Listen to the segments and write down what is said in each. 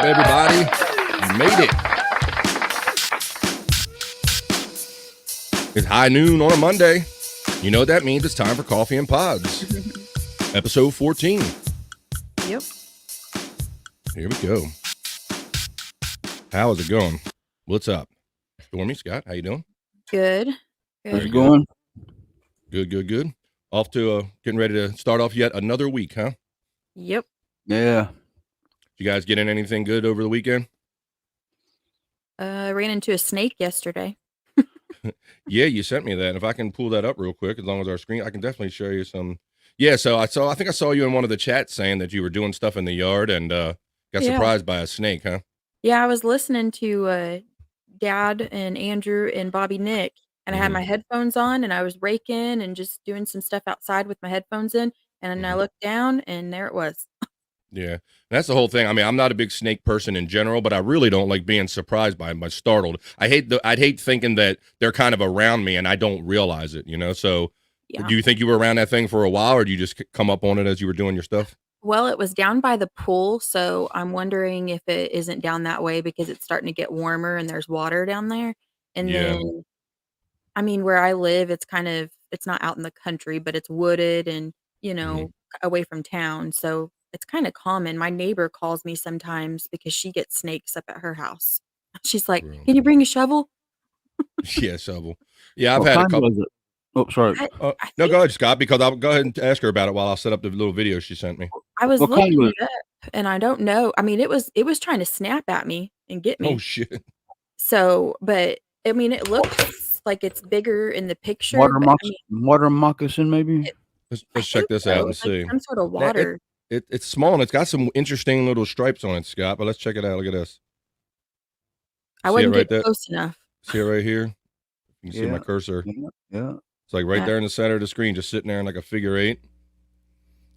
up, everybody? You made it. It's high noon on a Monday. You know what that means. It's time for Coffee and Pods. Episode 14. Yep. Here we go. How is it going? What's up? Stormy, Scott, how you doing? Good. How's it going? Good. Off to getting ready to start off yet another week, huh? Yep. Yeah. You guys get in anything good over the weekend? I ran into a snake yesterday. Yeah, you sent me that. And if I can pull that up real quick, as long as our screen, I can definitely show you some. Yeah, so I think I saw you in one of the chats saying that you were doing stuff in the yard and got surprised by a snake, huh? Yeah, I was listening to Dad and Andrew and Bobby Nick, and I had my headphones on, and I was raking and just doing some stuff outside with my headphones in, and I looked down, and there it was. Yeah, that's the whole thing. I mean, I'm not a big snake person in general, but I really don't like being surprised by them, startled. I'd hate thinking that they're kind of around me and I don't realize it, you know? So Yeah. do you think you were around that thing for a while, or do you just come up on it as you were doing your stuff? Well, it was down by the pool, so I'm wondering if it isn't down that way because it's starting to get warmer and there's water down there. And Yeah. then, I mean, where I live, it's not out in the country, but it's wooded and, away from town. So it's kind of common. My neighbor calls me sometimes because she gets snakes up at her house. She's like, Really? "Can you bring a shovel?" Yeah, shovel. Yeah, I've What had a kind couple. was it? Oh, sorry. No, think go ahead, Scott, because I'll go ahead and ask her about it while I'll set up the little video she sent me. I was What kind looking was it up, and I don't know. I mean, it was trying to snap at me and get Oh, me. shit. So, but I mean, it looks like it's bigger in the picture, water, but mox- water moccasin, maybe? Let's I check think this so. out and It's like see. some sort of Now, water. It's small and it's got some interesting little stripes on it, Scott, but let's check it out. Look at this. I See it wouldn't right get there? close enough. See it right here? You can see my Yeah. cursor. Yeah. It's like right Yeah. there in the center of the screen, just sitting there in like a figure eight.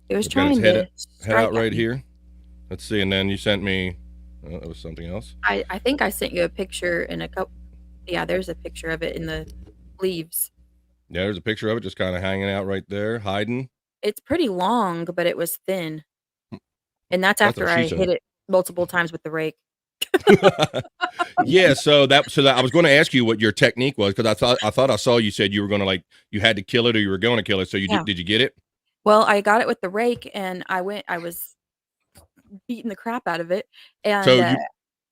It was It's got its trying head to Head strike out at right me. here. Let's see. And then you sent me, it was something else. I think I sent you a picture in a couple. Yeah, there's a picture of it in the leaves. Yeah, there's a picture of it just kind of hanging out right there, hiding. It's pretty long, but it was thin. And that's That's after what she I said. hit it multiple times with the rake. Yeah, so that I was going to ask you what your technique was, because I thought I saw you said you were going to you had to kill it or you were going to kill it. So Yeah. did you get it? Well, I got it with the rake, and I was beating the crap out of it, and So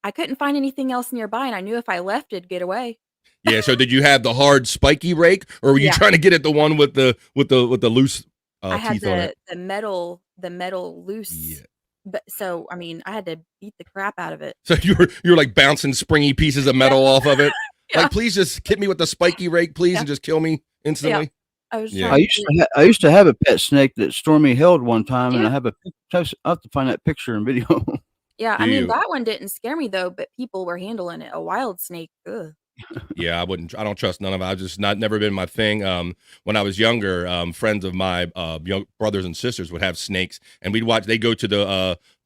I couldn't find anything else nearby, and I knew if I left, it'd get away. yeah. So did you have the hard spiky rake, or were you Yeah. trying to get at the one with the loose I had teeth on it? the metal loose. Yeah. But so I mean, I had to beat the crap out of it. So you were like bouncing springy pieces of metal off of it. Yeah. Like, please just hit me with the spiky rake, please, Yeah. and just kill me instantly. I was Yeah. trying I used to have a pet snake that Stormy held one time, and Yeah. I have to find that picture and video. Yeah, Do I mean, you? that one didn't scare me though, but people were handling it. A wild snake, ugh. Yeah, I don't trust none of it. I've just never been my thing. When I was younger, friends of my young brothers and sisters would have snakes, and they'd go to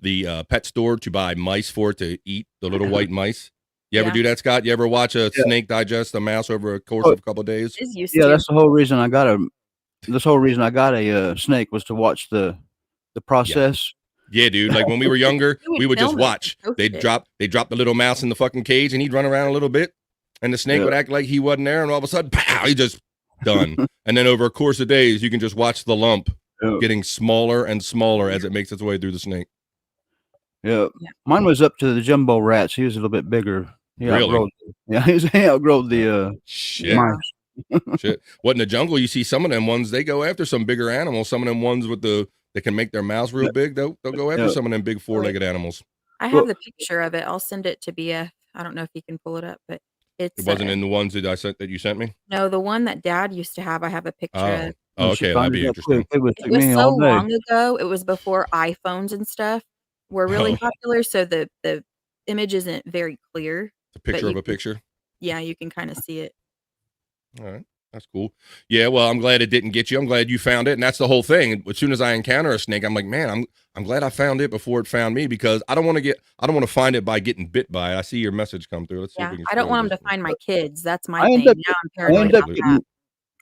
the pet store to buy mice for it to eat, the little white mice. You ever Yeah. do that, Scott? You ever watch a Yeah. snake digest a mouse over a course of a couple of days? Is used Yeah, to. that's the whole reason I got a snake was to watch the process. Yeah, dude. Like when we were younger, We would we would just film it and watch. post They'd it. drop the little mouse in the fucking cage, and he'd run around a little bit, and the snake Yeah. would act like he wasn't there, and all of a sudden, pow, he just done. And then over a course of days, you can just watch the lump Yeah. getting smaller and smaller as it makes its way through the snake. Yeah. Yeah. Mine was up to the jumbo rats. He was a little bit bigger. He Really? he outgrowed the Shit. mice. Shit. What, in the jungle, you see some of them ones, they go after some bigger animals. Some of them ones that can make their mouths real big, they'll go after Yeah. some of them big four-legged animals. I have the picture of it. I'll send it to BF. I don't know if you can pull it up, but it's It wasn't in the ones that you sent me? no, the one that Dad used to have. I have a picture of. Oh, She okay, found that'd be it up interesting. quick. It would It take was me so all day. long ago. It was before iPhones and stuff were really Oh. popular, so the image isn't very clear. It's a picture But of you a can- picture. Yeah, you can kind of see it. All right. That's cool. Yeah, well, I'm glad it didn't get you. I'm glad you found it, and that's the whole thing. As soon as I encounter a snake, I'm like, man, I'm glad I found it before it found me, because I don't want to find it by getting bit by it. I see your message come through. Let's see Yeah, if we can. I don't scroll want him this to find my kids. That's my I thing. end up- Now I'm I paranoid end up about getting that.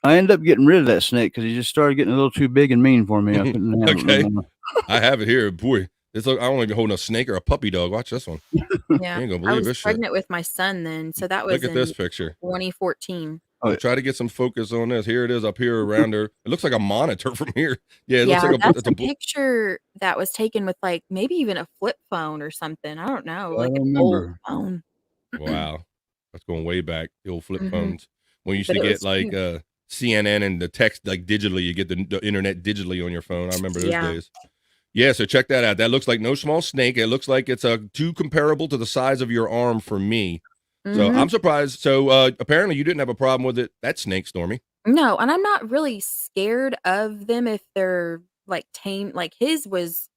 I ended up getting rid of that snake because he just started getting a little too big and mean for me. I couldn't handle it Okay. no more. I have it here. Boy, It's like I don't even hold a snake or a puppy dog. Watch this one. You Yeah. ain't gonna I believe was this shit. pregnant with my son then, so that Look was at this in picture. 2014. Oh, We'll try to get some focus on this. Here it is up here around her. It looks like a monitor from here. Yeah, it looks Yeah, like that's it's a picture that was taken with, like, maybe even a flip phone or something, I don't know, I like an don't old remember. phone. wow. That's going way back. The old flip Mhm. phones. When you used But to it get was like huge. CNN and the text like digitally, you get the internet digitally on your phone. I remember those Yeah. days. Yeah, so check that out. That looks like no small snake. It looks like it's too comparable to the size of your arm for me. So Mhm. I'm surprised. So apparently you didn't have a problem with it. That snake, Stormy. No, and I'm not really scared of them if they're, like, tame like, his was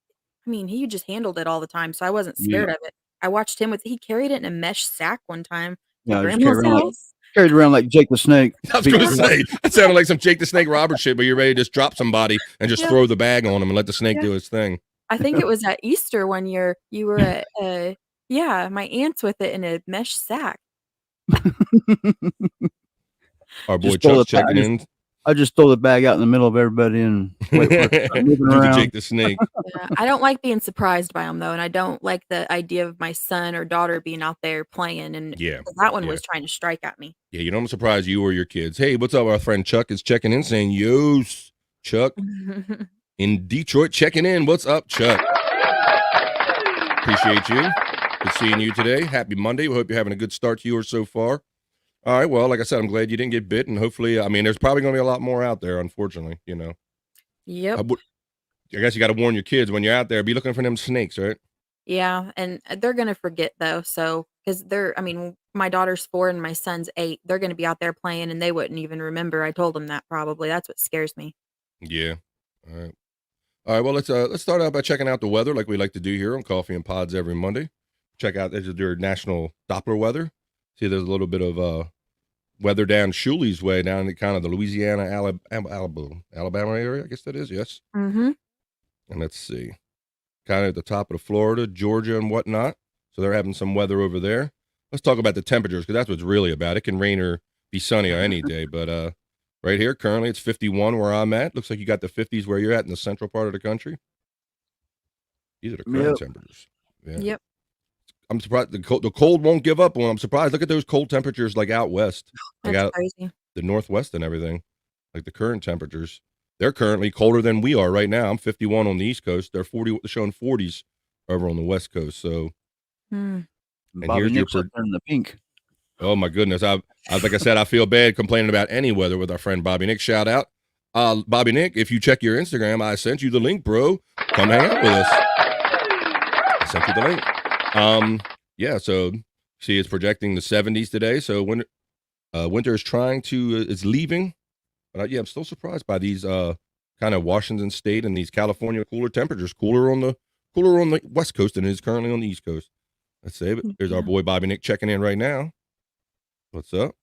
I mean, he just handled it all the time, so I wasn't Yeah. scared of it. I watched him with he carried it in a mesh sack one time to Yeah, I just grandma's house. carried around like Jake the Snake. I was Beat going to the say that sounded like some Jake the Snake Roberts shit, but you're ready to just drop somebody and just Yeah, throw the bag on him and let the snake yeah. do his thing. I think it was at Easter one year, you were at, yeah, my aunt's with it in a mesh sack. Our boy just throw Chuck's the bag. checking in. I just throw the bag out in the middle of everybody and wait for it to start moving Do the around. Jake the Snake. Yeah, I don't like being surprised by them though, and I don't like the idea of my son or daughter being out there playing, and Yeah. 'cause that one Yeah. was trying to strike at me. Yeah, you know, I'm surprised you or your kids. Hey, what's up? Our friend Chuck is checking in saying, yo, Chuck in Detroit checking in. What's up, Chuck? Appreciate you. Good seeing you today. Happy Monday. We hope you're having a good start to yours so far. All right. Well, like I said, I'm glad you didn't get bit. And hopefully, I mean, there's probably going to be a lot more out there, unfortunately. You know, I, Yep. would, I guess you got to warn your kids when you're out there, be looking for them snakes, right? Yeah, and, they're gonna forget though, so 'cause I mean, my daughter's 4 and my son's 8, they're gonna be out there playing and they wouldn't even remember I told them that probably, that's what scares me. Yeah. All right. All right. Well, let's start out by checking out the weather like we like to do here on Coffee and Pods every Monday. Check out their national Doppler weather. See, there's a little bit of weather down Shuli's way, down in kind of the Louisiana, Alabama area. I guess that is, yes. Mhm. And let's see, kind of at the top of the Florida, Georgia, and whatnot. So they're having some weather over there. Let's talk about the temperatures because that's what's really about. It can rain or be sunny on any day, but right here currently it's 51 where I'm at. Looks like you got the 50s where you're at in the central part of the country. These are the current Yep. temperatures. Yeah. Yep. I'm surprised the cold won't give up. Well, I'm surprised. Look at those cold temperatures like out west, like That's out crazy. the northwest and everything. Like the current temperatures, they're currently colder than we are right now. I'm 51 on the East Coast. They're showing 40s over on the West Coast. So, Hmm. and Bobby here's your Nick's up there in the pink. oh my goodness. I like I said, I feel bad complaining about any weather with our friend Bobby Nick. Shout out, Bobby Nick. If you check your Instagram, I sent you the link, bro. Come hang out with us. I sent you the link. Yeah. So see, it's projecting the 70s today. So winter is is leaving. But yeah, I'm still surprised by these kind of Washington State and these California cooler temperatures, cooler on the West Coast than it is currently on the East Coast. Let's say, but there's our Yeah. boy Bobby Nick checking in right now. What's up?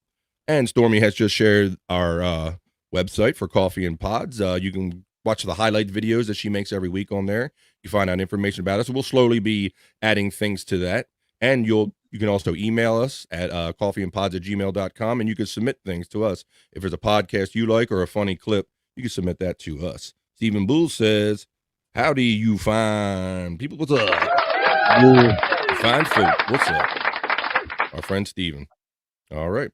And Stormy has just shared our website for Coffee and Pods. You can watch the highlight videos that she makes every week on there. You find out information about us. We'll slowly be adding things to that. And you can also email us at coffeeandpods@gmail.com, and you can submit things to us. If there's a podcast you like or a funny clip, you can submit that to us. Stephen Bull says, how do you find people? What's up? Find folk. What's up? Our friend Stephen. All right.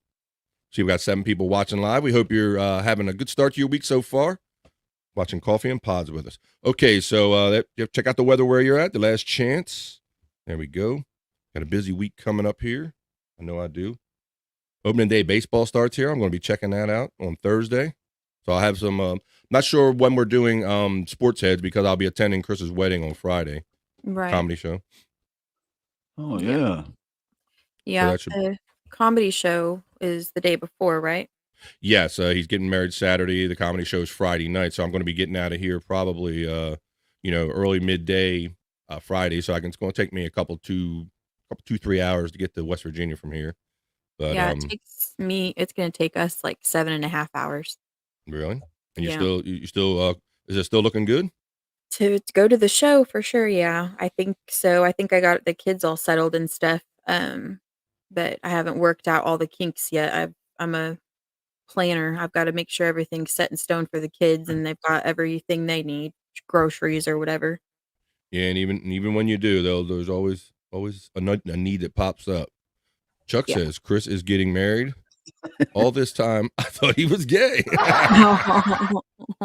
See, we got 7 people watching live. We hope you're having a good start to your week so far. Watching Coffee and Pods with us. Okay, so check out the weather where you're at. The last chance. There we go. Got a busy week coming up here. I know I do. Opening day baseball starts here. I'm going to be checking that out on Thursday. So I'll have some, not sure when we're doing sports heads because I'll be attending Chris's wedding on Friday. Right. Comedy show. Oh, Yep. yeah. Yeah, that should- the comedy show is the day before, right? Yes, he's getting married Saturday. The comedy show is Friday night. So I'm going to be getting out of here probably, early midday Friday. So it's going to take me a couple, 3 hours to get to West Virginia from here. But Yeah, it's gonna take us, like, 7.5 hours. really? And Yeah. you still is it still looking good? To go to the show for sure, yeah, I think so. I think I got the kids all settled and stuff, but I haven't worked out all the kinks yet. I'm a planner. I've gotta make sure everything's set in stone for the kids and they've got everything they need, groceries or whatever. Yeah, and even when you do, though, there's always a need that pops up. Chuck Yeah. says Chris is getting married. All this time, I thought he was gay.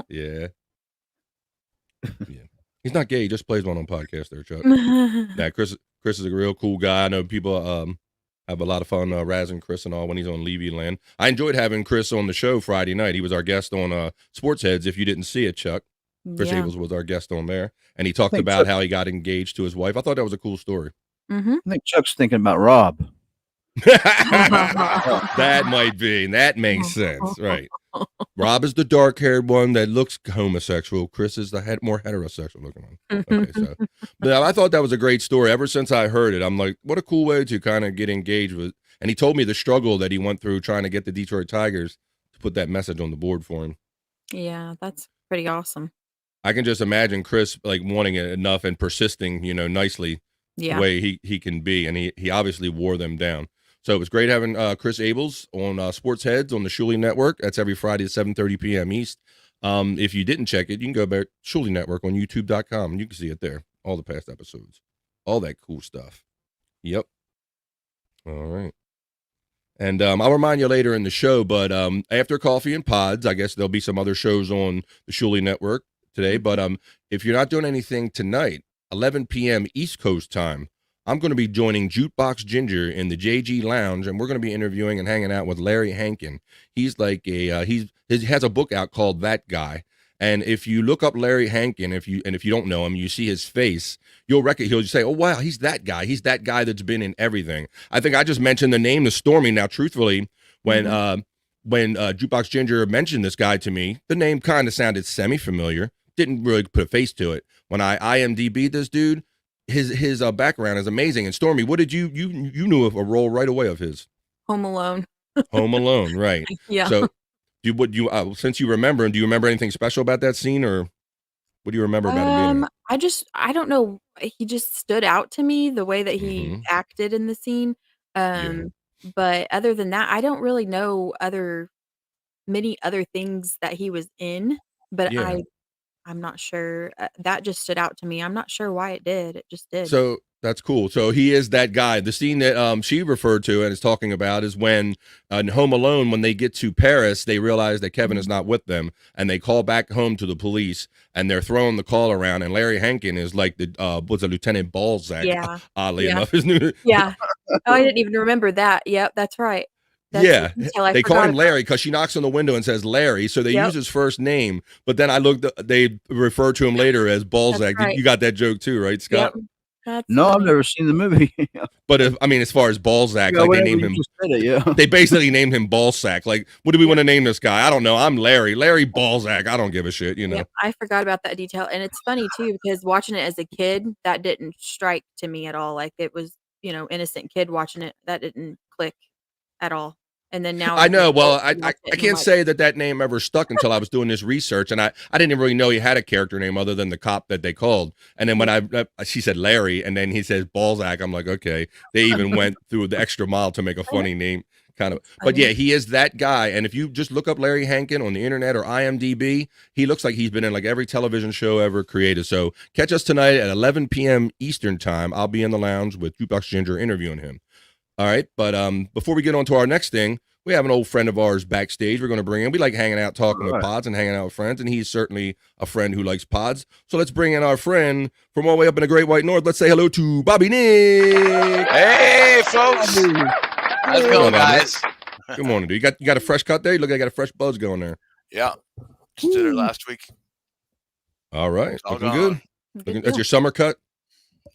Yeah. Yeah. He's not gay. He just plays one on podcast there, Chuck. Yeah, Chris is a real cool guy. I know people have a lot of fun razzing Chris and all when he's on Levy Land. I enjoyed having Chris on the show Friday night. He was our guest on Sports Heads. If you didn't see it, Chuck, Chris Yeah. Abels was our guest on there, and he talked think about Chuck- how he got engaged to his wife. I thought that was a cool story. Mhm. I think Chuck's thinking about Rob. That might be. That makes sense, right? Rob is the dark-haired one that looks homosexual. Chris is the more heterosexual looking one. Okay, so but I thought that was a great story. Ever since I heard it, I'm like, what a cool way to kind of get engaged with. And he told me the struggle that he went through trying to get the Detroit Tigers to put that message on the board for him. Yeah, that's pretty awesome. I can just imagine Chris like wanting it enough and persisting, nicely the Yeah. way he can be, and he obviously wore them down. So it was great having Chris Abels on Sports Heads on the Shuli Network. That's every Friday at 7:30 p.m. East. If you didn't check it, you can go back to Shuli Network on YouTube.com and you can see it there. All the past episodes, all that cool stuff. Yep. All right. And I'll remind you later in the show, but after Coffee and Pods, I guess there'll be some other shows on the Shuli Network today. But if you're not doing anything tonight, 11 p.m. East Coast time, I'm going to be joining Jukebox Ginger in the JG Lounge, and we're going to be interviewing and hanging out with Larry Hankin. He's like he has a book out called That Guy. And if you look up Larry Hankin, if you don't know him, you see his face, he'll just say, "Oh wow, he's that guy. He's that guy that's been in everything." I think I just mentioned the name to Stormy. Now, truthfully, when Jukebox Ginger mentioned this guy to me, the name kind of sounded semi-familiar. Didn't really put a face to it. When I IMDb'd this dude, his background is amazing. And Stormy, what did you knew of a role right away of his? Home Alone. Home Alone, right? Yeah. So, since you remember, do you remember anything special about that scene, or what do you remember about him being in it? I don't know. He just stood out to me the way that he acted in the scene. But other than that, I don't really know many other things that he was in. But Yeah. I'm not sure. That just stood out to me. I'm not sure why it did. It just did. So that's cool. So he is that guy. The scene that she referred to and is talking about is when in Home Alone, when they get to Paris, they realize that Kevin is not with them, and they call back home to the police, and they're throwing the call around. And Larry Hankin is like the Lieutenant Balzac. Yeah. Oddly enough, his new. Yeah. Oh, I didn't even remember that. Yep, that's right. That's Yeah, a detail I they call forgot him about. Larry because she knocks on the window and says Larry, so they use his first name. But then they refer to him later as Balzac. Right. You got that joke too, right, Scott? Yep. That's No, I've funny. never seen the movie. But as far as Balzac, Yeah, like they whatever named you him. just said it, yeah. They basically named him Balzac. Like, what do we want to name this guy? I don't know. I'm Larry Balzac. I don't give a shit, Yep, I forgot about that detail, and it's funny too because watching it as a kid, that didn't strike to me at all. Like it was, innocent kid watching it. That didn't click at all. And then now I as an know. Well, adult, I you watch it and I'm can't like, say that name ever stuck until I was doing this research, and I didn't really know he had a character name other than the cop that they called. And then when she said Larry, and then he says Balzac, I'm like, okay, they even went through the extra mile to make a funny name, kind of. But yeah, he is that guy. And if you just look up Larry Hankin on the internet or IMDb, he looks like he's been in like every television show ever created. So catch us tonight at 11 p.m. Eastern time. I'll be in the lounge with Jukebox Ginger interviewing him. All right, but before we get on to our next thing, we have an old friend of ours backstage. We're going to bring in. We like hanging out, talking with pods, and hanging out with friends, and he's certainly a friend who likes pods. So let's bring in our friend from all the way up in the Great White North. Let's say hello to Bobby Nick. Hey, folks. How's it going, guys? Good morning, dude. You got a fresh cut there? You look like you got a fresh buzz going there. Yeah, just did it last week. All right, all looking gone. good. That's your summer cut.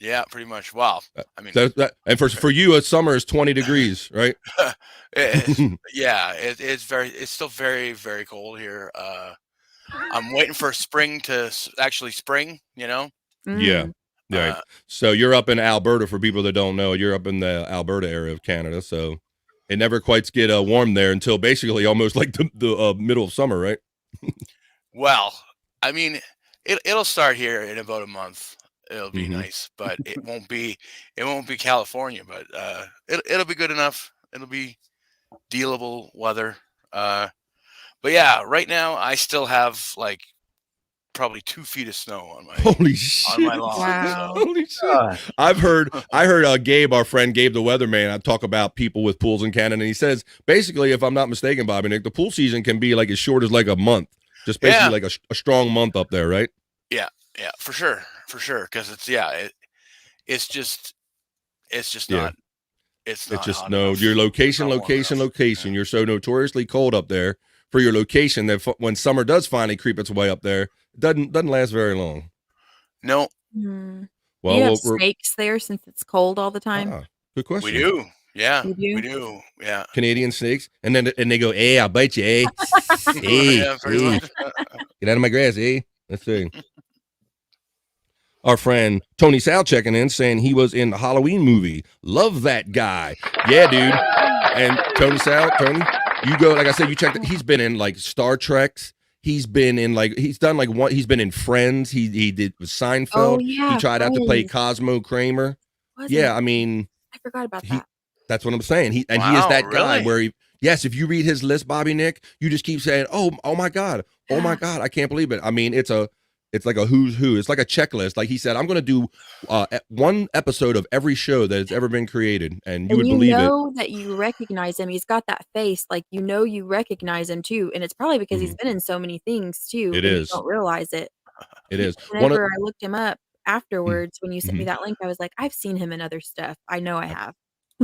Yeah, pretty much. Wow. I mean, and for you, a summer is 20 degrees, right? It's still very, very cold here. I'm waiting for spring to actually spring. Yeah. Right. So you're up in Alberta. For people that don't know, you're up in the Alberta area of Canada. So it never quite get warm there until basically almost like the middle of summer, right? Well, I mean, it'll start here in about a month. It'll be nice, but it won't be California, but it'll be good enough. It'll be dealable weather. But yeah, right now I still have like probably 2 feet of snow on my Holy shit! on my lawn. Wow. Holy shit! God. I heard Gabe, our friend Gabe, the weatherman. I talk about people with pools in Canada, and he says basically, if I'm not mistaken, Bobby Nick, the pool season can be like as short as like a month, just basically Yeah. like a strong month up there, right? Yeah, for sure, because it's it's just Yeah. not it's It's not just hot no enough. your It's location, not warm location, enough. location. Yeah. You're so notoriously cold up there for your location that when summer does finally creep its way up there, it doesn't last very long. No, Hmm. Do Well, you have we're snakes there since it's cold all the time? good we question. do. Yeah, You do? we do. Yeah. Canadian snakes, and they go, "Hey, I'll bite you, eh? Hey, Yeah, pretty hey, much. get out of my grass, eh?" Let's see. Our friend Tony Sal checking in saying he was in the Halloween movie. Love that guy. Yeah, dude. And Tony, you go, like I said, you check. He's been in like Star Treks. He's been in like he's done like one. He's been in Friends. He did with Oh, Seinfeld. He yeah, tried out to play Friends. Cosmo Kramer. Was Yeah, it? I mean, I forgot about he. that. That's what I'm saying. He is Wow, that guy really? where he. Yes, if you read his list, Bobby Nick, you just keep saying, oh my God, oh my God, I can't believe it. I mean, it's like a who's who. It's like a checklist. Like he said, I'm going to do one episode of every show that has ever been created, and you would And you believe it. know that you recognize him. He's got that face, like, you recognize him too, and it's probably because he's been in so many things too, It and you is. don't realize it. It is. Whenever I looked him up Mm, afterwards, when you sent me mhm. that link, I was like, "I've seen him in other stuff. I know I have."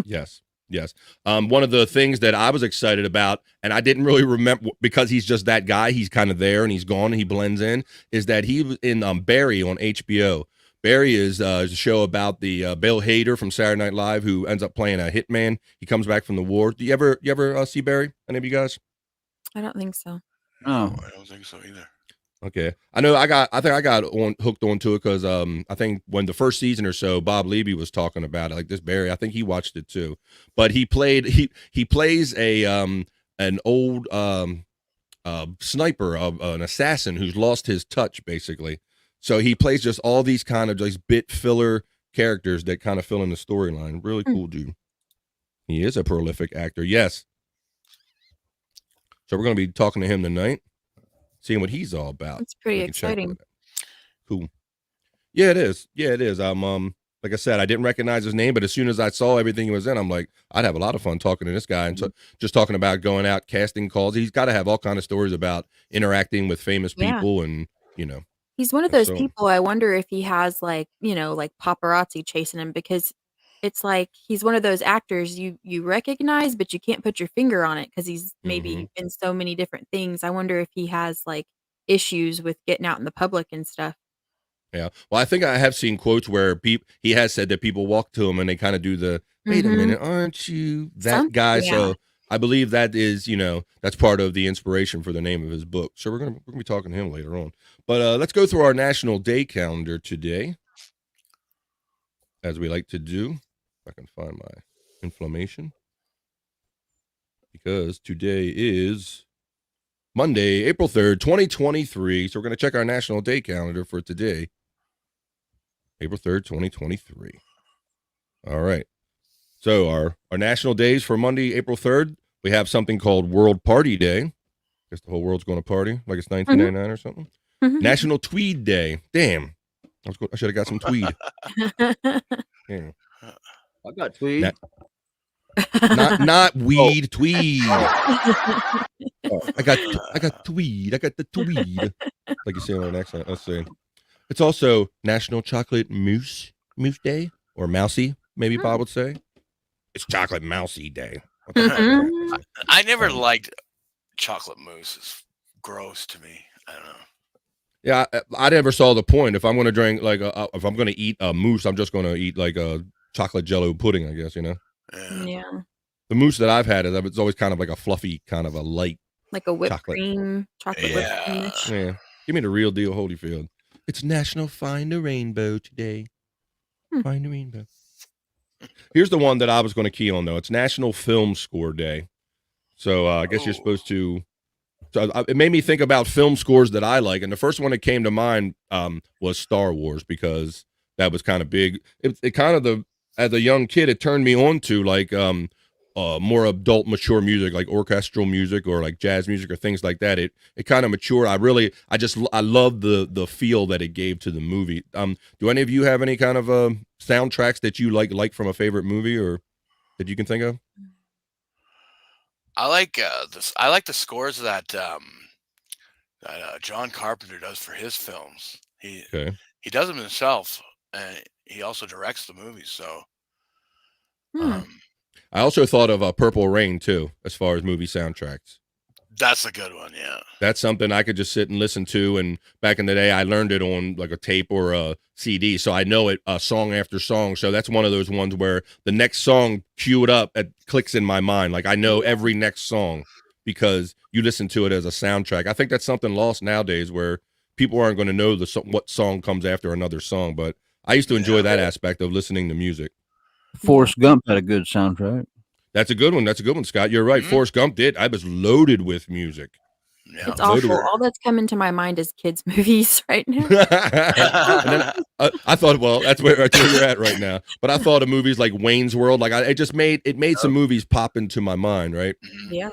Yes. Yes. One of the things that I was excited about, and I didn't really remember because he's just that guy. He's kind of there and he's gone and he blends in. Is that he was in Barry on HBO? Barry is a show about the Bill Hader from Saturday Night Live who ends up playing a hitman. He comes back from the war. Do you ever see Barry? Any of you guys? I don't think so. Oh, I don't think so either. Okay, I know. I think I got hooked onto it because I think when the first season or so, Bob Levy was talking about it. Like this Barry, I think he watched it too. But he plays a an old sniper, an assassin who's lost his touch, basically. So he plays just all these kind of just bit filler characters that kind of fill in the storyline. Really cool dude. He is a prolific actor. Yes. So we're going to be talking to him tonight, seeing what he's all about. It's pretty We can check exciting. with it. Cool. Yeah, it is. Yeah, it is. Like I said, I didn't recognize his name, but as soon as I saw everything he was in, I'm like, I'd have a lot of fun talking to this guy and just talking about going out casting calls. He's got to have all kind of stories about interacting with famous Yeah. people, and He's one of and those so on. people, I wonder if he has, like, like paparazzi chasing him, because it's like he's one of those actors you recognize, but you can't put your finger on it because he's maybe in so many different things. I wonder if he has, like, issues with getting out in the public and stuff. Yeah. Well, I think I have seen quotes where he has said that people walk to him and they kind of do the, wait a Mhm. minute, aren't you that Some guy? yeah. So I believe that is, that's part of the inspiration for the name of his book. So we're gonna be talking to him later on. But let's go through our national day calendar today, as we like to do. If I can find my inflammation, because today is Monday, April 3rd, 2023. So we're gonna check our national day calendar for today, April 3rd, 2023. All right. So our national days for Monday, April 3rd, we have something called World Party Day. I guess the whole world's going to party like it's 1999 or something. National Tweed Day. Damn. I should have got some tweed. Yeah. I got tweed. Not weed, tweed. Oh, I got tweed. I got the tweed. Like you say on an accent. Let's see. It's also National Chocolate Mousse Day, or Mousy, maybe Bob would say. It's Chocolate Mousy Day. What the fuck? I never liked chocolate mousse. It's gross to me. I don't know. Yeah, I never saw the point. If I'm going to drink, like, if I'm going to eat a mousse, I'm just going to eat like a chocolate Jello pudding, I guess, Yeah. The mousse that I've had it's always kind of like a fluffy, kind of a light, Like a whipped chocolate cream, chocolate whipped Yeah. cream-ish. Yeah, give me the real deal, Holyfield. It's National Find a Rainbow today. Find a rainbow. Here's the one that I was going to key on, though. It's National Film Score Day. So I guess you're supposed to. So it made me think about film scores that I like, and the first one that came to mind was Star Wars, because that was kind of big. It kind of as a young kid, it turned me on to like more adult, mature music, like orchestral music or like jazz music or things like that. It kind of matured. I love the feel that it gave to the movie. Do any of you have any kind of soundtracks that you like from a favorite movie or that you can think of? I like this. I like the scores that John Carpenter does for his films. Okay. He does them himself, and he also directs the movies. So, Hmm. I also thought of Purple Rain too, as far as movie soundtracks. that's a good one. Yeah. That's something I could just sit and listen to. And back in the day, I learned it on like a tape or a CD, so I know it song after song. So that's one of those ones where the next song, cue it up, it clicks in my mind. Like I know every next song because you listen to it as a soundtrack. I think that's something lost nowadays where people aren't going to know what song comes after another song. But I used to enjoy that aspect of listening to music. Forrest Gump had a good soundtrack. That's a good one. That's a good one, Scott. You're right. Forrest Gump did. I was loaded with music. Yeah. It's awful. All that's coming to my mind is kids' movies right now. And then I thought, well, that's where you're at right now. But I thought of movies like Wayne's World. Like it made some movies pop into my mind, right? Yeah.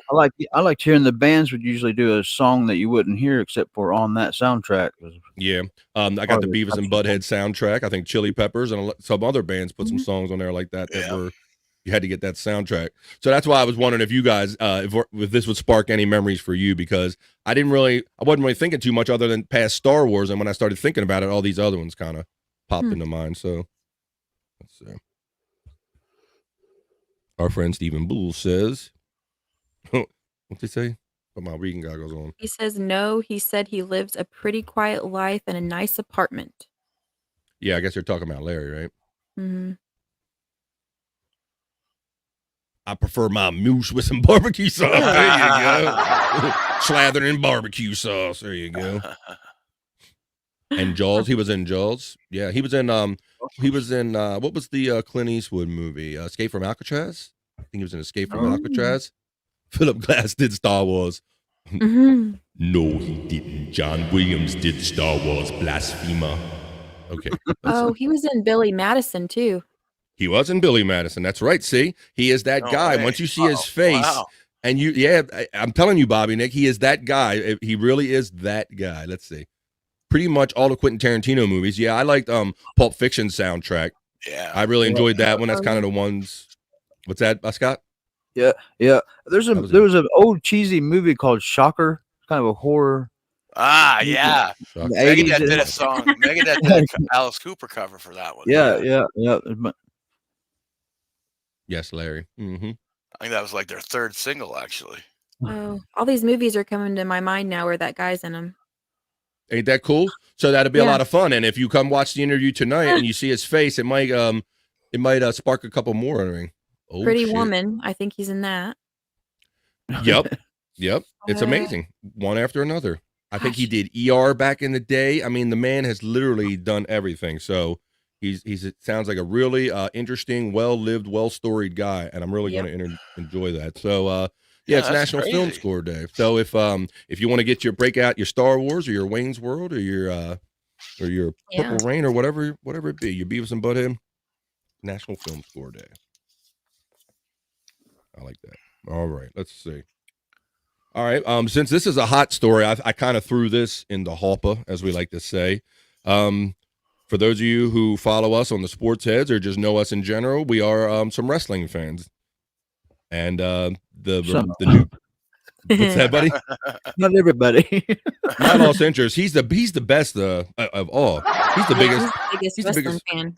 I liked hearing the bands would usually do a song that you wouldn't hear except for on that soundtrack. Yeah. I got the Beavis and Butthead soundtrack. I think Chili Peppers and some other bands put some songs on there like that were. You had to get that soundtrack. So that's why I was wondering if you guys, if this would spark any memories for you, because I wasn't really thinking too much other than past Star Wars. And when I started thinking about it, all these other ones kind of popped into mind. So let's see. Our friend Stephen Bull says, what'd he say? Put my reading goggles on. He says no. He said he lives a pretty quiet life in a nice apartment. Yeah, I guess you're talking about Larry, right? Mm-hmm. I prefer my moose with some barbecue sauce. There you go. Slathered in barbecue sauce. There you go. And Jaws. He was in Jaws. Yeah, he was in what was the Clint Eastwood movie? Escape from Alcatraz? I think he was in Escape from Alcatraz. Philip Glass did Star Wars. Mm-hmm. No, he didn't. John Williams did Star Wars, blasphemer. Okay. Oh, he was in Billy Madison too. He was in Billy Madison. That's right. See, he is that guy. Way. Once you see his face, and I'm telling you, Bobby, Nick, he is that guy. He really is that guy. Let's see. Pretty much all the Quentin Tarantino movies. Yeah, I liked Pulp Fiction soundtrack. Yeah, I really enjoyed that one. That's kind of the ones. What's that, Scott? Yeah. There was an old cheesy movie called Shocker, kind of a horror. Yeah. Megadeth did a song. Megadeth did an Alice Cooper cover for that one. Yeah. Yes, Larry. Mm-hmm. I think that was like their third single, actually. Oh, all these movies are coming to my mind now where that guy's in them. Ain't that cool? So that'd be a lot of fun. And if you come watch the interview tonight and you see his face, it might spark a couple more. I mean, Pretty Woman. I think he's in that. Yep. It's amazing. One after another. I think he did ER back in the day. I mean, the man has literally done everything. So it sounds like a really interesting, well-lived, well-storied guy, and I'm really going to enjoy that. So it's National Film Score Day. So if you want to get break out your Star Wars or your Wayne's World or your Purple Rain or whatever it be, your Beavis and Butthead, National Film Score Day. I like that. All right, let's see. All right, since this is a hot story, I kind of threw this in the hopper, as we like to say. For those of you who follow us on the Sports Heads or just know us in general, we are some wrestling fans. And the new what's that, buddy? Not everybody. My lost interest. He's the best of all. He's the biggest. He's the biggest fan.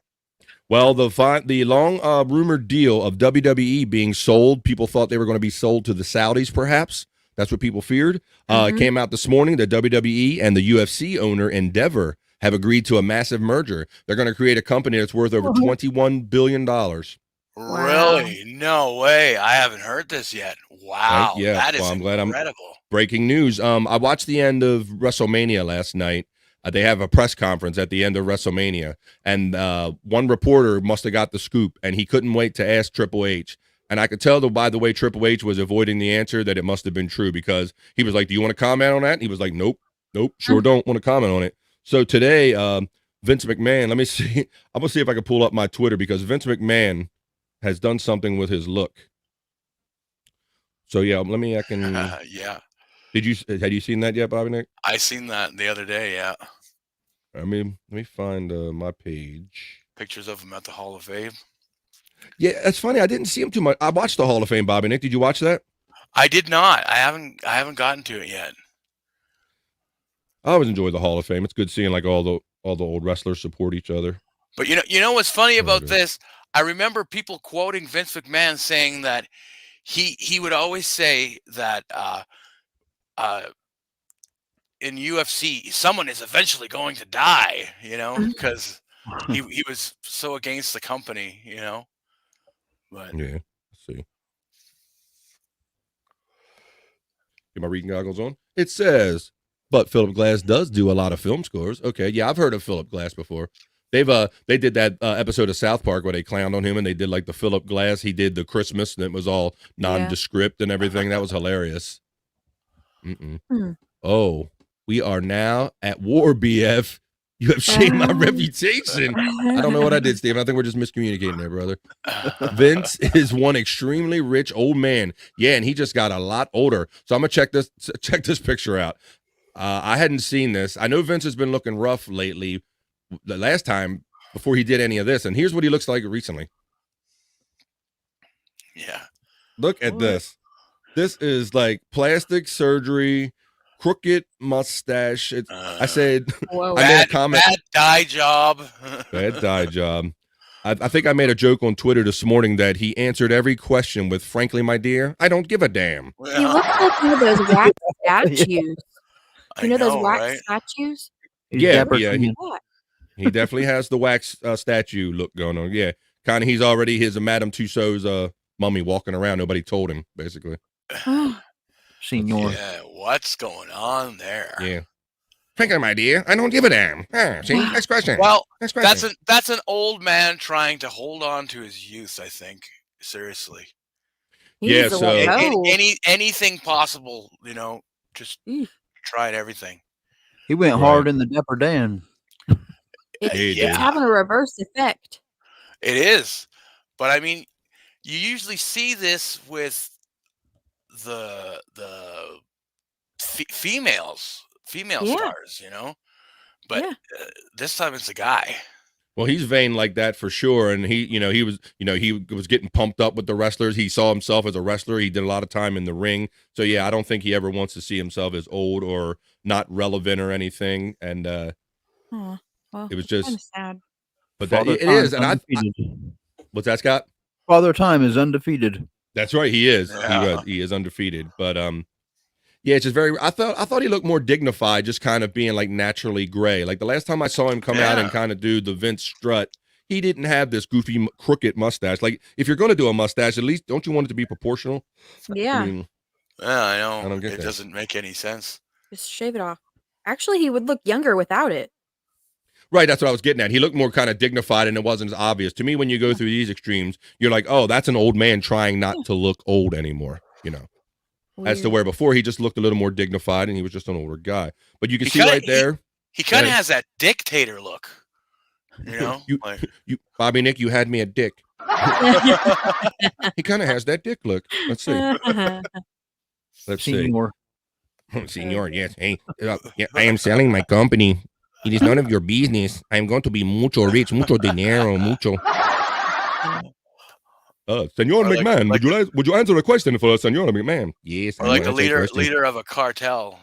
Well, the long rumored deal of WWE being sold, people thought they were going to be sold to the Saudis, perhaps. That's what people feared. It came out this morning that WWE and the UFC owner Endeavor have agreed to a massive merger. They're going to create a company that's worth over $21 billion. Really? No way. I haven't heard this yet. Wow. Right? Yeah. That is I'm glad incredible. Breaking news. I watched the end of WrestleMania last night. They have a press conference at the end of WrestleMania, and one reporter must have got the scoop, and he couldn't wait to ask Triple H. And I could tell, though, by the way Triple H was avoiding the answer, that it must have been true, because he was like, do you want to comment on that? And he was like, nope, sure don't want to comment on it. So today, Vince McMahon, let me see. I'm going to see if I can pull up my Twitter, because Vince McMahon has done something with his look. So yeah, I can. Yeah, Had you seen that yet, Bobby Nick? I seen that the other day. Yeah, I mean, let me find my page. pictures of him at the Hall of Fame. Yeah, that's funny. I didn't see him too much. I watched the Hall of Fame, Bobby Nick. Did you watch that? I did not. I haven't gotten to it yet. I always enjoy the Hall of Fame. It's good seeing like all the old wrestlers support each other. But you know what's funny about Okay. this? I remember people quoting Vince McMahon saying that he would always say that in UFC someone is eventually going to die, because he was so against the company, But Yeah. Let's see. Get my reading goggles on. It says, but Philip Glass does do a lot of film scores. Okay, yeah, I've heard of Philip Glass before. They did that episode of South Park where they clowned on him and they did like the Philip Glass. He did the Christmas and it was all nondescript and everything. That was hilarious. Oh, we are now at war, BF. You have shamed my reputation. I don't know what I did, Steven. I think we're just miscommunicating there, brother. Vince is one extremely rich old man. Yeah, and he just got a lot older. So I'm gonna check this picture out. I hadn't seen this. I know Vince has been looking rough lately. The last time before he did any of this, and here's what he looks like recently. Yeah. Look at this. This is like plastic surgery, crooked mustache. I said, Whoa. I made a comment. Bad dye job. Bad dye job. I think I made a joke on Twitter this morning that he answered every question with, "Frankly, my dear, I don't give a damn." He looks like one of those wax statues. You know those wax right? statues? Yeah, Dapper yeah. Queen. He definitely has the wax statue look going on. Yeah, kind of. He's already his Madame Tussauds mummy walking around. Nobody told him, basically. Senior. Yeah, what's going on there? Yeah. Frankly, my dear, I don't give a damn. See, next question. Well, Next question. that's an old man trying to hold on to his youth, I think. Seriously. Yeah, so anything possible, just Eesh. tried everything. He went Right. hard in the Dapper Dan. It's having a reverse effect. It is. But I mean, you usually see this with the female stars, but this time it's a guy. Well, he's vain like that for sure, and he was getting pumped up with the wrestlers. He saw himself as a wrestler. He did a lot of time in the ring, so yeah, I don't think he ever wants to see himself as old or not relevant or anything. And Well, it was just kind of sad. But Father it Time is, and I undefeated. what's that, Scott? Father Time is undefeated. That's right, he is. Yeah. He is undefeated. But yeah, it's just very. I thought he looked more dignified, just kind of being like naturally gray. Like the last time I saw him come out and kind of do the Vince strut, he didn't have this goofy crooked mustache. Like if you're going to do a mustache, at least don't you want it to be proportional? Yeah. I mean, Yeah, I know. I don't get It that. doesn't make any sense. Just shave it off. Actually, he would look younger without it. right. That's what I was getting at. He looked more kind of dignified, and it wasn't as obvious to me when you go through these extremes. You're like, oh, that's an old man trying not to look old anymore. As to Weird. where before he just looked a little more dignified and he was just an older guy. But you can He see kinda- right there. He kind of Right. has that dictator look, like, You Bobby Nick, you had me a dick. He kind of has that dick look. Let's see. Let's Senior. see. Senor, yes. Hey, yeah, I am selling my company. It is none of your business. I am going to be mucho rich, mucho dinero, mucho. Senor Or like- McMahon, like would you answer a question for us, Senor McMahon? Yes. or I like will the answer a question. leader of a cartel,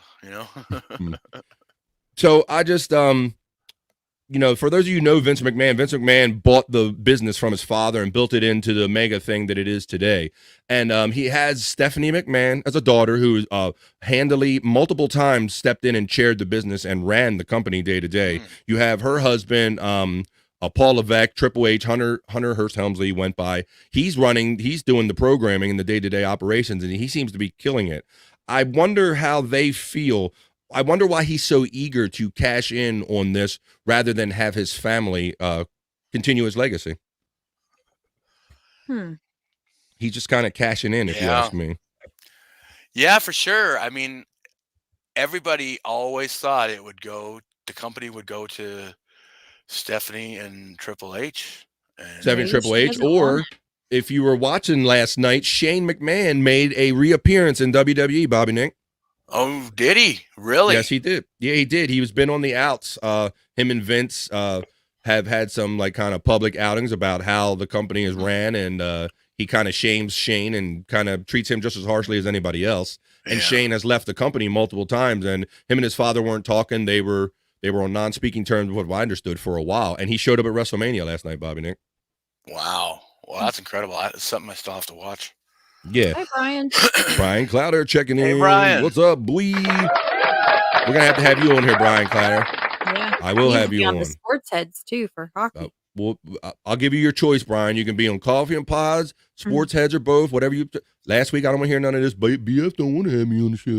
So I just for those of you who know Vince McMahon bought the business from his father and built it into the mega thing that it is today. And he has Stephanie McMahon as a daughter who handily multiple times stepped in and chaired the business and ran the company day to day. You have her husband, Paul Levesque, Triple H, Hunter Hearst Helmsley went by. He's doing the programming and the day-to-day operations, and he seems to be killing it. I wonder how they feel. I wonder why he's so eager to cash in on this rather than have his family continue his legacy. He's just kind of cashing in, if you ask me. Yeah, for sure. I mean, everybody always thought the company would go to Stephanie and Triple H. And Stephanie Maybe Triple she H, doesn't or want if you were watching last night, Shane McMahon made a reappearance in WWE, Bobby Nick. Oh, did he? Really? Yes, he did. Yeah, he did. He was been on the outs. Him and Vince have had some like kind of public outings about how the company is ran, and he kind of shames Shane and kind of treats him just as harshly as anybody else. And Shane has left the company multiple times, and him and his father weren't talking. They were on non-speaking terms, what I understood, for a while. And he showed up at WrestleMania last night, Bobby Nick. Wow. Well, that's incredible. It's something I still have to watch. Yeah. Hi, Brian. Brian Clowder checking in. Hey, Brian. What's up, boy? We're going to have you on here, Brian Clowder. Yeah. I will have you on on. the sports heads, too, for hockey. Well, I'll give you your choice, Brian. You can be on Coffee and Pods, Sports Heads, or both, whatever you. Last week, I don't want to hear none of this. BF don't want to have me on the show.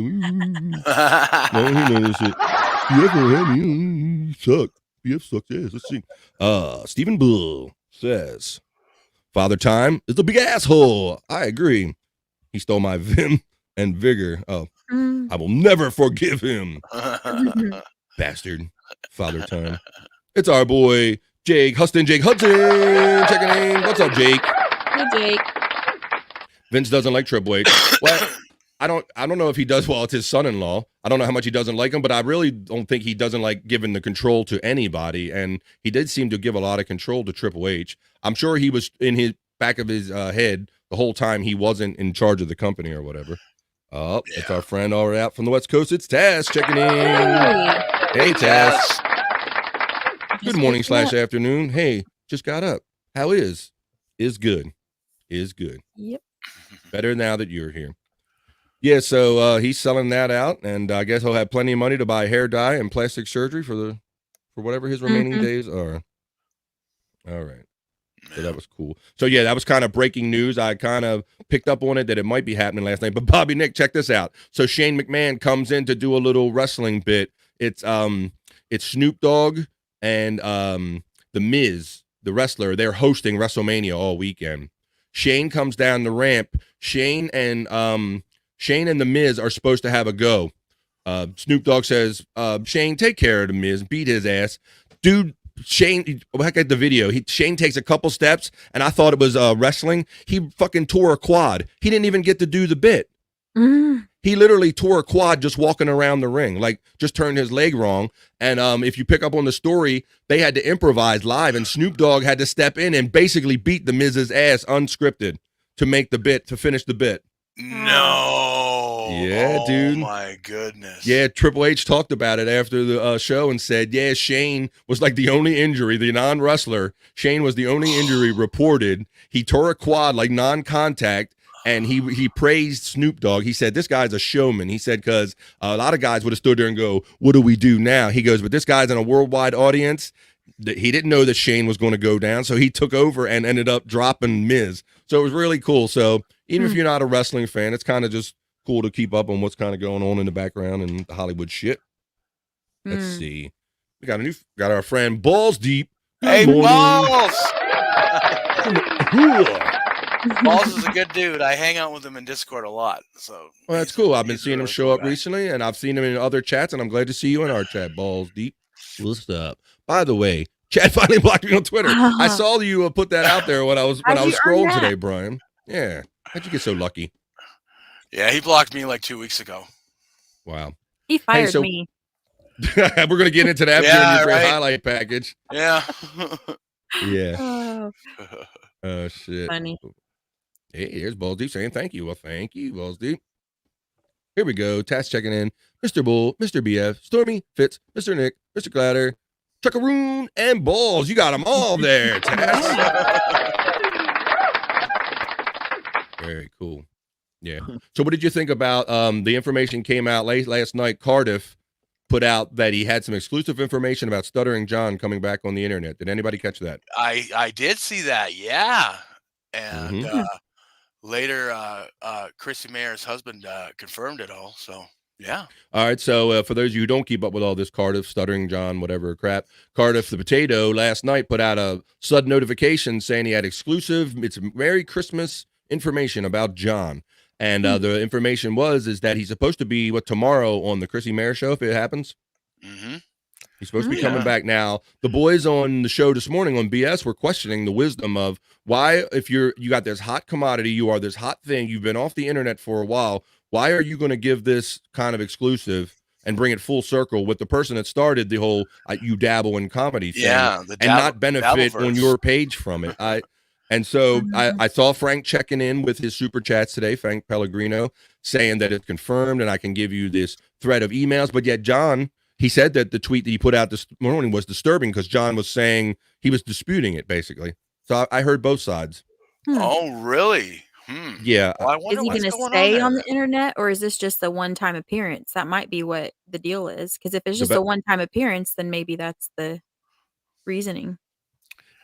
I don't hear none of this shit. BF don't have me. You suck. BF sucks ass. Let's see. Stephen Bull says, Father Time is a big asshole. I agree. He stole my vim and vigor. Oh, I will never forgive him. Bastard. Father Time. It's our boy, Jake Hudson. Checking in. What's up, Jake? Hey, Jake. Vince doesn't like Triple H. Well, I don't know if he does. Well, it's his son-in-law. I don't know how much he doesn't like him, but I really don't think he doesn't like giving the control to anybody. And he did seem to give a lot of control to Triple H. I'm sure he was in his back of his head the whole time he wasn't in charge of the company or whatever. Oh, it's our friend all right out from the West Coast. It's Taz checking in. Hey, Taz. Good morning / afternoon. Hey, just got up. How is? Is good. Is good. Yep. Better now that you're here. Yeah, so he's selling that out, and I guess he'll have plenty of money to buy hair dye and plastic surgery for whatever his remaining days are. All right. So that was cool. So yeah, that was kind of breaking news. I kind of picked up on it that it might be happening last night. But Bobby Nick, check this out. So Shane McMahon comes in to do a little wrestling bit. It's Snoop Dogg and The Miz, the wrestler. They're hosting WrestleMania all weekend. Shane comes down the ramp. Shane and The Miz are supposed to have a go. Snoop Dogg says, Shane, take care of The Miz, beat his ass. Dude, Shane, heck at the video. Shane takes a couple steps, and I thought it was wrestling. He fucking tore a quad. He didn't even get to do the bit. He literally tore a quad just walking around the ring, like just turned his leg wrong. And if you pick up on the story, they had to improvise live, and Snoop Dogg had to step in and basically beat the Miz's ass unscripted to make the bit, to finish the bit. No. Yeah, dude. Oh, my goodness. Yeah, Triple H talked about it after the show and said, yeah, Shane was like the only injury, the non-wrestler. Shane was the only injury reported. He tore a quad like non-contact. And he praised Snoop Dogg. He said, this guy's a showman. He said, because a lot of guys would have stood there and go, what do we do now? He goes, but this guy's in a worldwide audience. He didn't know that Shane was going to go down. So he took over and ended up dropping Miz. So it was really cool. So even if you're not a wrestling fan, it's kind of just cool to keep up on what's kind of going on in the background and the Hollywood shit. Let's see. We got our friend Balls Deep. Hey, morning. Balls! Balls is a good dude. I hang out with him in Discord a lot. So well, that's cool. I've been seeing him really show cool up guy. recently, and I've seen him in other chats, and I'm glad to see you in our chat, Balls Deep. What's up? By the way, Chad finally blocked me on Twitter. I saw you put that out there when I was scrolling today, Brian. Yeah. How'd you get so lucky? Yeah, he blocked me like 2 weeks ago. Wow. He fired me. We're going to get into that during your highlight package. Yeah. Yeah. Oh, shit. Funny. Hey, here's Balls Deep saying thank you. Well, thank you, Balls Deep. Here we go. Taz checking in. Mr. Bull, Mr. BF, Stormy, Fitz, Mr. Nick, Mr. Clatter, Chuckaroon, and Balls. You got them all there, Taz. Very cool. Yeah. So what did you think about the information came out last night? Cardiff put out that he had some exclusive information about Stuttering John coming back on the internet. Did anybody catch that? I did see that. Yeah. And later, Chrissy Mayer's husband confirmed it all. So, yeah. All right. So for those of you who don't keep up with all this Cardiff, Stuttering John, whatever crap, Cardiff the Potato last night put out a sudden notification saying he had exclusive, it's Merry Christmas information about John. And the information is that he's supposed to be tomorrow on the Chrissy Mayer show if it happens. Mm-hmm. He's supposed to be Mm. coming back now. The boys on the show this morning on BS were questioning the wisdom of why, if you got this hot commodity, you are this hot thing, you've been off the internet for a while, why are you going to give this kind of exclusive and bring it full circle with the person that started the whole you dabble in comedy thing the and not benefit on Dabbleverse. your page from it? I saw Frank checking in with his super chats today, Frank Pellegrino, saying that it's confirmed and I can give you this thread of emails. But yet John, he said that the tweet that he put out this morning was disturbing because John was saying he was disputing it, basically. So I heard both sides. Oh, really? Yeah. Well, I Is wonder he what's going to going stay on on there. the internet, or is this just a one-time appearance? That might be what the deal is. Because if it's The just a one-time appearance, then maybe that's the reasoning.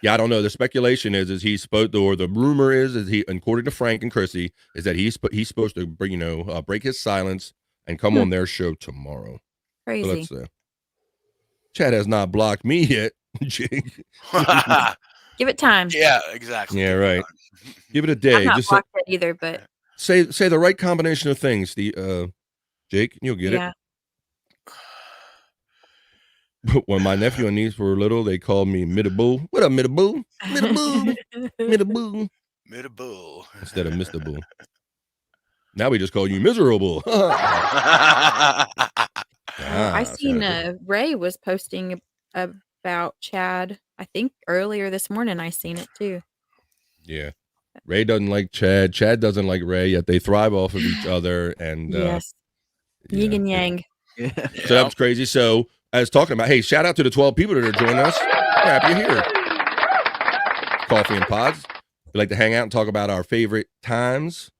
Yeah, I don't know. The speculation is he's supposed to, or the rumor is he, according to Frank and Chrissy, is that he's supposed to, break his silence and come on their show tomorrow. Crazy. So let's see. Chad has not blocked me yet. Jake. Give it time. Yeah, exactly. Yeah, right. Give it a I've day. not Just blocked it either, but say the right combination of things. Jake, you'll get yeah. it. When my nephew and niece were little, they called me Midaboo. What up, Midaboo? Midaboo. Midaboo. Midaboo. Instead of Mr. Boo. Now we just call you miserable. I seen Ray was posting about Chad. I think earlier this morning I seen it too. Yeah. Ray doesn't like Chad. Chad doesn't like Ray, yet they thrive off of each other. And yes. Yin and yang. Yeah. So that was crazy. So I was talking about, hey, shout out to the 12 people that are joining us. We're happy you're here. Coffee and Pods. We like to hang out and talk about our favorite times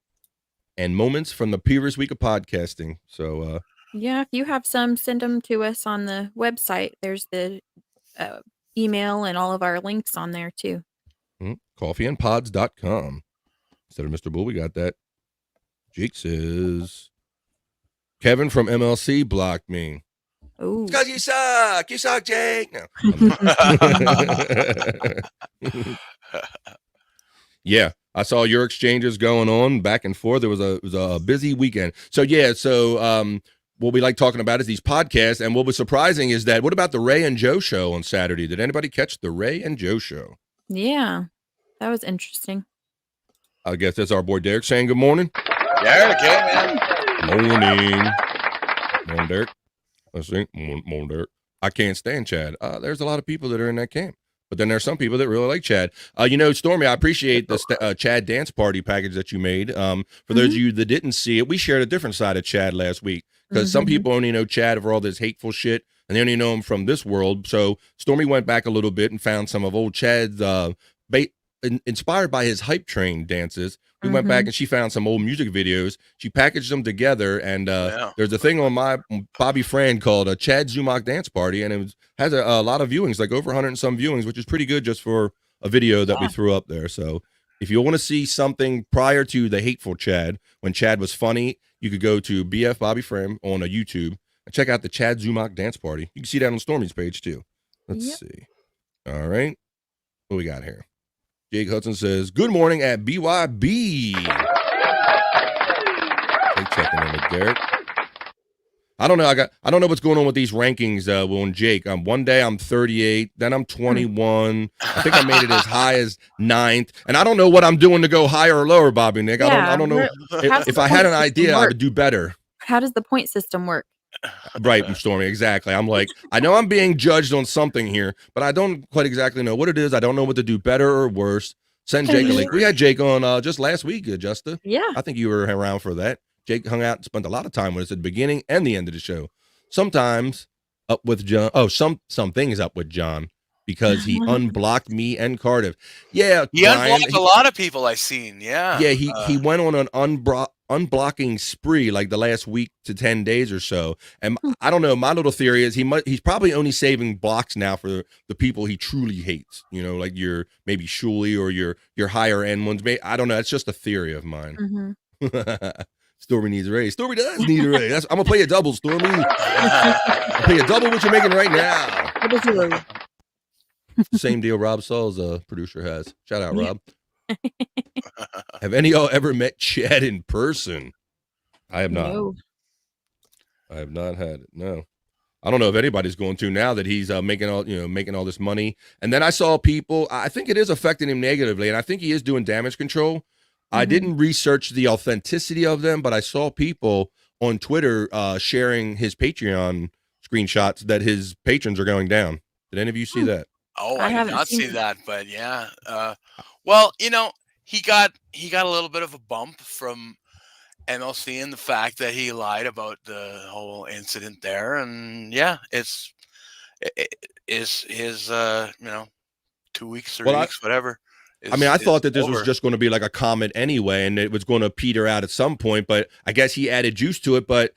and moments from the previous week of podcasting. So Yeah, if you have some, send them to us on the website. There's the email and all of our links on there too. coffeeandpods.com. Instead of Mr. Bull, we got that. Jake says, Kevin from MLC blocked me. Oh, Because you suck. You suck, Jake. No. Yeah, I saw your exchanges going on back and forth. It was a busy weekend. So yeah, what we like talking about is these podcasts, and what was surprising is that what about the Ray and Joe show on Saturday? Did anybody catch the Ray and Joe show? yeah, that was interesting. I guess that's our boy Derek saying good morning. Derek, hey, man. Morning. Morning, Derek. Let's see. Morning, Derek. I can't stand Chad. There's a lot of people that are in that camp. But then there's some people that really like Chad. Stormy, I appreciate the Chad dance party package that you made. For those of you that didn't see it, we shared a different side of Chad last week because some people only know Chad for all this hateful shit, and they only know him from this world. So Stormy went back a little bit and found some of old Chad's, inspired by his hype train dances. We went back and she found some old music videos. She packaged them together, and there's a thing on my Bobby Fran called a Chad Zumach Dance Party, and it has a lot of viewings, like over 100 and some viewings, which is pretty good just for a video that we threw up there. So if you want to see something prior to the hateful Chad, when Chad was funny, you could go to BF Bobby Fran on YouTube and check out the Chad Zumach Dance Party. You can see that on Stormy's page too. Let's see. All right. What we got here? Jake Hudson says, good morning at BYB. Hey, checking in with Derek. I don't know. I don't know what's going on with these rankings on Jake. One day I'm 38, then I'm 21. I think I made it as high as 9th. And I don't know what I'm doing to go higher or lower, Bobby Nick. I don't know. If I had an idea, I would do better. How does the point system work? Right, Stormy, exactly. I'm like, I know I'm being judged on something here, but I don't quite exactly know what it is. I don't know what to do better or worse. Send Jake a link. We had Jake on just last week, Justa. Yeah. I think you were around for that. Jake hung out and spent a lot of time with us at the beginning and the end of the show. Sometimes up with John. Oh, some things up with John because he unblocked me and Cardiff. Yeah, He unblocked a lot of people I've seen. Yeah. Yeah, he went on an unblocking spree like the last week to 10 days or so. And I don't know, my little theory is he's probably only saving blocks now for the people he truly hates. Like your maybe Shuli or your higher end ones. I don't know. It's just a theory of mine. Stormy needs a raise. Stormy does need a raise. I'm gonna play a double, Stormy. I'll play a double what you're making right now. What does he lose? Same deal Rob Saul's producer has. Shout out, Rob. Have any of y'all ever met Chad in person? I have not. No. I have not had it. No. I don't know if anybody's going to now that he's making all this money. And then I saw people. I think it is affecting him negatively, and I think he is doing damage control. I didn't research the authenticity of them, but I saw people on Twitter sharing his Patreon screenshots that his patrons are going down. Did any of you see that? Oh, I I did haven't not seen see it. that, but yeah. Well, he got a little bit of a bump from MLC and the fact that he lied about the whole incident there, and yeah, is his 2 weeks, 3 Well, weeks, whatever. I Is thought that this was over. just going to be like a comment anyway, and it was going to peter out at some point. But I guess he added juice to it. But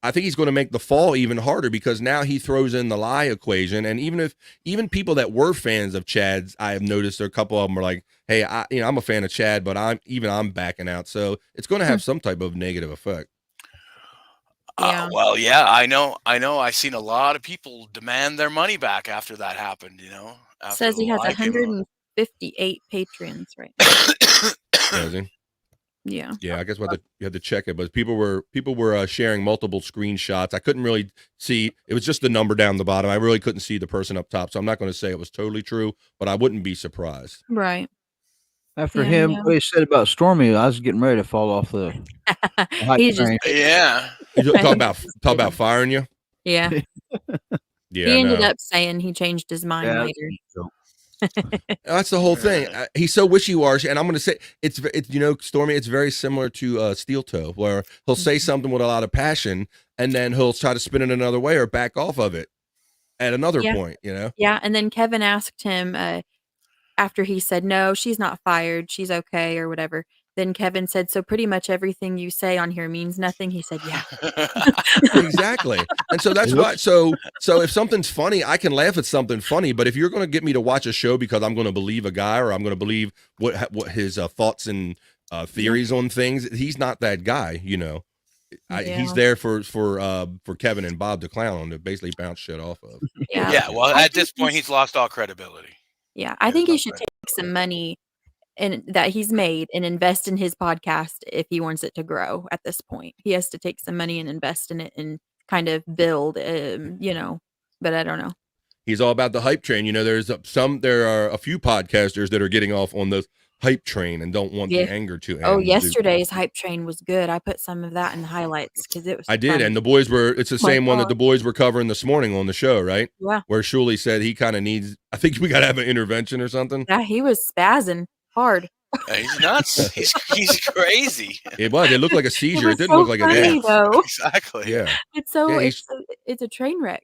I think he's going to make the fall even harder because now he throws in the lie equation. And even people that were fans of Chad's, I have noticed a couple of them are like, "Hey, I'm a fan of Chad, but I'm backing out." So it's going to have some type of negative effect. Yeah. Well, yeah, I know. I've seen a lot of people demand their money back after that happened. After Says the he has lie came out. 158 patrons right now. Does he? Yeah. Yeah, I guess you had to check it, but people were sharing multiple screenshots. I couldn't really see. It was just the number down the bottom. I really couldn't see the person up top, so I'm not going to say it was totally true, but I wouldn't be surprised. Right. After Yeah, him, no. what he said about Stormy, I was getting ready to fall off the hype He's just train. Yeah. You I talk think about he's just talk about kidding. firing you. Yeah. Yeah, He ended no. up saying he changed his mind Yeah, later. That's the whole thing. He's so wishy-washy, and I'm going to say it's Stormy. It's very similar to Steel Toe, where he'll say something with a lot of passion, and then he'll try to spin it another way or back off of it at another Yeah. point. Yeah, and then Kevin asked him after he said, "No, she's not fired. She's okay," or whatever. Then Kevin said, "So pretty much everything you say on here means nothing?" He said, "Yeah." Exactly. And so that's why. So if something's funny, I can laugh at something funny. But if you're going to get me to watch a show because I'm going to believe a guy or I'm going to believe what his thoughts and theories on things, he's not that guy. He's there for Kevin and Bob to clown on to basically bounce shit off of. Yeah. Yeah. Well, I at this think point, he's lost all credibility. Yeah, I There's think he no should take credibility. some money and that he's made and invest in his podcast if he wants it to grow at this point. He has to take some money and invest in it and kind of build, but I don't know. He's all about the hype train. There are a few podcasters that are getting off on the hype train and don't want Yeah. the anger to end. Oh, yesterday's hype train was good. I put some of that in the highlights because it was I did, funny. and the boys it's the Oh my same one that God. the boys were covering this morning on the show, right? Yeah. Where Shuli said he kind of needs, I think we got to have an intervention or something. Yeah, he was spazzing hard. He's nuts. He's crazy. It looked like a seizure. It was didn't so look like a funny, dance. though. Exactly. Yeah. It's so Yeah, it's a train wreck.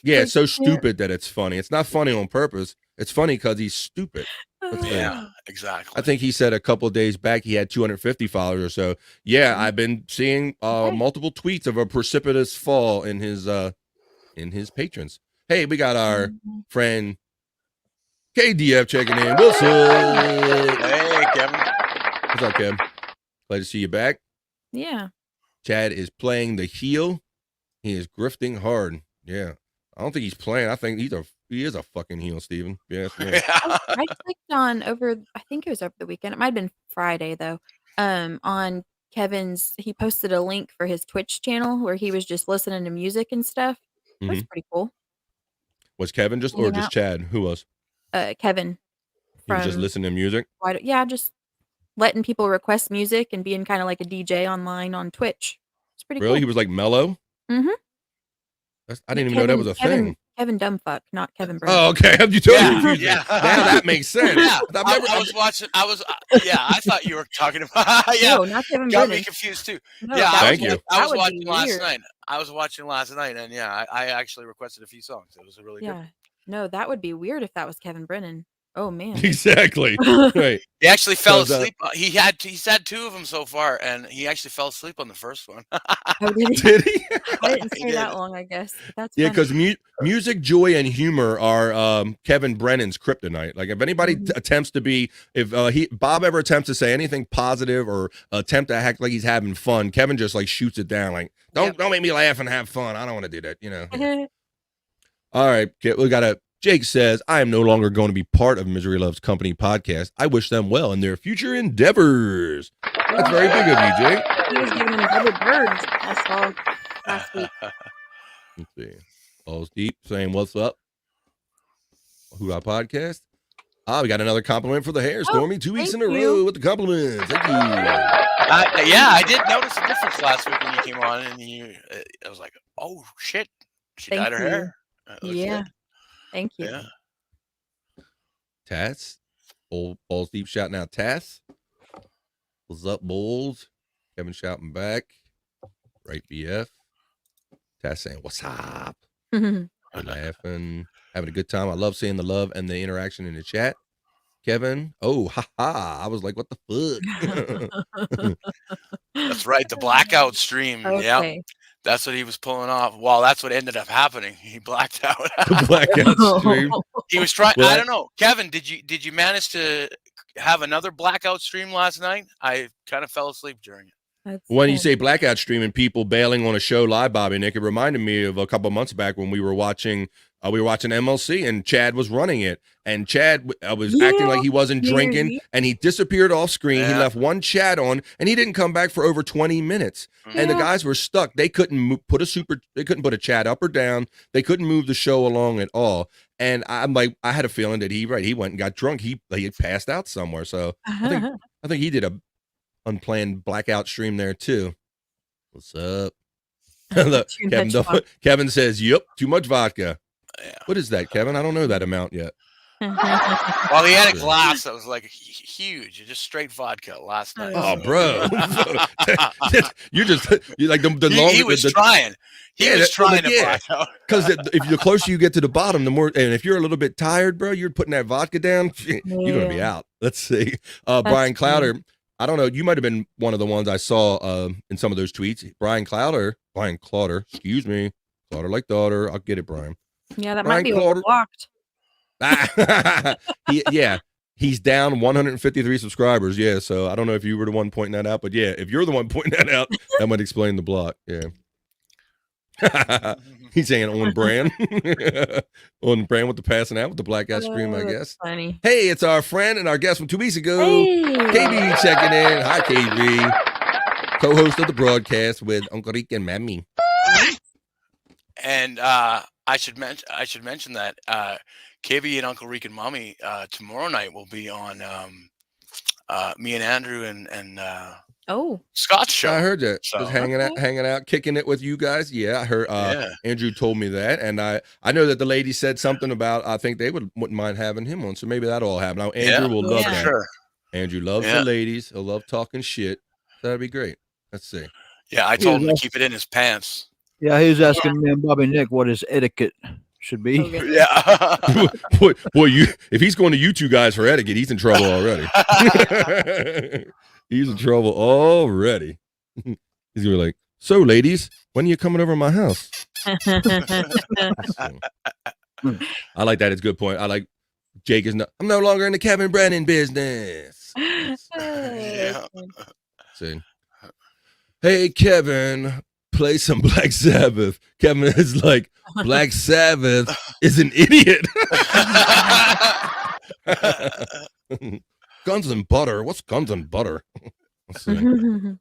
Yeah, it's so Yeah. stupid that it's funny. It's not funny on purpose. It's funny because he's stupid. That's the thing. Yeah, exactly. I think he said a couple of days back he had 250 followers or so. Yeah, I've been seeing multiple tweets of a precipitous fall in his patrons. Hey, we got our friend KDF checking in. What's up? Hey, Kevin. What's up, Kev? Glad to see you back. Yeah. Chad is playing the heel. He is grifting hard. Yeah. I don't think he's playing. I think he is a fucking heel, Steven. Yeah. I clicked on I think it was over the weekend. It might have been Friday though. On Kevin's, he posted a link for his Twitch channel where he was just listening to music and stuff. That's pretty cool. Was Kevin just Chad? Who was? Kevin. He was just listening to music? Yeah, just letting people request music and being kind of like a DJ online on Twitch. It's pretty cool. Really? He was like mellow? Mm-hmm. I didn't even know that was a thing. Kevin Dumbfuck, not Kevin Brennan. Oh, okay. You totally confused me. Yeah. Now that makes sense. Yeah, I was watching. I thought you were talking about. Yeah, No, not Kevin got Brennan. me confused too. No, Yeah, Thank you. I was would watching be last weird. night. And yeah, I actually requested a few songs. It was a really good. Yeah. No, that would be weird if that was Kevin Brennan. Oh man. Exactly. Right. He actually fell 'Cause, asleep. He's had two of them so far, and he actually fell asleep on the first one. Oh, did he? Did he? I didn't He stay that did. long, I guess. But that's Yeah, funny. because music, joy, and humor are Kevin Brennan's kryptonite. Like if anybody attempts to be, if Bob ever attempts to say anything positive or attempt to act like he's having fun, Kevin just like shoots it down. Like don't make me laugh and have fun. I don't want to do that. All right, we got a. Jake says, I am no longer going to be part of Misery Loves Company podcast. I wish them well in their future endeavors. That's very big of you, Jake. He was giving him double birds. I saw last week. Let's see. Balls Deep saying, what's up? Hoorah Podcast. We got another compliment for the hair, Stormy. 2 weeks in a row with the compliments. Thank you. Yeah, I did notice a difference last week when you came on, and I was like, oh shit, she dyed her hair. Yeah, thank you. Yeah. Tass, old Balls Deep shouting out Tass. What's up, Bulls? Kevin shouting back. Right, BF. Tass saying, what's up? We're laughing, having a good time. I love seeing the love and the interaction in the chat. Kevin, oh, haha. I was like, what the fuck? That's right, the blackout stream. Okay. Yeah, that's what he was pulling off. Well, that's what ended up happening. He blacked out. The blackout stream. He was trying. Well, I don't know, Kevin. Did you manage to have another blackout stream last night? I kind of fell asleep during it. When you say blackout stream and people bailing on a show live, Bobby Nick, it reminded me of a couple of months back when we were watching MLC and Chad was running it, and Chad was acting like he wasn't drinking, and he disappeared off screen. He left one chat on, and he didn't come back for over 20 minutes. And the guys were stuck. They couldn't put a chat up or down. They couldn't move the show along at all. And I'm like, I had a feeling that he went and got drunk. He passed out somewhere. So I think he did a unplanned blackout stream there too. What's up? Look, Kevin says, yep, too much vodka. Yeah. What is that, Kevin? I don't know that amount yet. Well, he had a glass that was like huge, just straight vodka last night. Oh, bro. you're like the longer he was trying. He was trying to black out. Because if the closer you get to the bottom, the more, and if you're a little bit tired, bro, you're putting that vodka down, you're gonna be out. Let's see. Brian Clowder. I don't know. You might have been one of the ones I saw in some of those tweets. Brian Clowder, excuse me. Clowder like daughter. I'll get it, Brian. Yeah, that might be overblocked. He's down 153 subscribers. Yeah, so I don't know if you were the one pointing that out, but yeah, if you're the one pointing that out, that might explain the block. Yeah. He's saying on brand. On brand with the passing out with the blackout stream, I guess. Funny. Hey, it's our friend and our guest from 2 weeks ago. Hey. KB checking in. Hi, KB. Co-host of the broadcast with Uncle Rick and Mammy. And I should mention that KB and Uncle Rick and Mommy tomorrow night will be on me and Andrew and Scott's show. I heard that. So, just hanging out, kicking it with you guys. Yeah, I heard. Andrew told me that, and I know that the lady said something about I think they wouldn't mind having him on. So maybe that'll all happen. Now Andrew will love that. Sure. Andrew loves the ladies. He'll love talking shit. That'd be great. Let's see. Yeah, I told him to keep it in his pants. Yeah, he was asking me and Bobby Nick what his etiquette should be. Yeah. boy, if he's going to you two guys for etiquette, he's in trouble already. He's in trouble already. He's gonna be like, so ladies, when are you coming over to my house? I like that. It's a good point. I like Jake I'm no longer in the Kevin Brennan business. Yeah. See. Hey Kevin, play some Black Sabbath. Kevin is like, Black Sabbath is an idiot. Guns and butter. What's guns and butter? Let's see.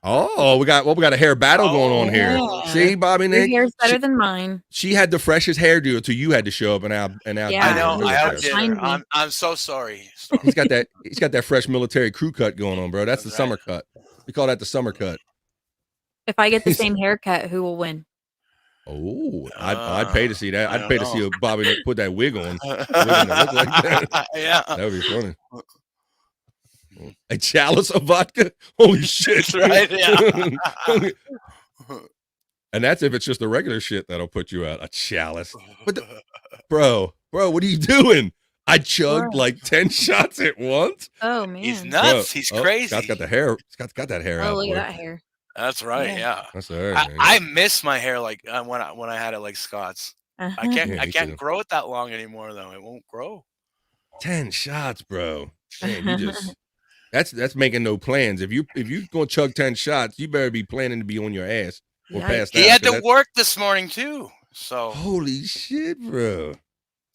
Oh, we got a hair battle going on here. Yeah. See, Bobby Nick? Your hair's better than mine. She had the freshest hairdo until you had to show up and out. Yeah, I know. I have outdid. I'm so sorry. He's got that fresh military crew cut going on, bro. That's the summer cut. We call that the summer cut. If I get the same haircut, who will win? Oh, I'd pay to see that. I'd pay to see Bobby Nick put that wig on. Look like that. Yeah, that would be funny. A chalice of vodka? Holy shit! That's right. Yeah. And that's if it's just the regular shit that'll put you out. A chalice. But bro, what are you doing? I chugged like 10 shots at once. Oh man, he's nuts. He's crazy. Scott's got the hair. Scott's got that hair out. Oh, look boy. at that hair. That's right. Yeah. That's all right. I miss my hair like when I had it like Scott's. I can't grow it that long anymore though. It won't grow. 10 shots, bro. Man, you just that's making no plans. If you gonna chug 10 shots, you better be planning to be on your ass or past He had to work this morning too. So holy shit, bro.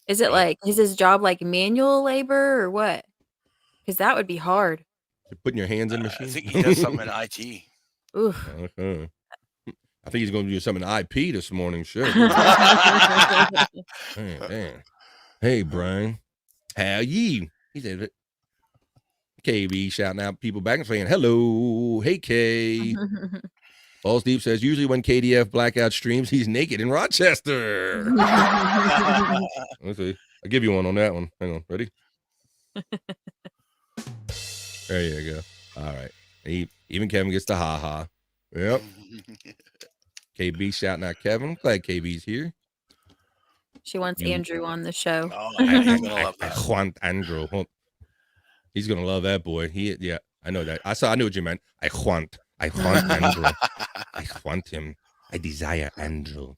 Is it like is his job like manual labor or what? Because that would be hard. You're putting your hands in machines. I think he does something in IT. Oof. I I think he's going to do something IP this morning. Shit. Man. Hey, Brian. How ye? He said it. KB shouting out people back and saying, hello. Hey, K. Balls Deep says, usually when KDF Blackout streams, he's naked in Rochester. Let's see. I'll give you one on that one. Hang on. Ready? There you go. All right. Even Kevin gets the ha-ha. Yep. KB shouting out Kevin. I'm glad KB's here. She wants Andrew on the show. Oh, I'm gonna love I that. want Andrew. He's gonna love that boy. Yeah, I know that. I knew what you meant. I want Andrew. I want him. I desire Andrew.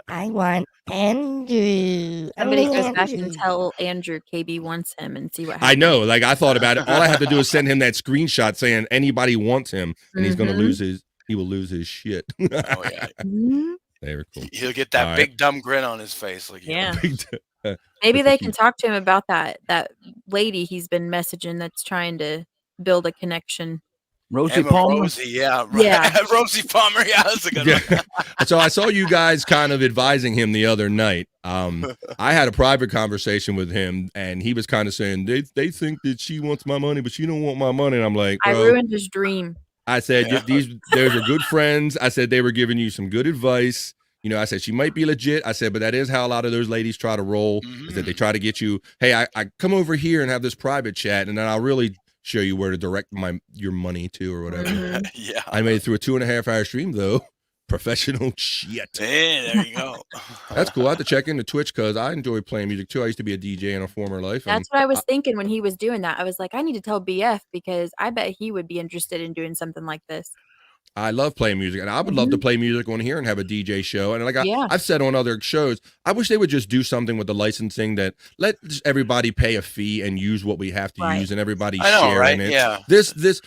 I want Andrew. Somebody goes back and tell Andrew KB wants him and see what happens. I know. Like I thought about it. All I have to do is send him that screenshot saying anybody wants him, and he's gonna lose his. He will lose his shit. Oh yeah. Very cool. He'll get that big dumb grin on his face. Like yeah. Maybe they can talk to him about that lady he's been messaging that's trying to build a connection. Rosie Palmer. Rosie, yeah. Rosie Palmer, yeah, that's a good one. So I saw you guys kind of advising him the other night. I had a private conversation with him, and he was kind of saying they think that she wants my money, but she don't want my money. And I'm like, I ruined his dream. I said, those are good friends. I said, they were giving you some good advice. You know, I said, she might be legit. I said, but that is how a lot of those ladies try to roll, is that they try to get you, hey, I come over here and have this private chat, and then I'll really show you where to direct your money to or whatever. Yeah. I made it through a 2.5-hour stream, though. Professional shit. Hey, there you go. That's cool. I have to check into Twitch because I enjoy playing music, too. I used to be a DJ in a former life. That's what I was thinking when he was doing that. I was like, I need to tell BF because I bet he would be interested in doing something like this. I love playing music, and I would love to play music on here and have a DJ show. And like I've said on other shows, I wish they would just do something with the licensing that let everybody pay a fee and use what we have to use, and everybody sharing it. Yeah. This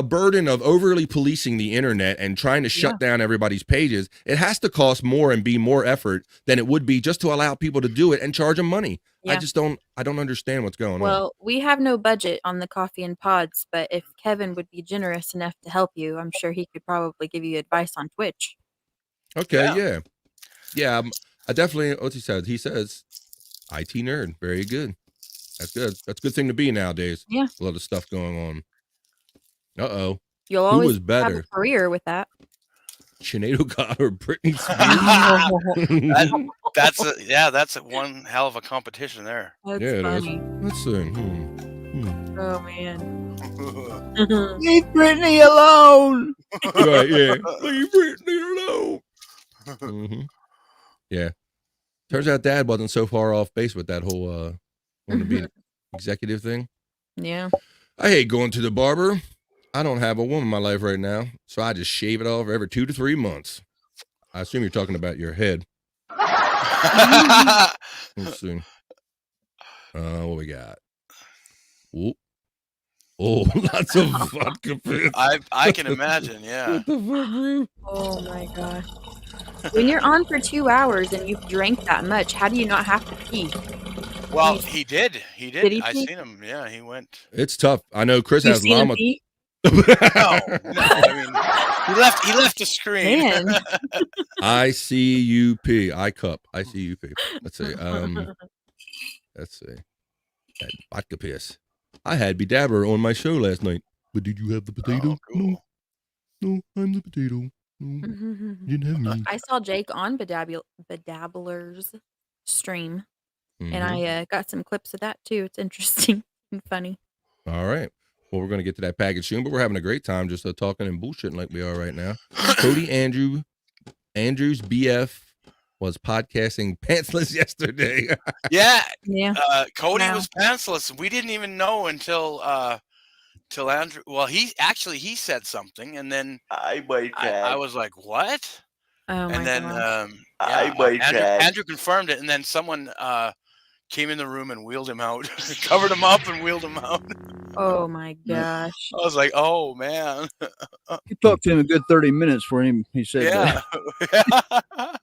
burden of overly policing the internet and trying to shut down everybody's pages, it has to cost more and be more effort than it would be just to allow people to do it and charge them money. Yeah. I don't understand what's going on. Well, we have no budget on the coffee and pods, but if Kevin would be generous enough to help you, I'm sure he could probably give you advice on Twitch. Okay, yeah. I definitely. What he says? He says, "IT nerd, very good. That's good. That's a good thing to be nowadays. Yeah, a lot of stuff going on. You'll always have a career with that. Sinead God or Britney Spears. That's one hell of a competition there. That's funny. Let's see. Oh man. Leave Britney alone. Right, yeah. Leave Britney alone. Yeah. Turns out Dad wasn't so far off base with that whole want to be an executive thing. Yeah. I hate going to the barber. I don't have a woman in my life right now, so I just shave it off every 2 to 3 months. I assume you're talking about your head. Let's see. What we got? Oh, lots of vodka piss. I can imagine, yeah. What the fuck, bro? Oh my gosh. When you're on for 2 hours and you've drank that much, how do you not have to pee? Well, he did. Did he I pee? seen him. Yeah, he went. It's tough. I know Chris has seen him llama. pee? No. I mean, he left the screen. Man. ICUP. ICUP. ICUP. Let's see. That vodka piss. I had Bedabbler on my show last night. But did you have the potato? Oh, cool. No, I'm the potato. No, you didn't have me. I saw Jake on Bedabbler's stream, and I got some clips of that too. It's interesting and funny. All right. Well, we're going to get to that package soon, but we're having a great time just talking and bullshitting like we are right now. Cody Andrew's BF was podcasting pantsless yesterday. Yeah. Cody Wow. was pantsless. We didn't even know until Andrew. Well, he said something, and then I was like, "What?" Oh my And then gosh. Andrew confirmed it, and then someone came in the room and wheeled him out, covered him up, and wheeled him out. Oh my gosh. I was like, "Oh man." You talked to him a good 30 minutes for him. He said that.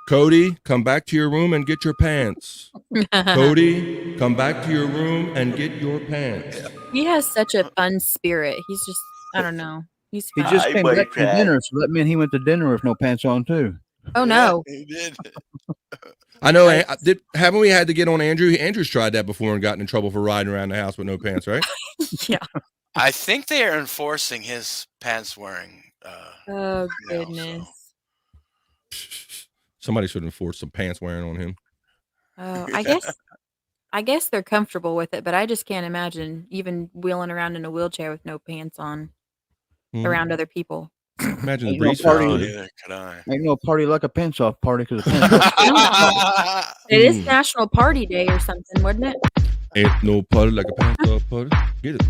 Cody, come back to your room and get your pants. Cody, come back to your room and get your pants. He has such a fun spirit. He's just, I don't know. He's He fat. just Hi, came boy back from crack. dinner, so that meant he went to dinner with no pants on too. Oh Yeah, no. he did. I know. Yikes. Haven't we had to get on Andrew? Andrew's tried that before and gotten in trouble for riding around the house with no pants, right? Yeah. I think they are enforcing his pants wearing. Oh now, so. goodness. Somebody should enforce some pants wearing on him. Oh, I guess they're comfortable with it, but I just can't imagine even wheeling around in a wheelchair with no pants on around other people. Imagine the Ain't no breeze party. fest, No, dude. neither could I. Ain't no party like a pants off party because a pants off. It is National Party Day or something, wasn't it? Ain't no party like a pants off party. Get it?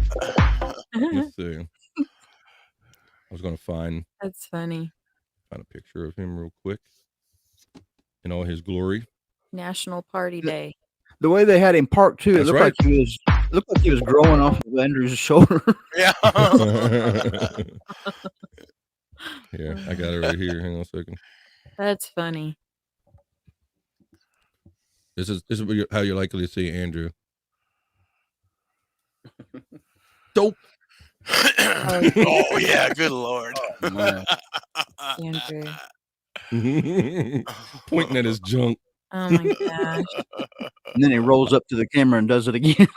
Let's see. I was gonna find That's funny. a picture of him real quick in all his glory. National Party Day. The way they had him parked too, it That's looked right. like he was growing off of Andrew's shoulder. Yeah. Here, I got it right here. Hang on a second. That's funny. This is how you're likely to see Andrew. Dope. Oh yeah, good lord. Man. Andrew. Pointing at his junk. Oh my gosh. And then he rolls up to the camera and does it again.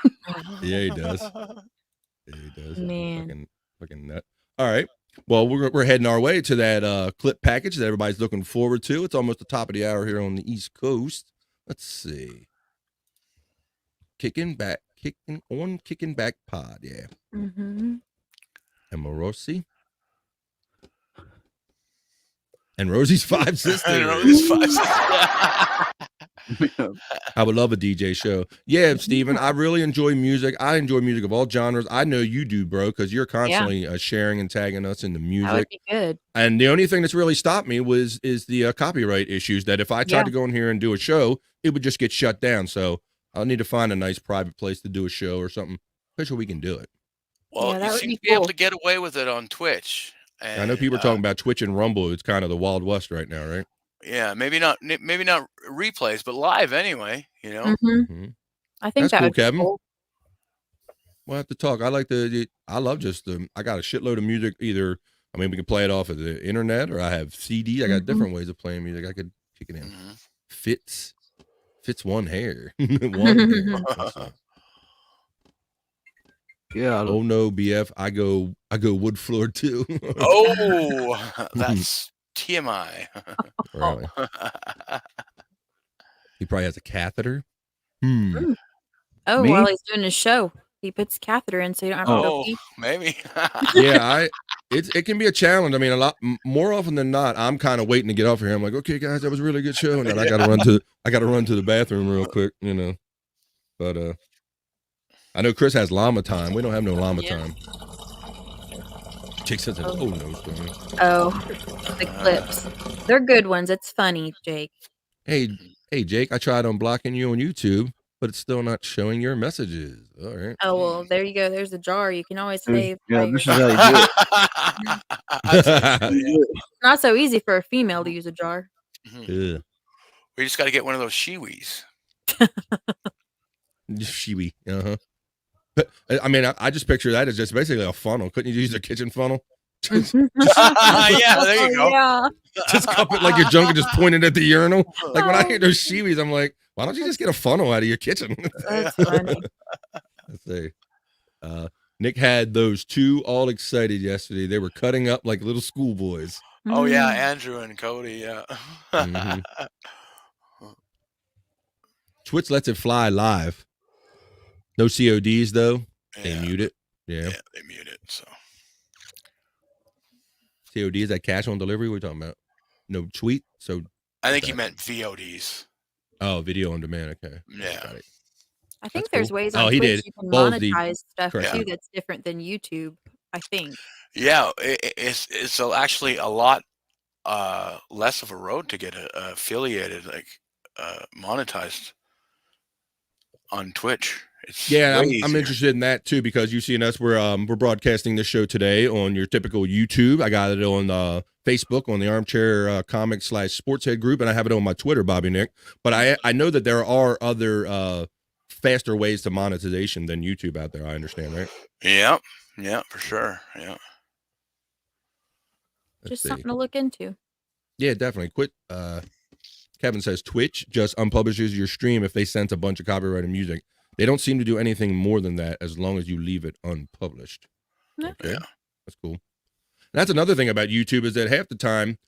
Yeah, he does. Yeah, he does. Man. Fucking nut. All right. Well, we're heading our way to that clip package that everybody's looking forward to. It's almost the top of the hour here on the East Coast. Let's see. Kicking back pod, yeah. Mm-hmm. Amorosi. And Rosie's Five Sisters. I would love a DJ show. Yeah, Steven, I really enjoy music. I enjoy music of all genres. I know you do, bro, because you're constantly sharing and tagging us in the That would music. be good. And the only thing that's really stopped me is the copyright issues that if I tried to go in here and do a show, it would just get shut down. So I'll need to find a nice private place to do a show or something. Pretty sure we can do it. Well, Yeah, that you would seem be to be able cool. to get away with it on Twitch. I know people are talking about Twitch and Rumble. It's kind of the Wild West right now, right? Yeah, maybe not replays, but live anyway. You know. Mm-hmm. I think That's that cool, would be Kevin. cool. We'll have to talk. I love just I got a shitload of music. Either, I mean, we can play it off of the internet or I have CDs. I got different ways of playing music. I could kick it in. Mm-hmm. Fits one hair. One hair. Yeah. Oh no, BF. I go wood floor too. Oh, that's TMI. Really? He probably has a catheter. Oh, Me? while he's doing his show, he puts catheter in so you don't have to go Oh, pee. maybe. Yeah, it can be a challenge. I mean, a lot more often than not, I'm kind of waiting to get off here. I'm like, okay, guys, that was a really good show, and then I got to run to the bathroom real quick, you know. But I know Chris has llama time. We don't have no llama time. Jake says, "Oh no, Stormy." Oh, the clips. They're good ones. It's funny, Jake. Hey, Jake, I tried unblocking you on YouTube, but it's still not showing your messages. All right. Oh, well, there you go. There's a jar. You can always save. Yeah, by this is your- how you do it. It's not so easy for a female to use a jar. Yeah. We just got to get one of those shiwis. Shiwi. Uh-huh. But, I mean, I just picture that as just basically a funnel. Couldn't you use a kitchen funnel? Yeah, there you go. Yeah. Just cup it like your junk and just point it at the urinal. Like when I hear those shiwis, I'm like, why don't you just get a funnel out of your kitchen? That's funny. Let's see. Nick had those two all excited yesterday. They were cutting up like little schoolboys. Oh yeah, Andrew and Cody. Yeah. Mhm. Twitch lets it fly live. No CODs though. They mute it. Yeah. Yeah, they mute it. So COD, is that cash on delivery? What are we talking about? No tweet. So I think he meant VODs. video on demand. Okay. Yeah. Got it. I think That's there's cool. ways Oh, on he Twitch did. you can Ballsy. monetize stuff Correct. too that's different than YouTube, I think. Yeah, it's actually a lot less of a road to get affiliated, like monetized on Twitch. It's Yeah, way I'm easier. interested in that too because you've seen us. We're broadcasting this show today on your typical YouTube. I got it on Facebook on the Armchair Comic / Sportshead group, and I have it on my Twitter, Bobby Nick. But I know that there are other faster ways to monetization than YouTube out there. I understand, right? Yeah, for sure. Yeah. Just see. something to look into. Yeah, definitely. Quit. Kevin says Twitch just unpublishes your stream if they sense a bunch of copyrighted music. They don't seem to do anything more than that as long as you leave it unpublished. Yeah. Okay, that's cool. That's another thing about YouTube is that half the time,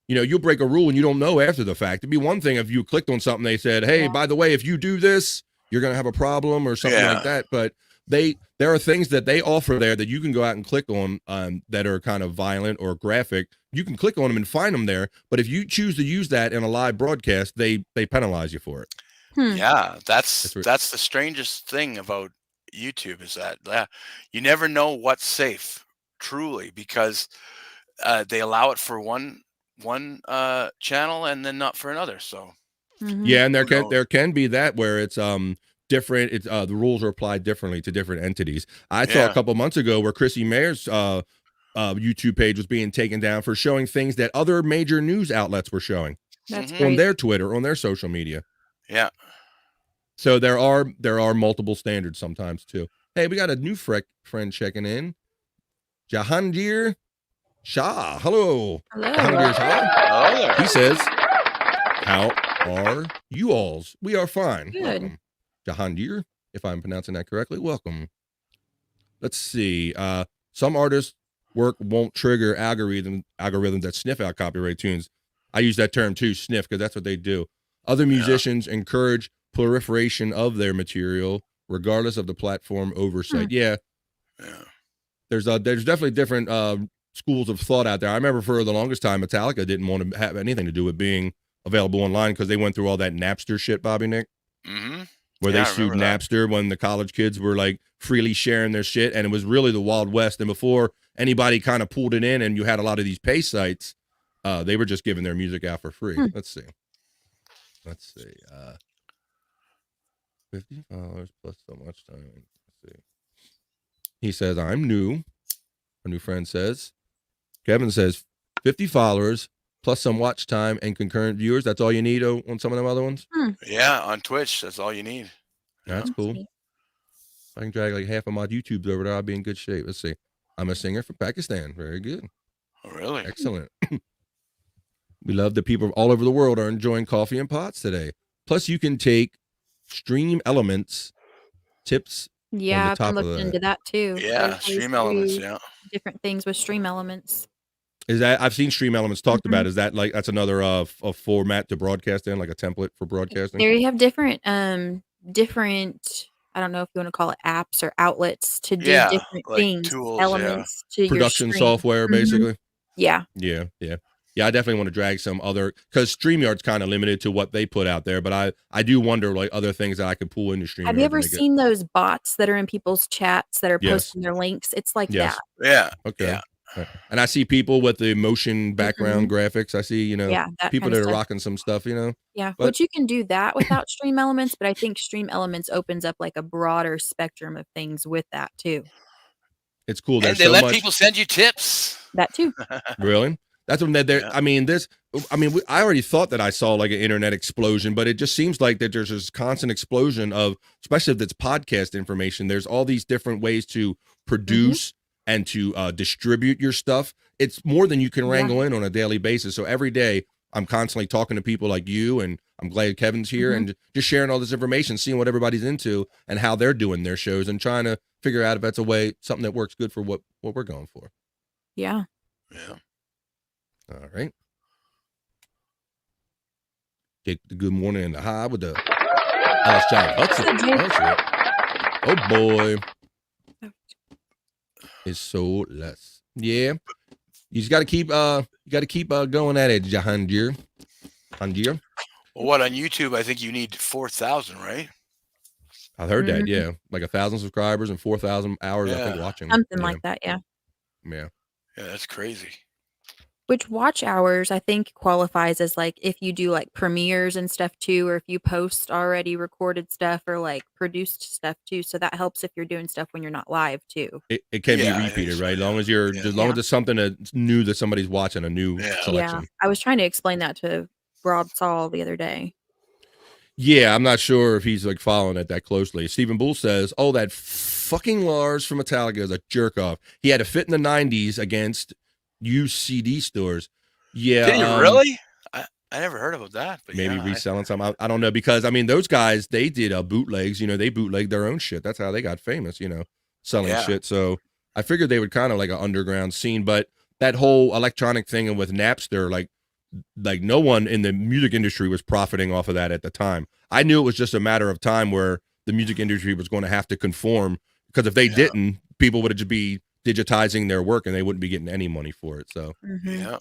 you'll break a rule and you don't know after the fact. It'd be one thing if you clicked on something, they said, hey, by the way, if you do this, you're going to have a problem or something like that. But there are things that they offer there that you can go out and click on that are kind of violent or graphic. You can click on them and find them there. But if you choose to use that in a live broadcast, they penalize you for it. Yeah, that's the strangest thing about YouTube is that you never know what's safe, truly, because they allow it for one channel and then not for another. So yeah, and there can be that where it's different. It's the rules are applied differently to different entities. I saw a couple months ago where Chrissy Mayer's YouTube page was being taken down for showing things that other major news outlets were showing on their Twitter, on their social media. Yeah. So there are multiple standards sometimes too. Hey, we got a new friend checking in. Jahangir Shah. Hello. Jahangir Shah. He says, how are you alls? We are fine. Good. Welcome. Jahangir, if I'm pronouncing that correctly, welcome. Let's see. Some artists' work won't trigger algorithms that sniff out copyright tunes. I use that term too, sniff, because that's what they do. Other musicians encourage proliferation of their material, regardless of the platform oversight. Yeah. There's definitely different schools of thought out there. I remember for the longest time, Metallica didn't want to have anything to do with being available online because they went through all that Napster shit, Bobby Nick. Where they sued Napster when the college kids were like freely sharing their shit, and it was really the Wild West. And before anybody kind of pulled it in, and you had a lot of these pay sites, they were just giving their music out for free. Let's see. 50 followers plus so much time. Let's see. He says, I'm new. A new friend says. Kevin says 50 followers plus some watch time and concurrent viewers. That's all you need on some of them other ones? Yeah, on Twitch, that's all you need. That's cool. If I can drag like half of my YouTubes over there, I'll be in good shape. Let's see. I'm a singer from Pakistan. Very good. Oh, really? Excellent. We love that people all over the world are enjoying coffee and pots today. Plus, you can take Stream Elements tips. Yeah, I've been looking into that too. Yeah, Stream Elements. Yeah, different things with Stream Elements. Is that I've seen Stream Elements talked about? Is that like that's another a format to broadcast in, like a template for broadcasting? There you have different I don't know if you want to call it apps or outlets to do different like things, tools, elements to production your stream. software, basically. Yeah. Yeah, I definitely want to drag some other, because StreamYard's kind of limited to what they put out there, but I do wonder like other things that I could pull into StreamYard. Have you ever seen those bots that are in people's chats that are posting their links? It's like that. Yeah. Okay. Yeah. And I see people with the motion background graphics. I see, people that are rocking some stuff, Yeah, But, which you can do that without Stream Elements, but I think Stream Elements opens up like a broader spectrum of things with that too. It's cool. And they let people send you tips. That too. Really? That's when they're. I mean, I already thought that I saw like an internet explosion, but it just seems like that there's this constant explosion of, especially if it's podcast information. There's all these different ways to produce and to distribute your stuff. It's more than you can wrangle in on a daily basis. So every day I'm constantly talking to people like you, and I'm glad Kevin's here and just sharing all this information, seeing what everybody's into and how they're doing their shows, and trying to figure out if that's something that works good for what we're going for. Yeah. Yeah. All right. Get the good morning and the high with the Alice John Hudson. Oh boy. It's so less. Yeah. You just gotta keep going at it, Jahangir. Well, what, on YouTube I think you need 4,000, right? I heard that, yeah. Like 1,000 subscribers and 4,000 hours I think watching. Something like that, yeah. Yeah. Yeah, that's crazy. Which watch hours I think qualifies as like if you do like premieres and stuff too, or if you post already recorded stuff or like produced stuff too. So that helps if you're doing stuff when you're not live too. It can be repeated, right? As long as as long as it's something that's new that somebody's watching, a new selection. Yeah. I was trying to explain that to Rob Saul the other day. Yeah, I'm not sure if he's like following it that closely. Stephen Bull says, "Oh, that fucking Lars from Metallica is a jerk off. He had a fit in the '90s against used CD stores. Yeah, Did you really? I never heard about that, but maybe yeah, reselling some. I don't know, because I mean those guys, they did bootlegs. They bootlegged their own shit. That's how they got famous. Selling yeah, shit. So I figured they would kind of like an underground scene, but that whole electronic thing and with Napster, like no one in the music industry was profiting off of that at the time. I knew it was just a matter of time where the music industry was going to have to conform, because if they yeah, didn't, people would just be digitizing their work and they wouldn't be getting any money for it. So yeah.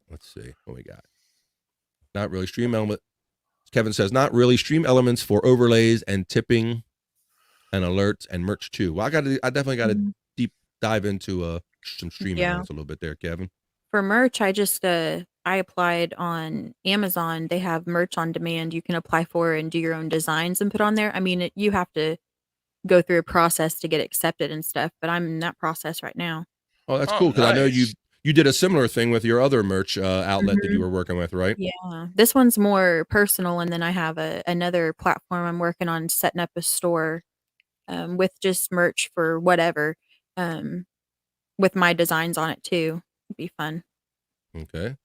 let's see what we got. Not really stream element. Kevin says not really stream elements for overlays and tipping and alerts and merch too. Well, I definitely got to deep dive into some stream elements a little bit there, Kevin. For merch, I just I applied on Amazon. They have merch on demand you can apply for and do your own designs and put on there. I mean, you have to go through a process to get accepted and stuff, but I'm in that process right now. Oh, that's Oh, cool, because I know nice. you did a similar thing with your other merch outlet that you were working with, right? Yeah, this one's more personal, and then I have another platform I'm working on setting up a store with just merch for whatever, um, with my designs on it too. It'd be fun. Okay.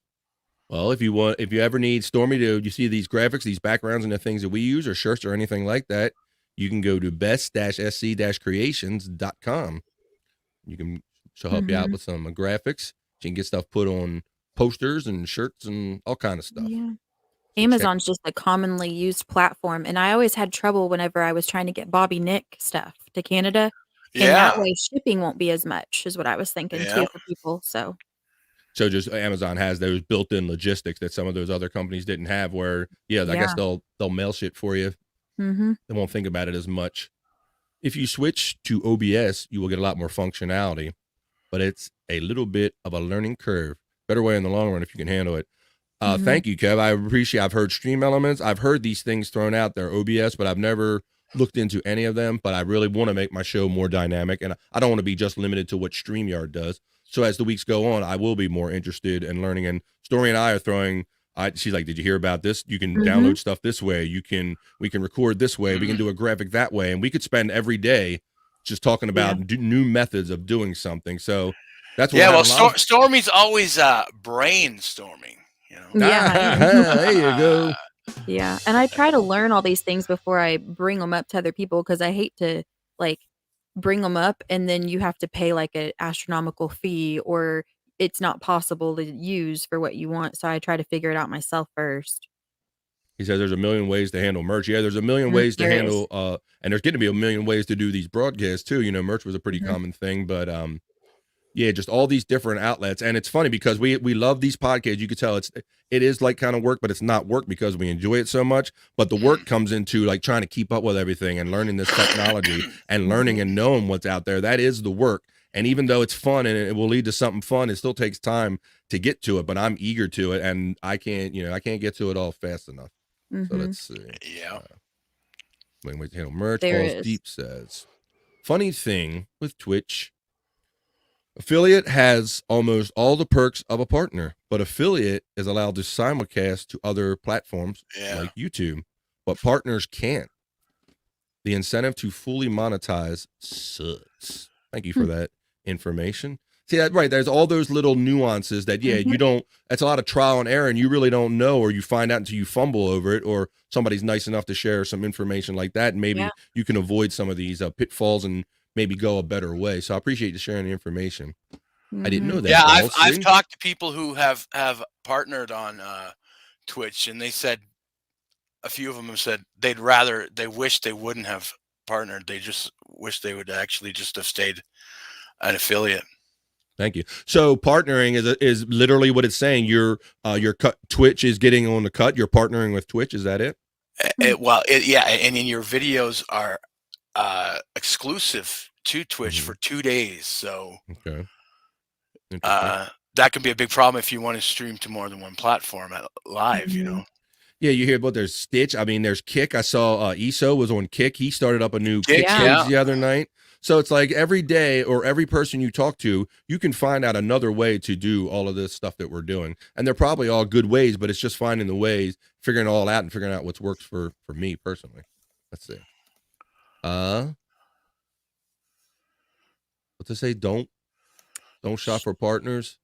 Well, if you ever need Stormy you see these graphics, these backgrounds, and the things that we use, or shirts, or anything like that, you can go to best-sc-creations.com. She'll help you out with some graphics. She can get stuff put on posters and shirts and all kind of stuff. Yeah. So Amazon's just a commonly used platform, and I always had trouble whenever I was trying to get Bobby Nick stuff to Canada, and that Yeah, way shipping won't be as much, is what I was thinking yeah. too for people. So just Amazon has those built-in logistics that some of those other companies didn't have, where I guess yeah. they'll mail shit for you. Mm-hmm. They won't think about it as much. If you switch to OBS, you will get a lot more functionality, but it's a little bit of a learning curve. Better way in the long run if you can handle it. Thank you, Kev. I've heard stream elements. I've heard these things thrown out there, OBS, but I've never looked into any of them. But I really want to make my show more dynamic, and I don't want to be just limited to what StreamYard does. So as the weeks go on, I will be more interested in learning. And Story and I are throwing. She's like, "Did you hear about this? You can download stuff this way. We can record this way. We can do a graphic that way, and we could spend every day just talking about new methods of doing something." So that's what Yeah, we're well, having a lot of. Stormy's always brainstorming. Yeah. There you go. Yeah, and I try to learn all these things before I bring them up to other people, because I hate to, like, bring them up and then you have to pay, like, an astronomical fee, or it's not possible to use for what you want, so I try to figure it out myself first. He says there's a million ways to handle merch. Yeah, there's a million ways to There handle, is. and there's going to be a million ways to do these broadcasts too. Merch was a pretty common thing, but yeah, just all these different outlets. And it's funny because we love these podcasts. You could tell it is like kind of work, but it's not work because we enjoy it so much. But the work comes into like trying to keep up with everything and learning this technology and learning and knowing what's out there. That is the work. And even though it's fun and it will lead to something fun, it still takes time to get to it. But I'm eager to it, and I can't get to it all fast enough. So let's see. Yeah. When we handle merch, There Balls is. Deep says, funny thing with Twitch, affiliate has almost all the perks of a partner, but affiliate is allowed to simulcast to other platforms like YouTube, but partners can't. The incentive to fully monetize sucks. Thank you for that information. See that right? There's all those little nuances that you don't. That's a lot of trial and error, and you really don't know, or you find out until you fumble over it, or somebody's nice enough to share some information like that, and maybe you can avoid some of these pitfalls and maybe go a better way. So I appreciate you sharing the information. I didn't know that. Yeah, Balls. I've See? talked to people who have partnered on Twitch, and they said a few of them have said they wish they wouldn't have partnered. They just wish they would actually just have stayed an affiliate. Thank you. So partnering is literally what it's saying. Your cut Twitch is getting on the cut. You're partnering with Twitch. Is that it? Yeah, and then your videos are exclusive to Twitch for 2 days. So okay. That can be a big problem if you want to stream to more than one platform live. Yeah, you hear about there's Stitch. I mean, there's Kick. I saw ESO was on Kick. He started up a new Kick page the other night. So it's like every day or every person you talk to, you can find out another way to do all of this stuff that we're doing. And they're probably all good ways, but it's just finding the ways, figuring it all out and figuring out what works for me personally. Let's see. What's it say? Don't Don't shop for partners.